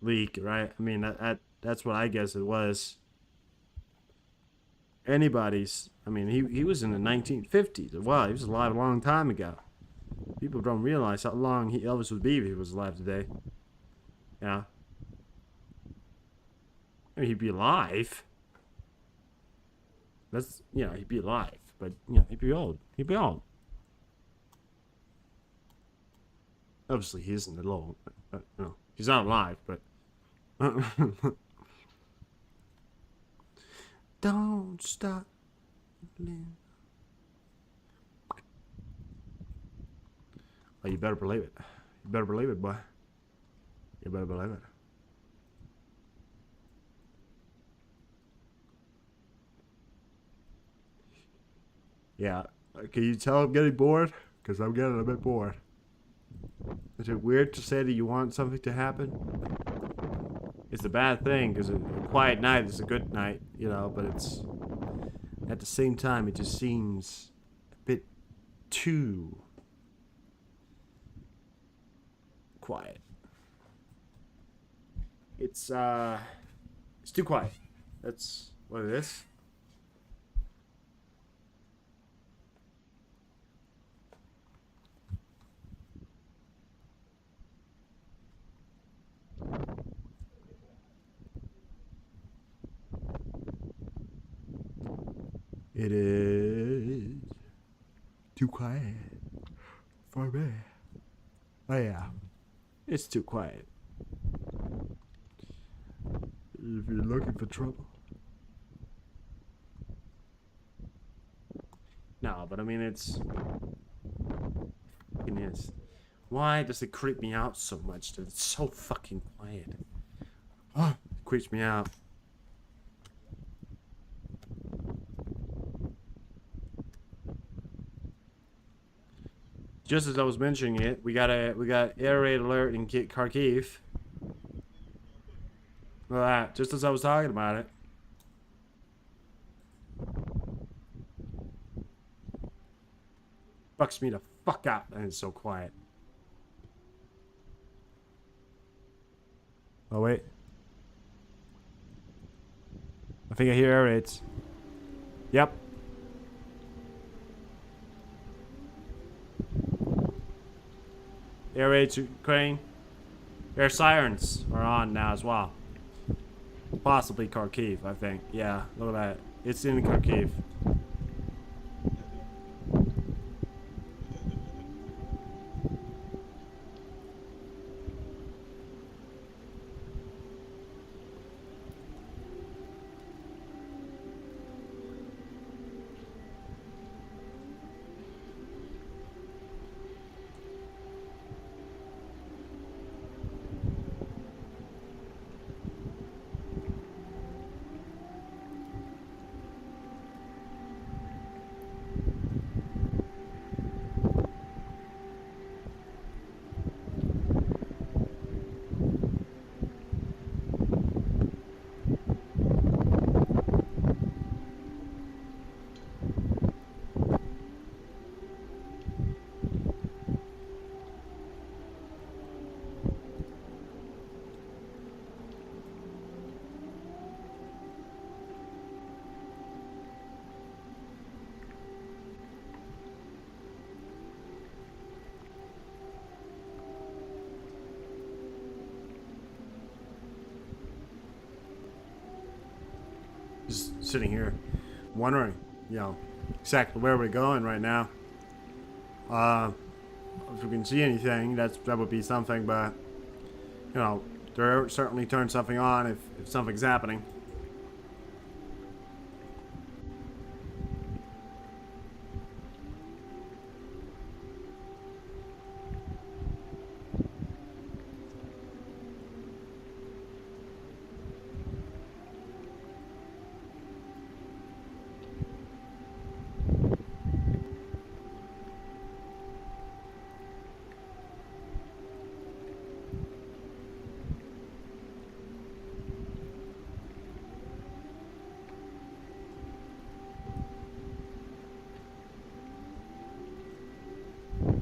league, right? I mean, that's what I guess it was. Anybody's... I mean, he was in the 1950s. Wow, he was alive a long time ago. People don't realize how long Elvis would be if he was alive today. Yeah. I mean, he'd be alive. That's, he'd be alive. But, he'd be old. He'd be old. Obviously, he isn't at all. No, he's not alive, but... Don't stop. Oh, you better believe it. You better believe it, boy. You better believe it. Yeah. Can you tell I'm getting bored? Because I'm getting a bit bored. Is it weird to say that you want something to happen? It's a bad thing, because a quiet night is a good night, but it's... At the same time, it just seems a bit too... quiet. It's too quiet. That's what it is. It is too quiet for me. Oh yeah, it's too quiet. If you're looking for trouble. No, but I mean it's... It is. Why does it creep me out so much that it's so fucking quiet? Oh, it creeps me out. Just as I was mentioning it, we got air raid alert in Kharkiv. Look at that. Just as I was talking about it. Fucks me the fuck up, and it's so quiet. Oh wait. I think I hear air raids. Yep. Air raids Ukraine. Air sirens are on now as well. Possibly Kharkiv, I think. Yeah, look at that. It's in Kharkiv. Just sitting here wondering, you know, exactly where we're going right now. If we can see anything, that would be something, but, you know, there certainly turn something on if something's happening.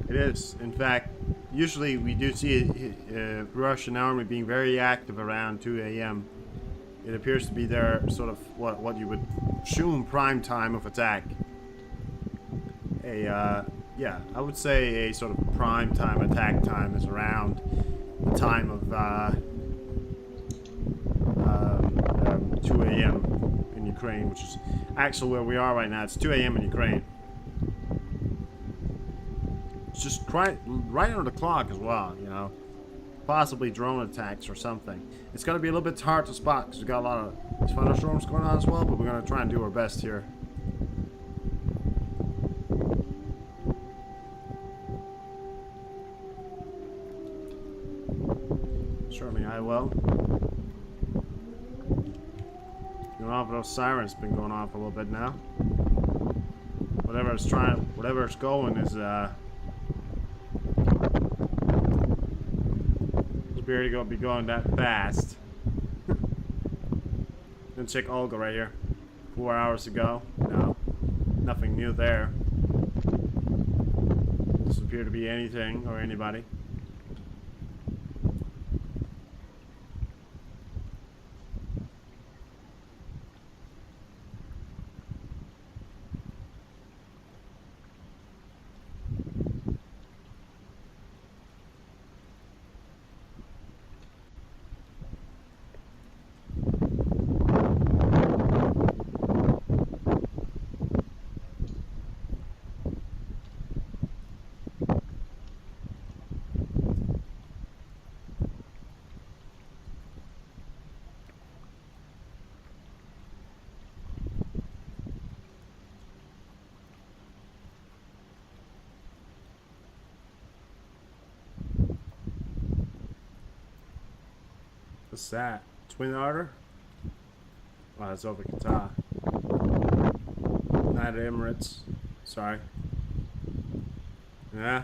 It is. In fact, usually we do see a Russian army being very active around 2 a.m. It appears to be their sort of what you would assume prime time of attack. Yeah, I would say a sort of prime time attack time is around the time of 2 a.m. in Ukraine, which is actually where we are right now. It's 2 a.m. in Ukraine. It's just right on the clock as well, you know. Possibly drone attacks or something. It's going to be a little bit hard to spot because we've got a lot of thunderstorms going on as well, but we're going to try and do our best here. Certainly I will. You know, those sirens been going on for a little bit now. Whatever it's going is appear to be going that fast. Then check Olga right here. 4 hours ago. No, nothing new there. Doesn't appear to be anything or anybody. What's that? Twin Otter? Oh, that's over Qatar. United Emirates. Sorry. Yeah.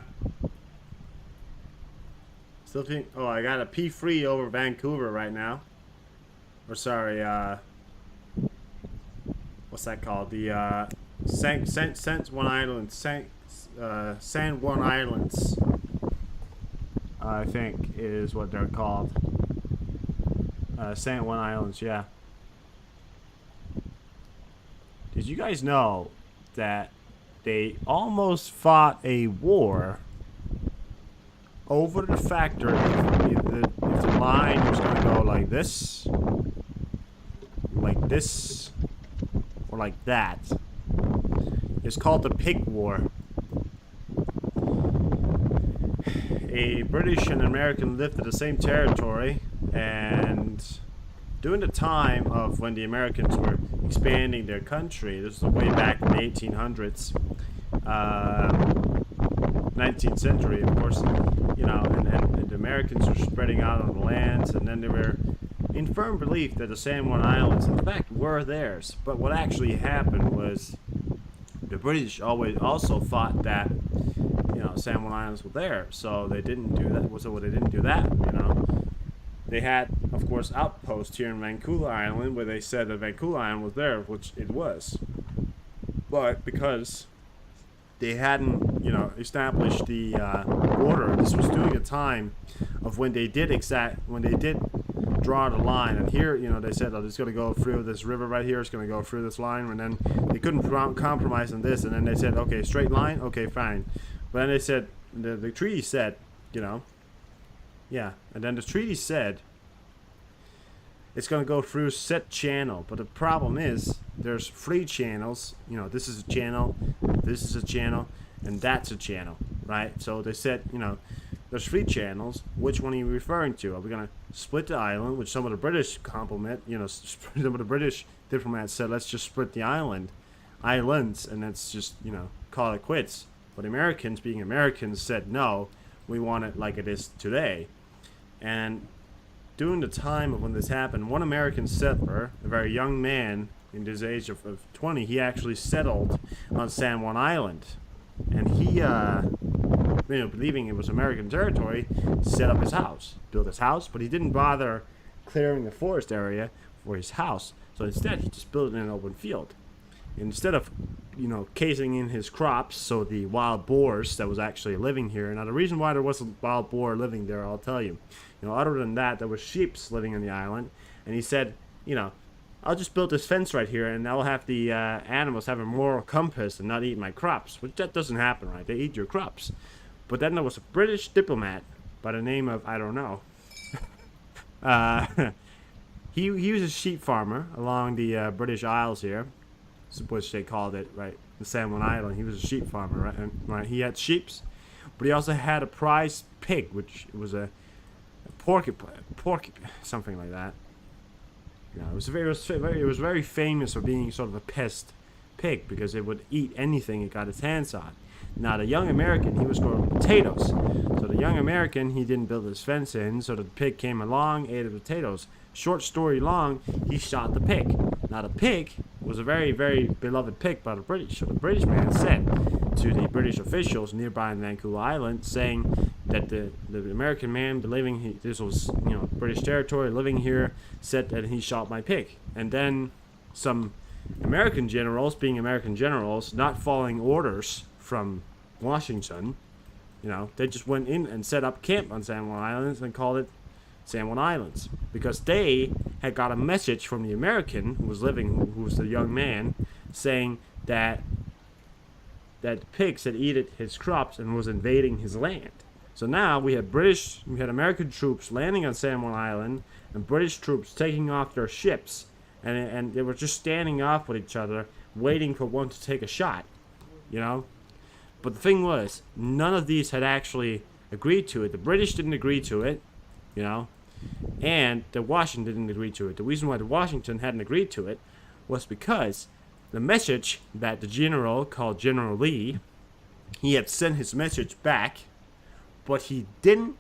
Still think. Oh, I got a P3 over Vancouver right now. Or sorry, what's that called? The San Juan Islands, San Juan Islands, I think is what they're called. San Juan Islands, yeah. Did you guys know that they almost fought a war over the factor if the line was going to go like this, or like that? It's called the Pig War. A British and American lived in the same territory, and during the time of when the Americans were expanding their country, this was way back in the 1800s, 19th century, of course, you know, and the Americans were spreading out on the lands, and then they were in firm belief that the San Juan Islands, in fact, were theirs. But what actually happened was the British always also thought that, you know, San Juan Islands were there, so they didn't do that. So they didn't do that, you know. They had, of course, outposts here in Vancouver Island where they said that Vancouver Island was there, which it was. But because they hadn't, you know, established the border, this was during a time of when they did draw the line. And here, you know, they said, oh, it's going to go through this river right here. It's going to go through this line. And then they couldn't compromise on this. And then they said, okay, straight line. Okay, fine. But then they said, the treaty said, you know, yeah. And then the treaty said it's going to go through set channel. But the problem is there's 3 channels. You know, this is a channel, this is a channel, and that's a channel, right? So they said, you know, there's 3 channels. Which one are you referring to? Are we going to split the island, which some of the British compliment, you know, some of the British diplomats said, let's just split the islands, and let's just, you know, call it quits. But Americans, being Americans, said, no, we want it like it is today. And during the time of when this happened, one American settler, a very young man in his age of 20, he actually settled on San Juan Island. And he, you know, believing it was American territory, set up his house, built his house, but he didn't bother clearing the forest area for his house. So instead, he just built it in an open field. Instead of, you know, casing in his crops, so the wild boars that was actually living here. Now, the reason why there wasn't wild boar living there, I'll tell you. You know, other than that, there was sheep living on the island. And he said, you know, I'll just build this fence right here, and I'll have the animals have a moral compass and not eat my crops. Which that doesn't happen, right? They eat your crops. But then there was a British diplomat by the name of, I don't know. He was a sheep farmer along the British Isles here, which they called it, right? The San Juan Island. He was a sheep farmer, right? And, right? He had sheeps, but he also had a prize pig, which was a porcupine, something like that. You know, it was very famous for being sort of a pest pig because it would eat anything it got its hands on. Now, the young American, he was growing potatoes. So the young American, he didn't build his fence in, so the pig came along, ate the potatoes. Short story long, he shot the pig. Now, the pig was a very, very beloved pig by the British. So the British man said to the British officials nearby in Vancouver Island, saying that the American man, believing this was, you know, British territory, living here, said that he shot my pig. And then some American generals, being American generals, not following orders from Washington, you know, they just went in and set up camp on San Juan Islands and called it San Juan Islands, because they had got a message from the American who was living, who was the young man, saying that pigs had eaten his crops and was invading his land. So now we had American troops landing on San Juan Island and British troops taking off their ships, and they were just standing off with each other, waiting for one to take a shot, you know. But the thing was, none of these had actually agreed to it. The British didn't agree to it, you know, and the Washington didn't agree to it. The reason why the Washington hadn't agreed to it was because the message that the general called General Lee, he had sent his message back, but he didn't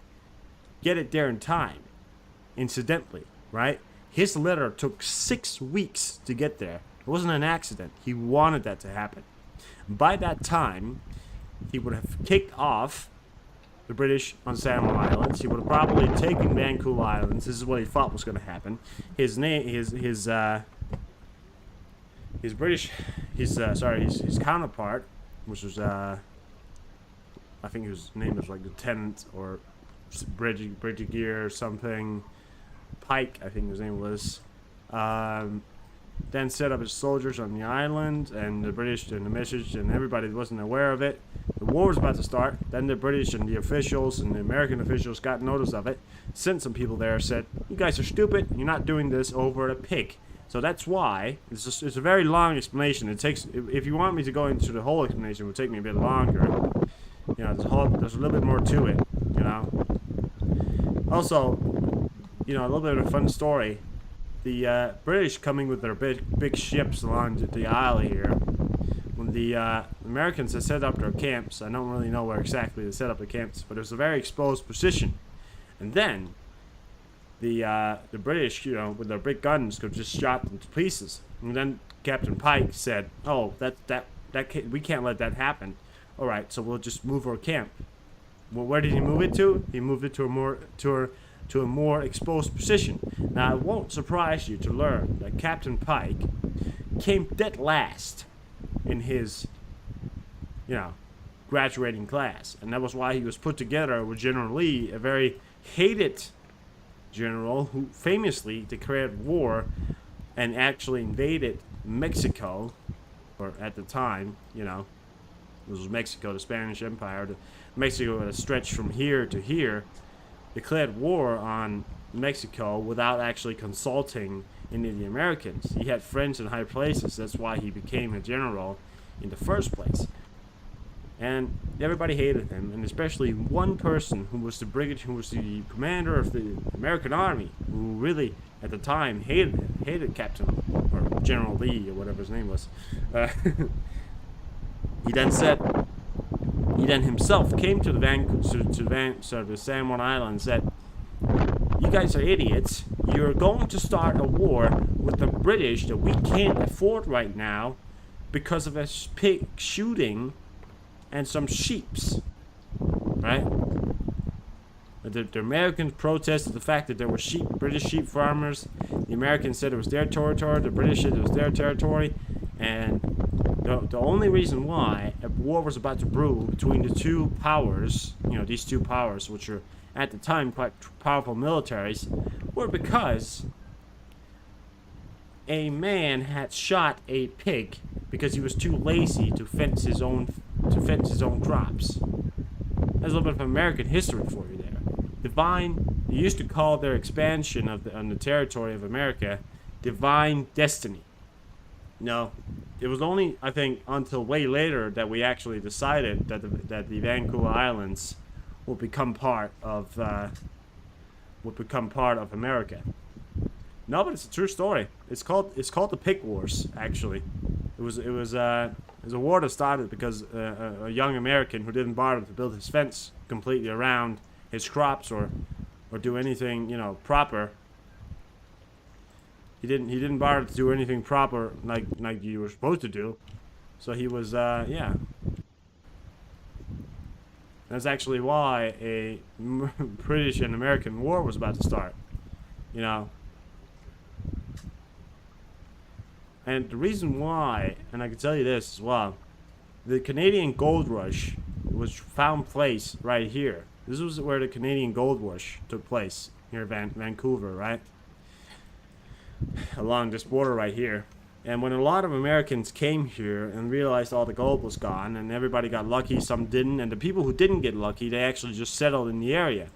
get it there in time, incidentally, right? His letter took 6 weeks to get there. It wasn't an accident. He wanted that to happen. By that time, he would have kicked off the British on Salmon Islands. He would have probably taken Vancouver Islands. This is what he thought was going to happen. His counterpart, which was I think his name was like Lieutenant or Brigadier or something, Pike, I think his name was. Then set up his soldiers on the island, and the British and the message, and everybody wasn't aware of it. The war was about to start. Then the British and the officials and the American officials got notice of it, sent some people there, said, "You guys are stupid. You're not doing this over a pig." So that's why it's a very long explanation. It takes, if you want me to go into the whole explanation, it will take me a bit longer. You know, there's a little bit more to it. You know. Also, you know, a little bit of a fun story. The British coming with their big ships along the isle here. When the Americans had set up their camps, I don't really know where exactly they set up the camps, but it was a very exposed position. And then the British, you know, with their big guns, could just shot them to pieces. And then Captain Pike said, "Oh, we can't let that happen. All right, so we'll just move our camp." Well, where did he move it to? He moved it to a more exposed position. Now, it won't surprise you to learn that Captain Pike came dead last in his, you know, graduating class. And that was why he was put together with General Lee, a very hated general who famously declared war and actually invaded Mexico, or at the time, you know, it was Mexico, the Spanish Empire. Mexico had a stretch from here to here. Declared war on Mexico without actually consulting any of the Americans. He had friends in high places. That's why he became a general in the first place. And everybody hated him, and especially one person who was the commander of the American Army, who really at the time hated Captain or General Lee or whatever his name was. He then himself came to the San Juan Island and said, "You guys are idiots. You're going to start a war with the British that we can't afford right now because of a pig shooting and some sheeps." Right? The Americans protested the fact that there were British sheep farmers. The Americans said it was their territory. The British said it was their territory. And the only reason why a war was about to brew between the two powers, you know, these two powers, which are at the time quite powerful militaries, were because a man had shot a pig because he was too lazy to fence his own crops. There's a little bit of American history for you there. They used to call their expansion on the territory of America divine destiny. No, it was only, I think, until way later that we actually decided that the Vancouver Islands would become part of America. No, but it's a true story. It's called the Pig Wars. Actually, it was a war that started because a young American who didn't bother to build his fence completely around his crops or do anything, you know, proper. He didn't bother to do anything proper like you were supposed to do. So he was yeah. That's actually why a British and American war was about to start. You know. And the reason why, and I can tell you this as well, the Canadian Gold Rush was found place right here. This was where the Canadian Gold Rush took place, here in Vancouver, right? Along this border right here. And when a lot of Americans came here and realized all the gold was gone, and everybody got lucky, some didn't, and the people who didn't get lucky, they actually just settled in the area.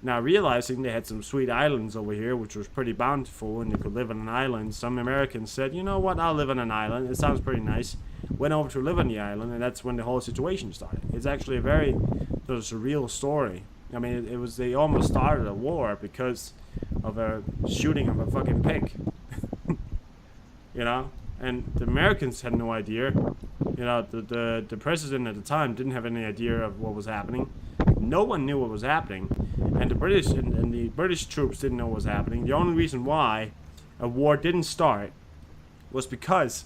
Now, realizing they had some sweet islands over here, which was pretty bountiful, and you could live on an island, some Americans said, "You know what, I'll live on an island, it sounds pretty nice." Went over to live on the island, and that's when the whole situation started. It's actually a very sort of surreal story. I mean, they almost started a war because of a shooting of a fucking pig. You know? And the Americans had no idea. You know, the president at the time didn't have any idea of what was happening. No one knew what was happening. And the British troops didn't know what was happening. The only reason why a war didn't start was because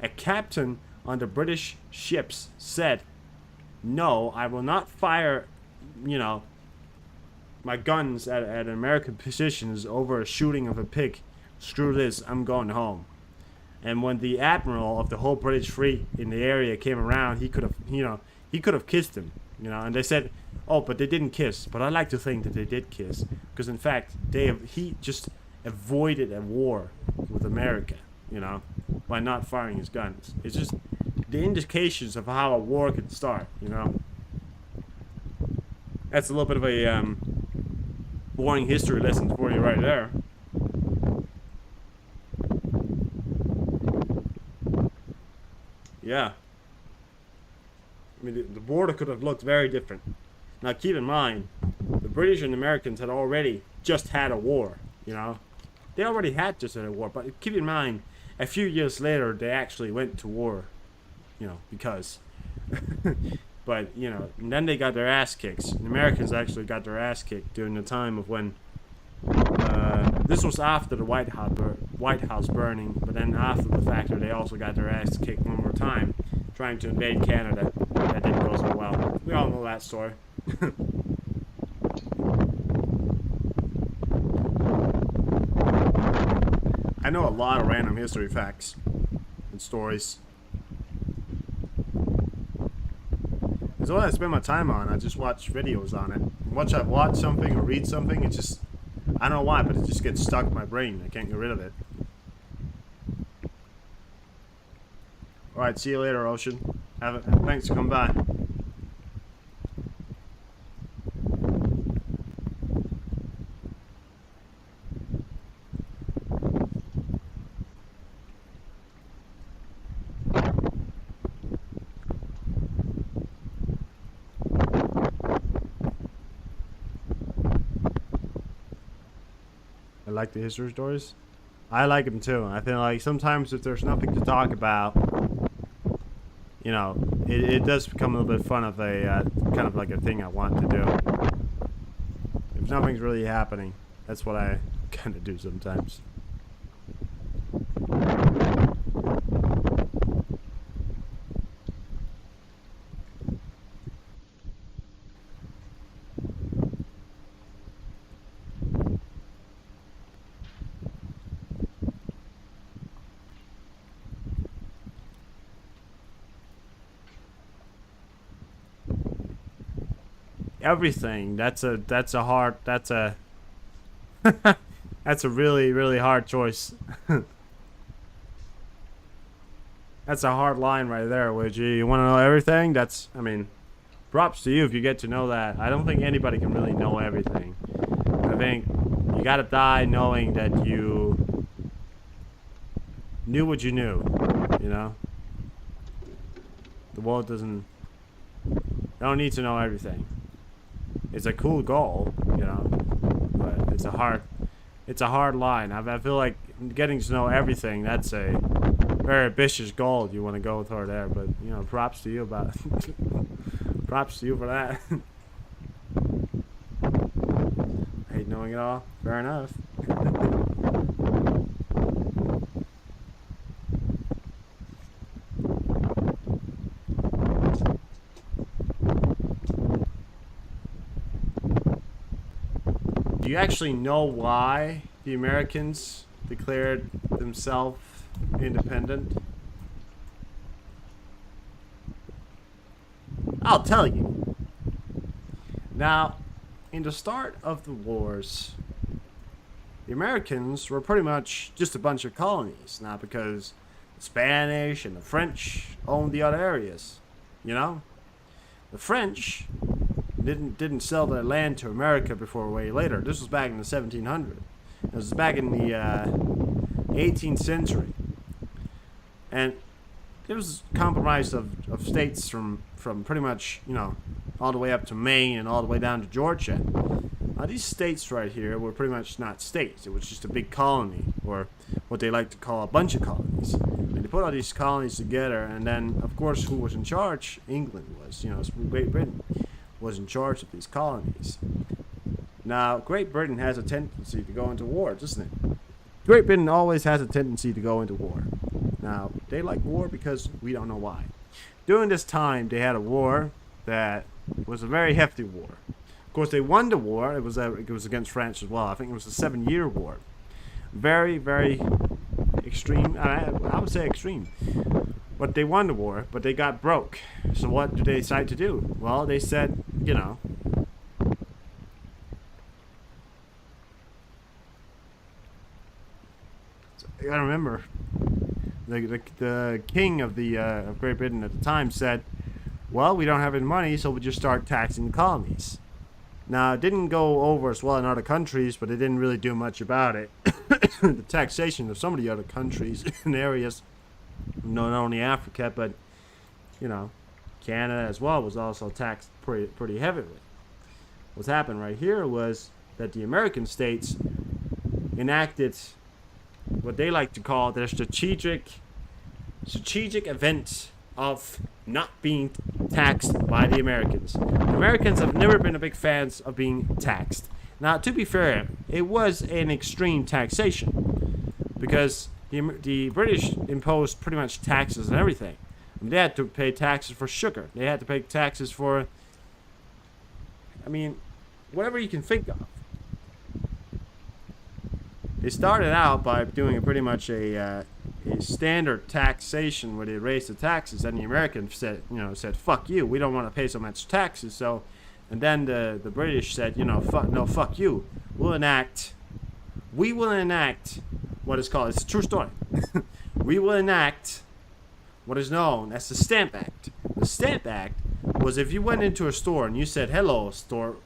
a captain on the British ships said, "No, I will not fire you know, my guns at American positions over a shooting of a pig. Screw this, I'm going home. And when the admiral of the whole British fleet in the area came around, he could have, he could have kissed him, And they said, oh, but they didn't kiss. But I like to think that they did kiss, because in fact, he just avoided a war with America, by not firing his guns. It's just the indications of how a war could start, That's a little bit of a boring history lesson for you right there. Yeah. I mean, the border could have looked very different. Now, keep in mind, the British and Americans had already just had a war, They already had just had a war, but keep in mind, a few years later, they actually went to war, because... But, and then they got their ass kicked. The Americans actually got their ass kicked during the time of when... this was after the White House burning, but then after the fact that they also got their ass kicked one more time, trying to invade Canada. That didn't go so well. We all know that story. I know a lot of random history facts and stories. It's what I spend my time on. I just watch videos on it. Once I've watched something or read something, it just... I don't know why, but it just gets stuck in my brain. I can't get rid of it. Alright, see you later, Ocean. Thanks for coming by. I like the history stories. I like them too. I feel like sometimes if there's nothing to talk about, it does become a little bit fun of a kind of like a thing I want to do. If nothing's really happening, that's what I kind of do sometimes. Everything. That's a really, really hard choice. That's a hard line right there, would you? You want to know everything? I mean, props to you if you get to know that. I don't think anybody can really know everything. I think you gotta die knowing that you knew what you knew, The world doesn't... You don't need to know everything. It's a cool goal, but it's a hard line. I feel like getting to know everything, that's a very ambitious goal you want to go toward there, but props to you about it. Props to you for that. I hate knowing it all. Fair enough. Do you actually know why the Americans declared themselves independent? I'll tell you. Now, in the start of the wars, the Americans were pretty much just a bunch of colonies. Now, because the Spanish and the French owned the other areas, The French didn't sell their land to America before way later. This was back in the 1700s. It was back in the 18th century. And it was comprised of states from pretty much, all the way up to Maine and all the way down to Georgia. Now, these states right here were pretty much not states. It was just a big colony, or what they like to call a bunch of colonies. And they put all these colonies together, and then, of course, who was in charge? England was, Great Britain was in charge of these colonies. Now, Great Britain has a tendency to go into war, doesn't it? Great Britain always has a tendency to go into war. Now, they like war because we don't know why. During this time, they had a war that was a very hefty war. course, they won the war. It was against France as well. I think it was a 7-year war. Very, very extreme. I would say extreme. But they won the war, but they got broke. So what did they decide to do? Well, they said, you know, I gotta remember, the king of Great Britain at the time said, well, we don't have any money, so we'll just start taxing the colonies. Now, it didn't go over as well in other countries, but they didn't really do much about it. The taxation of some of the other countries and areas, not only Africa, but, you know, Canada as well, was also taxed pretty heavily. What happened right here was that the American states enacted what they like to call their strategic event of not being taxed by the Americans. Americans have never been a big fans of being taxed. Now, to be fair, it was an extreme taxation because the British imposed pretty much taxes on everything. I mean, they had to pay taxes for sugar. They had to pay taxes for, I mean, whatever you can think of. They started out by doing pretty much a standard taxation where they raised the taxes, and the Americans said, fuck you, we don't want to pay so much taxes. So, and then the British said, fuck you, we will enact what is called, it's a true story, we will enact what is known as the Stamp Act. The Stamp Act was if you went into a store and you said, hello, store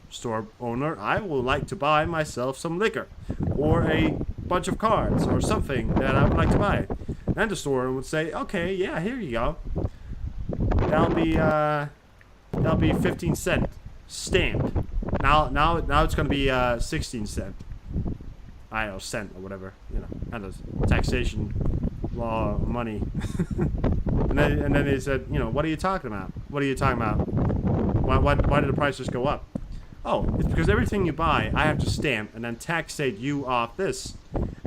owner, I would like to buy myself some liquor or a bunch of cards or something that I would like to buy. And the store owner would say, okay, yeah, here you go. That'll be 15 cent stamp. Now it's gonna be 16 cent. I don't know, cent or whatever, and the taxation law money. and then they said, what are you talking about? What are you talking about? Why did the prices go up? Oh, it's because everything you buy, I have to stamp and then taxate you off this,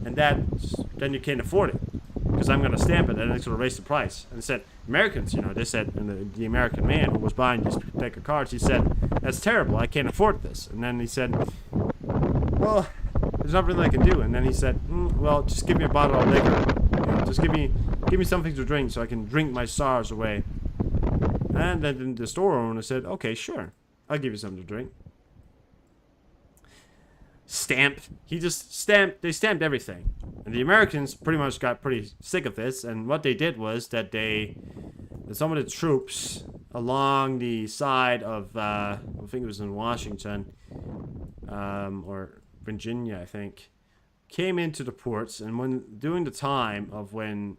and then you can't afford it because I'm gonna stamp it and it's gonna raise the price. And they said, Americans, they said, and the American man who was buying these deck of cards, he said, that's terrible, I can't afford this. And then he said, well, there's nothing I can do. And then he said, well, just give me a bottle of liquor. Just give me something to drink so I can drink my sorrows away. And then the store owner said, okay, sure, I'll give you something to drink. They stamped everything. And the Americans pretty much got pretty sick of this, and what they did was that some of the troops along the side of, I think it was in Washington, or Virginia, I think, came into the ports, and during the time of when,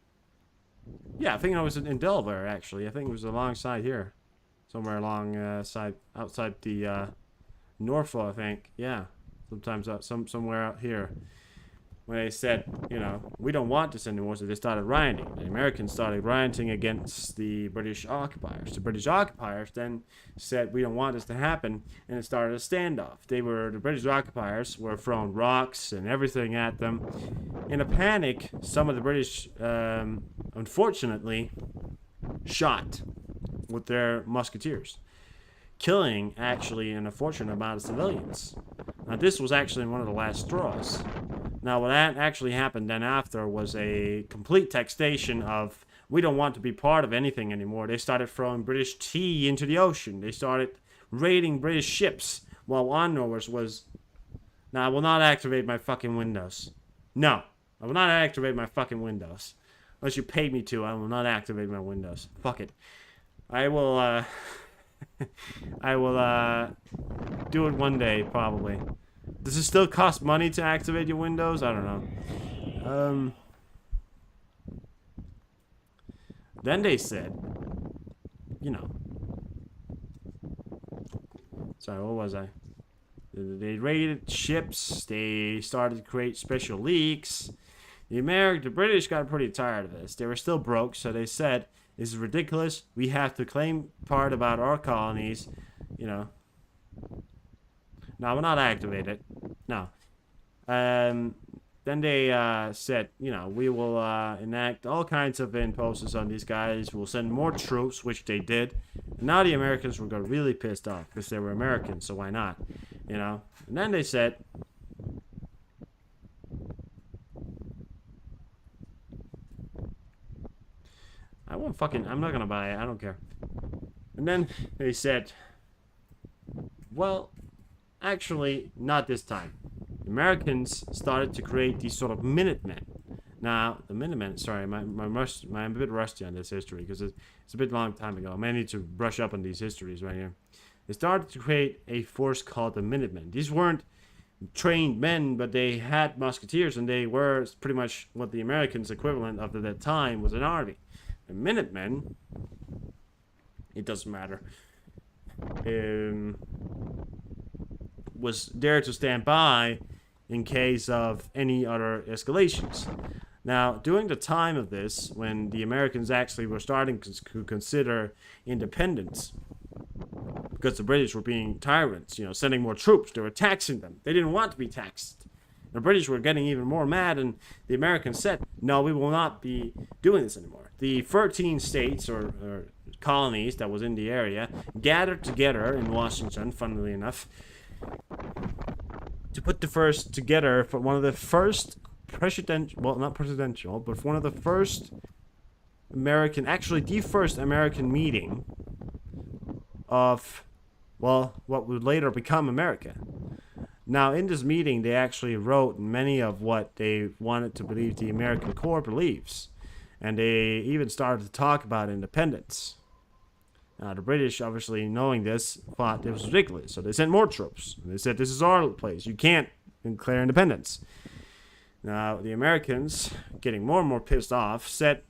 I think it was in Delaware, actually. I think it was alongside here, somewhere along outside the Norfolk, I think. Yeah, sometimes somewhere out here. When they said, we don't want this anymore, so they started rioting. The Americans started rioting against the British occupiers. The British occupiers then said, we don't want this to happen, and it started a standoff. The British occupiers were throwing rocks and everything at them. In a panic, some of the British, unfortunately, shot with their musketeers, killing, actually, an unfortunate amount of civilians. Now, this was actually one of the last straws. Now, what actually happened then after was a complete taxation of, we don't want to be part of anything anymore. They started throwing British tea into the ocean. They started raiding British ships, while one of ours was, now, I will not activate my fucking windows. No, I will not activate my fucking windows. Unless you pay me to, I will not activate my windows. Fuck it. I will, I will, do it one day, probably. Does it still cost money to activate your windows? I don't know. Then they said, sorry, what was I? They raided ships. They started to create special leaks. The British got pretty tired of this. They were still broke, so they said, this is ridiculous. We have to claim part about our colonies, No, we're not activated. No. Then they said, we will enact all kinds of imposts on these guys. We'll send more troops, which they did. And now the Americans were really pissed off because they were Americans, so why not? you know. And then they said, I'm not gonna buy it, I don't care. And then they said, well, actually, not this time. The Americans started to create these sort of Minutemen. Now, the Minutemen, sorry, I'm a bit rusty on this history because it's a bit long time ago. I may need to brush up on these histories right here. They started to create a force called the Minutemen. These weren't trained men, but they had musketeers, and they were pretty much what the Americans' equivalent of at that time was an army. The Minutemen, it doesn't matter, was there to stand by in case of any other escalations. Now, during the time of this, when the Americans actually were starting to consider independence, because the British were being tyrants, you know, sending more troops, they were taxing them. They didn't want to be taxed. The British were getting even more mad, and the Americans said, no, we will not be doing this anymore. The 13 states or colonies that was in the area gathered together in Washington, funnily enough, to put the first together for one of the first not presidential, but one of the first American, actually the first American meeting of, well, what would later become America. Now, in this meeting, they actually wrote many of what they wanted to believe the American core believes. And they even started to talk about independence. Now, the British, obviously knowing this, thought it was ridiculous. So they sent more troops. They said, this is our place. You can't declare independence. Now, the Americans, getting more and more pissed off, said,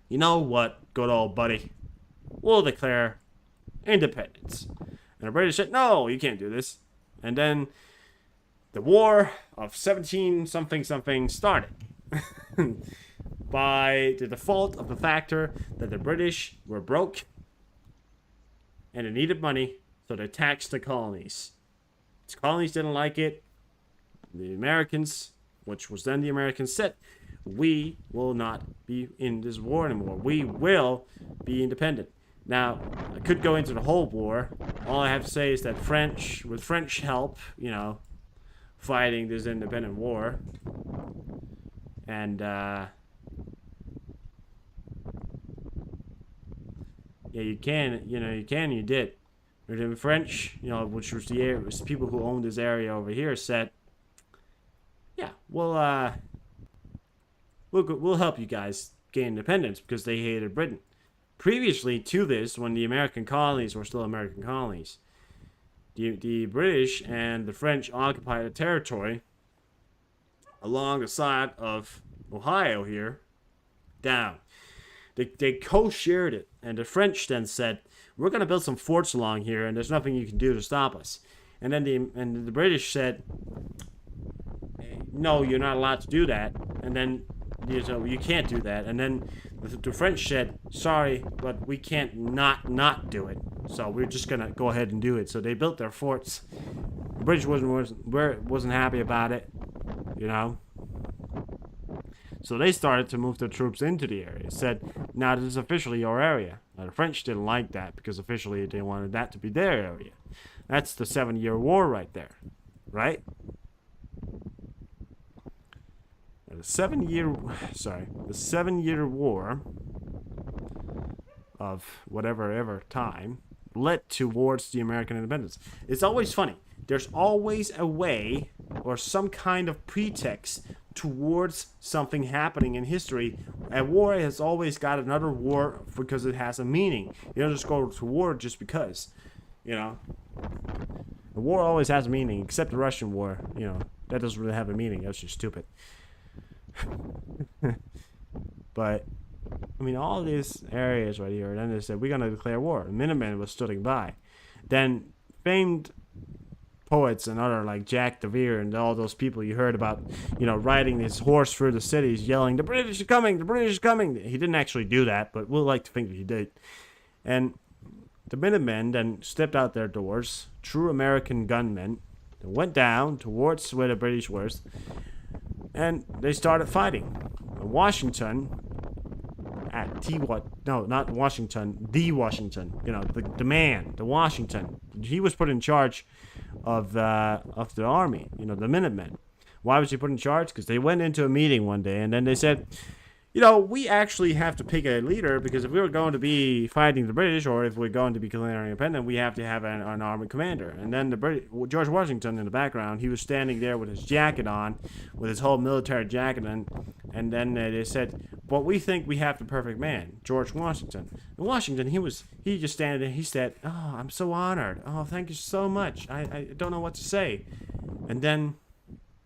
you know what, good old buddy, we'll declare independence. And the British said, no, you can't do this. And then the war of 17 something started. By the default of the factor that the British were broke and they needed money, so they taxed the colonies. The colonies didn't like it. The Americans, which was then the Americans, said, we will not be in this war anymore. We will be independent. Now, I could go into the whole war. All I have to say is that with French help, you know, fighting this independent war, and yeah, you did. The French, you know, which was the people who owned this area over here, said, yeah, we'll help you guys gain independence because they hated Britain. Previously to this, when the American colonies were still American colonies, the British and the French occupied a territory along the side of Ohio here, down. They co-shared it, and the French then said, we're going to build some forts along here, and there's nothing you can do to stop us. And then the British said, no, you're not allowed to do that. And then you can't do that. And then the French said, sorry, but we can't not do it. So we're just going to go ahead and do it. So they built their forts. The British wasn't happy about it, you know. So they started to move their troops into the area. Said, now this is officially your area. Now the French didn't like that because officially they wanted that to be their area. That's the 7-Year War right there, right? The 7-Year War of whatever ever time led towards the American independence. It's always funny. There's always a way or some kind of pretext towards something happening in history. A war has always got another war because it has a meaning. You don't just go to war just because, you know. The war always has a meaning, except the Russian war, you know. That doesn't really have a meaning. That's just stupid. But, I mean, all these areas right here, and then they said, we're going to declare war. The Minutemen was standing by. Then, famed poets and other like Jack DeVere and all those people you heard about, you know, riding his horse through the cities yelling, the British are coming, the British are coming. He didn't actually do that, but we'll like to think that he did. And the Minutemen then stepped out their doors, true American gunmen, and went down towards where the British were, and they started fighting. Washington not Washington, the Washington, you know, the man, the Washington. He was put in charge of the army, you know, the Minutemen. Why was he put in charge? Because they went into a meeting one day and then they said, you know, we actually have to pick a leader because if we were going to be fighting the British or if we're going to be declaring independent, we have to have an army commander. And then George Washington in the background, he was standing there with his jacket on, with his whole military jacket, and then they said, but we think we have the perfect man, George Washington. And Washington, he just standing there, he said, oh, I'm so honored. Oh, thank you so much. I don't know what to say. And then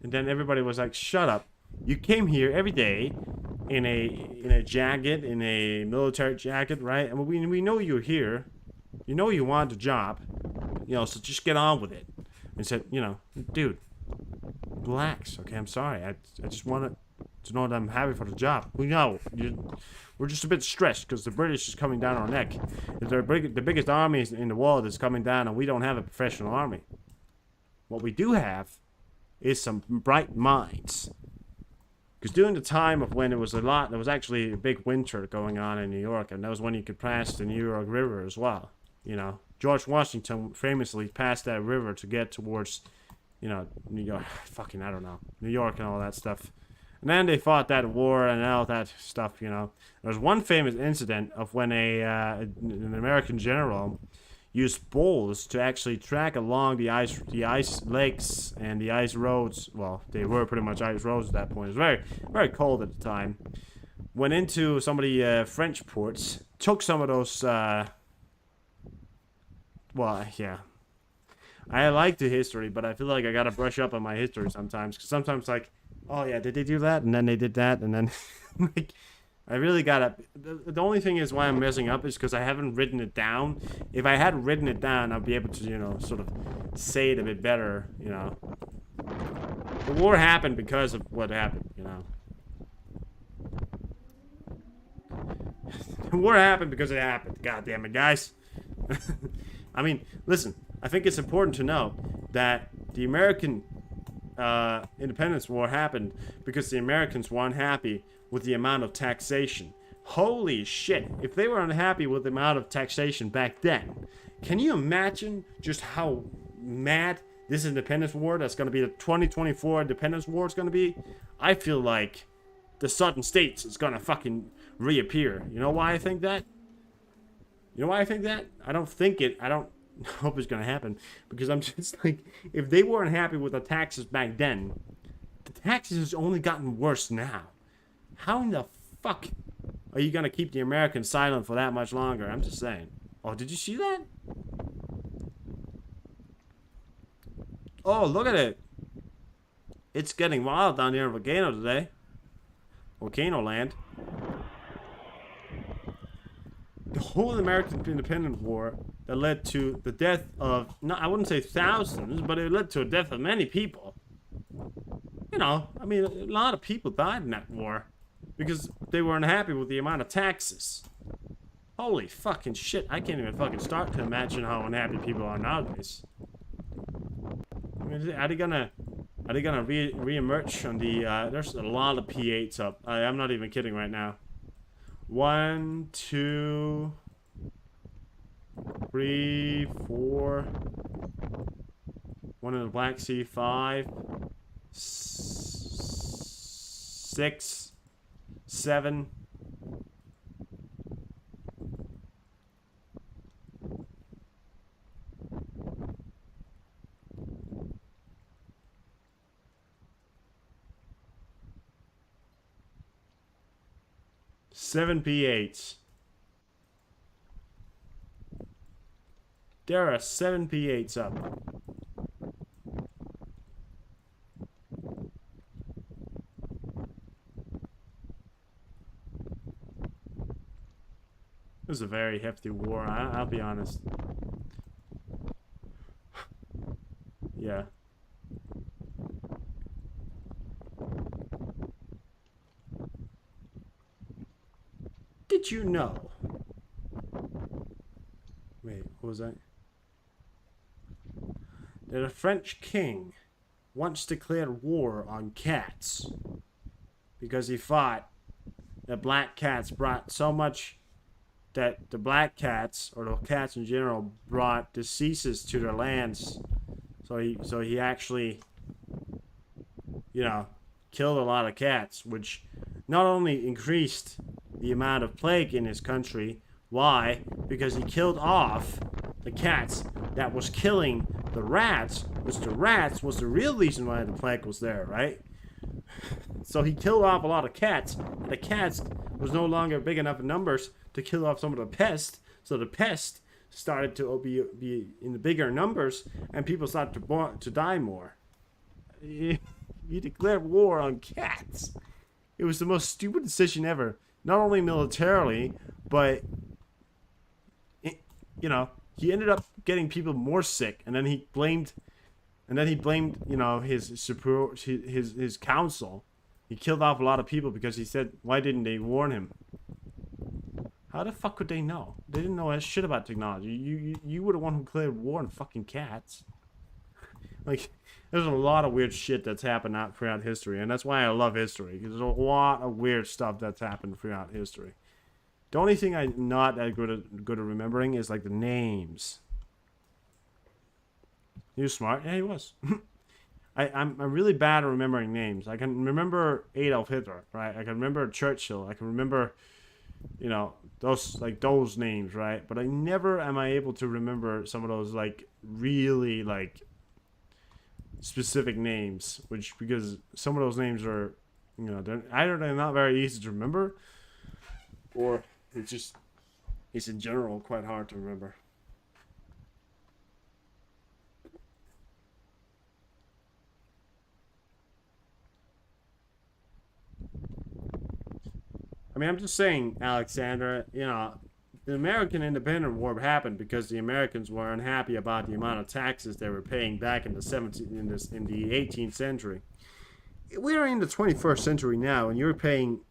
everybody was like, shut up. You came here every day in a jacket, in a military jacket, right? And we know you're here. You know you want the job. You know, so just get on with it. And said, you know, dude, relax, okay? I'm sorry. I just wanted to know that I'm happy for the job. We know. We're just a bit stressed because the British is coming down our neck. The biggest army in the world is coming down and we don't have a professional army. What we do have is some bright minds. Because during the time of when there was actually a big winter going on in New York, and that was when you could pass the New York River as well. You know, George Washington famously passed that river to get towards, you know, New York, New York and all that stuff. And then they fought that war and all that stuff, you know. There was one famous incident of when an American general used bulls to actually track along the ice lakes and the ice roads. Well, they were pretty much ice roads at that point. It was very, very cold at the time. Went into some of the French ports, took some of those. Well, yeah. I like the history, but I feel like I gotta brush up on my history sometimes. Because sometimes, like, oh yeah, did they do that? And then they did that, and then like. I really gotta. The only thing is why I'm messing up is because I haven't written it down. If I had written it down, I'd be able to, you know, sort of say it a bit better, you know. The war happened because of what happened, you know. The war happened because it happened. God damn it, guys. I mean, listen. I think it's important to know that the American Independence War happened because the Americans were unhappy with the amount of taxation. Holy shit, if they were unhappy with the amount of taxation back then, can you imagine just how mad this independence war that's going to be the 2024 independence war is going to be? I feel like the Southern States is going to fucking reappear. You know why I think that? You know why I think that? I don't hope it's going to happen, because I'm just like, if they weren't happy with the taxes back then, the taxes has only gotten worse now. How in the fuck are you going to keep the Americans silent for that much longer? I'm just saying. Oh, did you see that? Oh, look at it. It's getting wild down here in Volcano today. Volcano land. The whole American Independence War that led to the death of, no, I wouldn't say thousands, but it led to the death of many people. You know, I mean, a lot of people died in that war because they were unhappy with the amount of taxes. Holy fucking shit, I can't even fucking start to imagine how unhappy people are nowadays. I mean, are they gonna re-emerge on the, there's a lot of P8s up. I'm not even kidding right now. 1, 2, 3, 4. One in the Black Sea, 5, 6, 7. Seven P8s. There are 7 P8s up. This is a very hefty war, I'll be honest. Yeah. Did you know? Wait, what was that? That a French king once declared war on cats because he thought that black cats brought so much, that the black cats, or the cats in general, brought diseases to their lands. So he actually, you know, killed a lot of cats, which not only increased the amount of plague in his country. Why? Because he killed off the cats that was killing the rats, which the rats was the real reason why the plague was there, right? So he killed off a lot of cats, and the cats was no longer big enough in numbers to kill off some of the pests, so the pest started to be in the bigger numbers, and people started to die more. He declared war on cats. It was the most stupid decision ever. Not only militarily, but, you know, he ended up getting people more sick, and then he blamed, you know, his council. He killed off a lot of people because he said, why didn't they warn him? How the fuck could they know? They didn't know that shit about technology. You were the one who declared war on fucking cats. Like, there's a lot of weird shit that's happened throughout history, and that's why I love history, because there's a lot of weird stuff that's happened throughout history. The only thing I'm not that good at remembering is, like, the names. He was smart. Yeah, he was. I'm really bad at remembering names. I can remember Adolf Hitler, right? I can remember Churchill. I can remember, you know, those names, right? But I never am I able to remember some of those, like, really, like, specific names, because some of those names are, you know, either they're not very easy to remember, or it's in general quite hard to remember. I mean, I'm just saying, Alexander, you know, the American Independent War happened because the Americans were unhappy about the amount of taxes they were paying back in the 18th century. We're in the 21st century now, and you're paying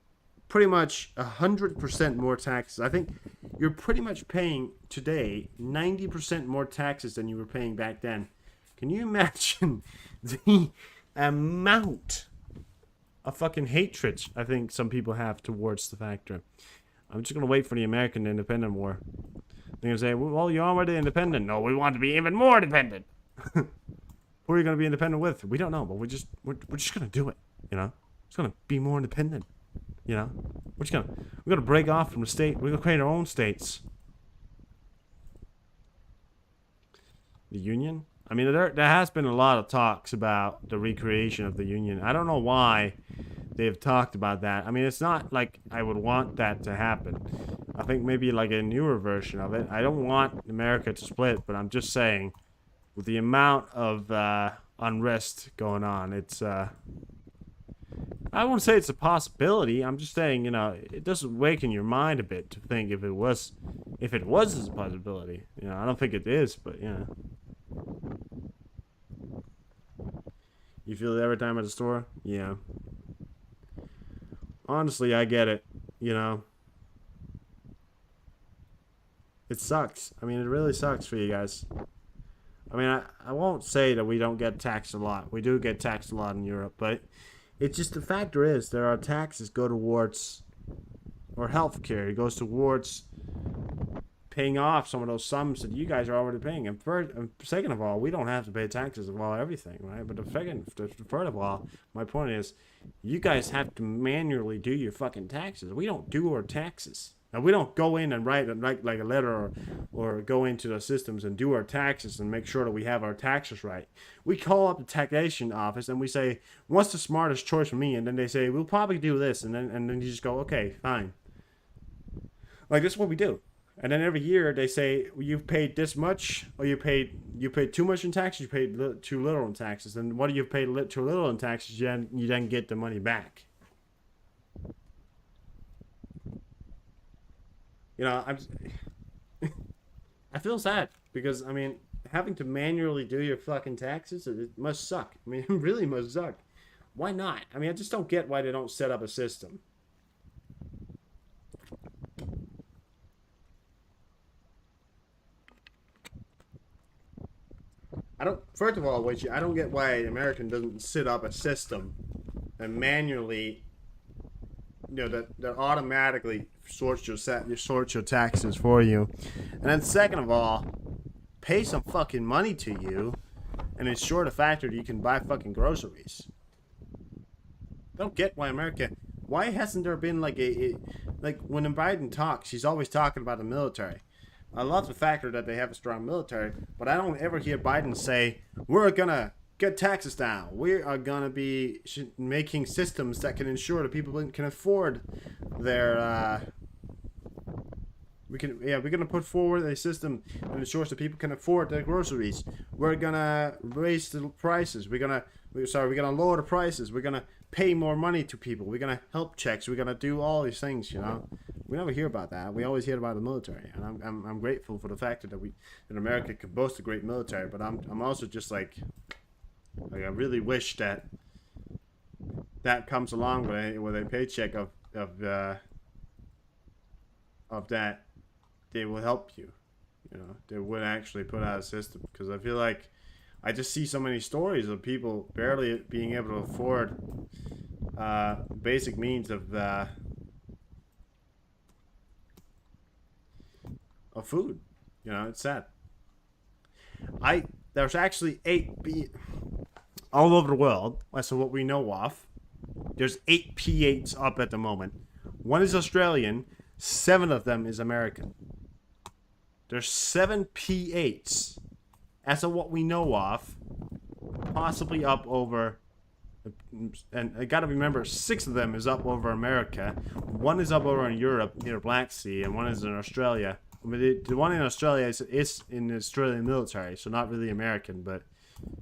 pretty much 100% more taxes. I think you're pretty much paying today 90% more taxes than you were paying back then. Can you imagine the amount of fucking hatred I think some people have towards the factor? I'm just gonna wait for the American Independent War. They're gonna say, well, you're already independent. No, we want to be even more dependent. Who are you gonna be independent with? We don't know, but we're just gonna do it, you know? It's gonna be more independent, you know? We're gonna break off from the state. We're gonna create our own states. The Union? I mean, there has been a lot of talks about the recreation of the Union. I don't know why they've talked about that. I mean, it's not like I would want that to happen. I think maybe like a newer version of it. I don't want America to split, but I'm just saying, with the amount of unrest going on, it's I won't say it's a possibility. I'm just saying, you know, it does awaken your mind a bit to think if it was a possibility. You know, I don't think it is, but you know. You feel it every time at the store? Yeah. Honestly, I get it, you know. It sucks. I mean, it really sucks for you guys. I mean, I won't say that we don't get taxed a lot. We do get taxed a lot in Europe, but it's just the factor is there are taxes go towards, or healthcare, it goes towards paying off some of those sums that you guys are already paying. And second of all, we don't have to pay taxes of all everything, right? But third of all, my point is, you guys have to manually do your fucking taxes. We don't do our taxes. Now, we don't go in and write like a letter or go into the systems and do our taxes and make sure that we have our taxes right. We call up the taxation office and we say, what's the smartest choice for me? And then they say, we'll probably do this. And then you just go, okay, fine. Like, this is what we do. And then every year they say, well, you've paid this much, or you paid too much in taxes, you paid too little in taxes. And what do you pay too little in taxes, you then get the money back. You know, I feel sad because, I mean, having to manually do your fucking taxes, it must suck. I mean, it really must suck. Why not? I mean, I just don't get why they don't set up a system. First of all, I don't get why an American doesn't set up a system and manually, you know, that automatically sorts your taxes for you. And then second of all, pay some fucking money to you and ensure the fact that you can buy fucking groceries. I don't get why America. Why hasn't there been like like when Biden talks, he's always talking about the military. I love the factor that they have a strong military, but I don't ever hear Biden say, we're gonna get taxes down. We are gonna be making systems that can ensure that people can afford their we're gonna put forward a system that ensures that people can afford their groceries. We're gonna raise the prices. We're gonna lower the prices. We're gonna pay more money to people. We're gonna help checks. We're gonna do all these things. You know, we never hear about that. We always hear about the military, and I'm grateful for the fact that America can boast a great military. But I'm also just like I really wish that comes along with a paycheck of that. They will help you. You know, they would actually put out a system, because I feel like I just see so many stories of people barely being able to afford basic means of food. You know, it's sad. There's actually all over the world. So what we know of, there's 8 P8s up at the moment. 1 is Australian. 7 of them is American. There's 7 P8s, as of what we know of, possibly up over, and I gotta remember, 6 of them is up over America. 1 is up over in Europe near Black Sea, and 1 is in Australia. I mean, the one in Australia is in the Australian military, so not really American, but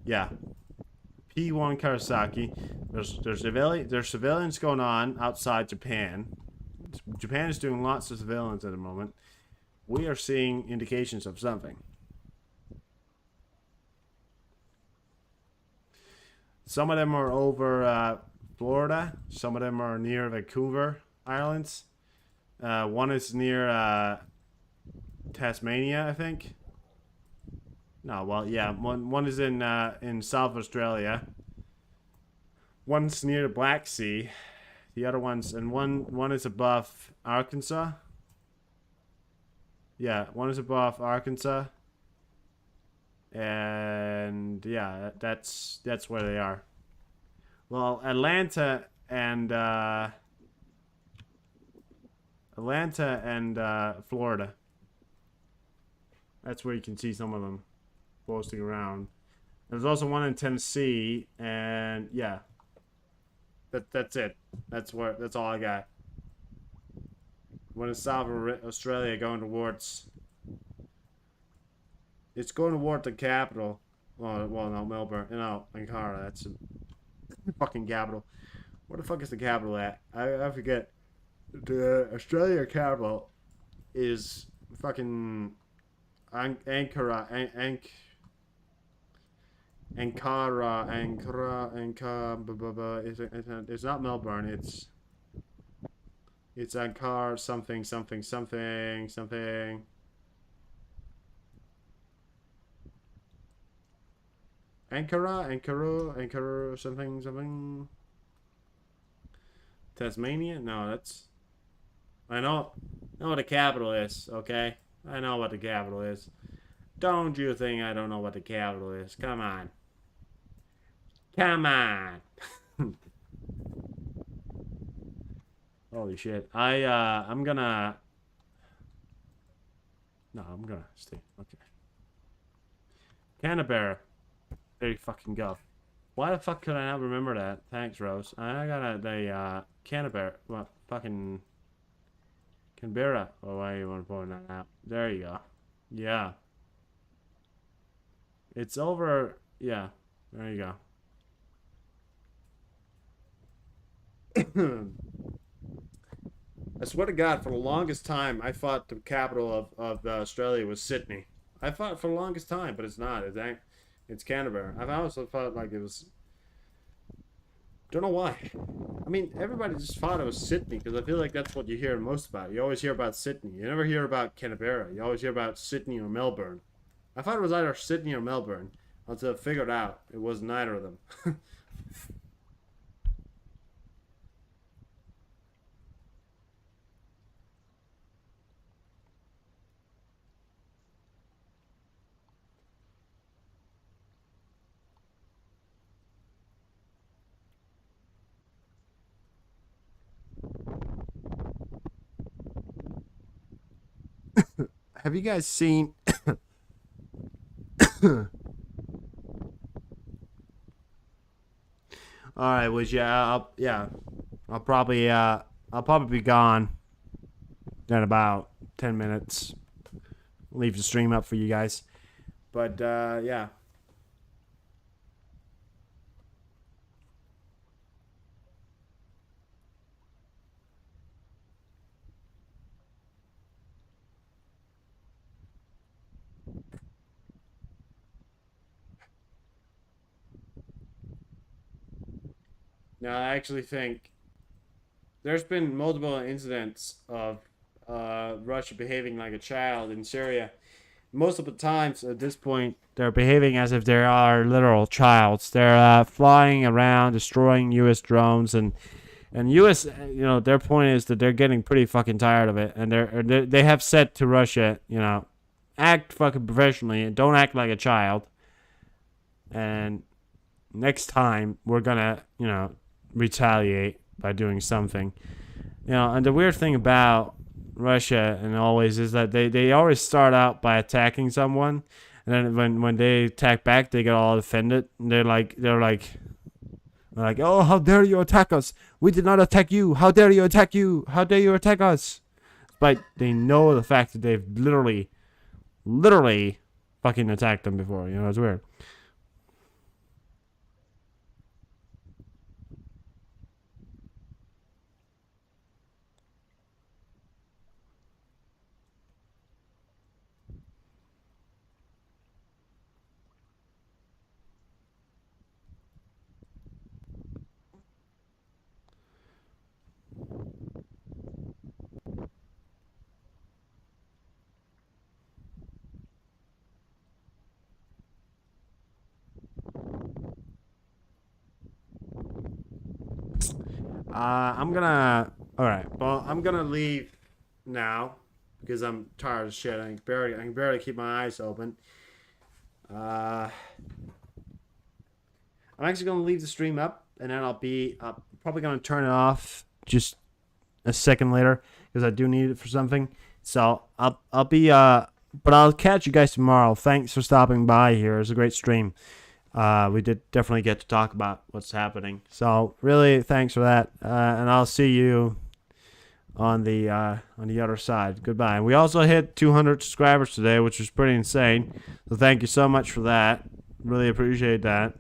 yeah. P1 Karasaki. There's surveillance going on outside Japan. Japan is doing lots of surveillance at the moment. We are seeing indications of something. Some of them are over Florida. Some of them are near Vancouver Islands. 1 is near Tasmania, I think. No, well, yeah. One is in South Australia. 1's near the Black Sea. The other one's, and one is above Arkansas. Yeah, 1 is above Arkansas. And yeah, that's where they are. Well, Atlanta and Florida. That's where you can see some of them posting around. There's also 1 in Tennessee, and yeah. That's it. That's all I got. 1 in South Australia going towards. It's going toward the capital. Well, no, Melbourne. No, Ankara. That's the fucking capital. Where the fuck is the capital at? I forget. The Australia capital is fucking Ankara. Ankara. It's not Melbourne. It's Ankara something. Ankara something. Tasmania? No, that's. I know what the capital is. Okay, I know what the capital is. Don't you think I don't know what the capital is? Come on. Holy shit. I'm gonna stay. Okay. Canberra. There you fucking go. Why the fuck could I not remember that? Thanks, Rose. I got Canberra. What fucking Canberra. Oh, why you want to point that out? There you go. Yeah. It's over. Yeah. There you go. I swear to God, for the longest time, I thought the capital of Australia was Sydney. I thought for the longest time, but it's not. It's Canberra. I've also thought like it was. Don't know why. I mean, everybody just thought it was Sydney, because I feel like that's what you hear most about. You always hear about Sydney. You never hear about Canberra. You always hear about Sydney or Melbourne. I thought it was either Sydney or Melbourne, until I figured out it was neither of them. have you guys seen? All right, was I'll probably be gone in about 10 minutes. Leave the stream up for you guys. But yeah. Now I actually think there's been multiple incidents of Russia behaving like a child in Syria. Most of the times at this point, they're behaving as if they are literal childs. They're flying around, destroying U.S. drones, and U.S. Their point is that they're getting pretty fucking tired of it, and they have said to Russia, act fucking professionally and don't act like a child. And next time we're gonna, retaliate by doing something. And the weird thing about Russia and always is that they always start out by attacking someone, and then when they attack back, they get all offended. And they're like, oh, how dare you attack us? We did not attack you. How dare you attack you? How dare you attack us? But they know the fact that they've literally fucking attacked them before. It's weird. I'm gonna leave now because I'm tired of shit. I can barely keep my eyes open. I'm actually gonna leave the stream up, and then I'll be probably gonna turn it off just a second later because I do need it for something. So I'll be but I'll catch you guys tomorrow. Thanks for stopping by here. It was a great stream. We did definitely get to talk about what's happening. So really, thanks for that, and I'll see you on the other side. Goodbye. And we also hit 200 subscribers today, which was pretty insane. So thank you so much for that. Really appreciate that.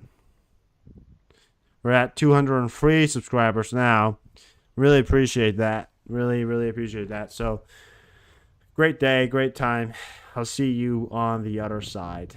We're at 203 subscribers now. Really appreciate that. Really appreciate that. So great day, great time. I'll see you on the other side.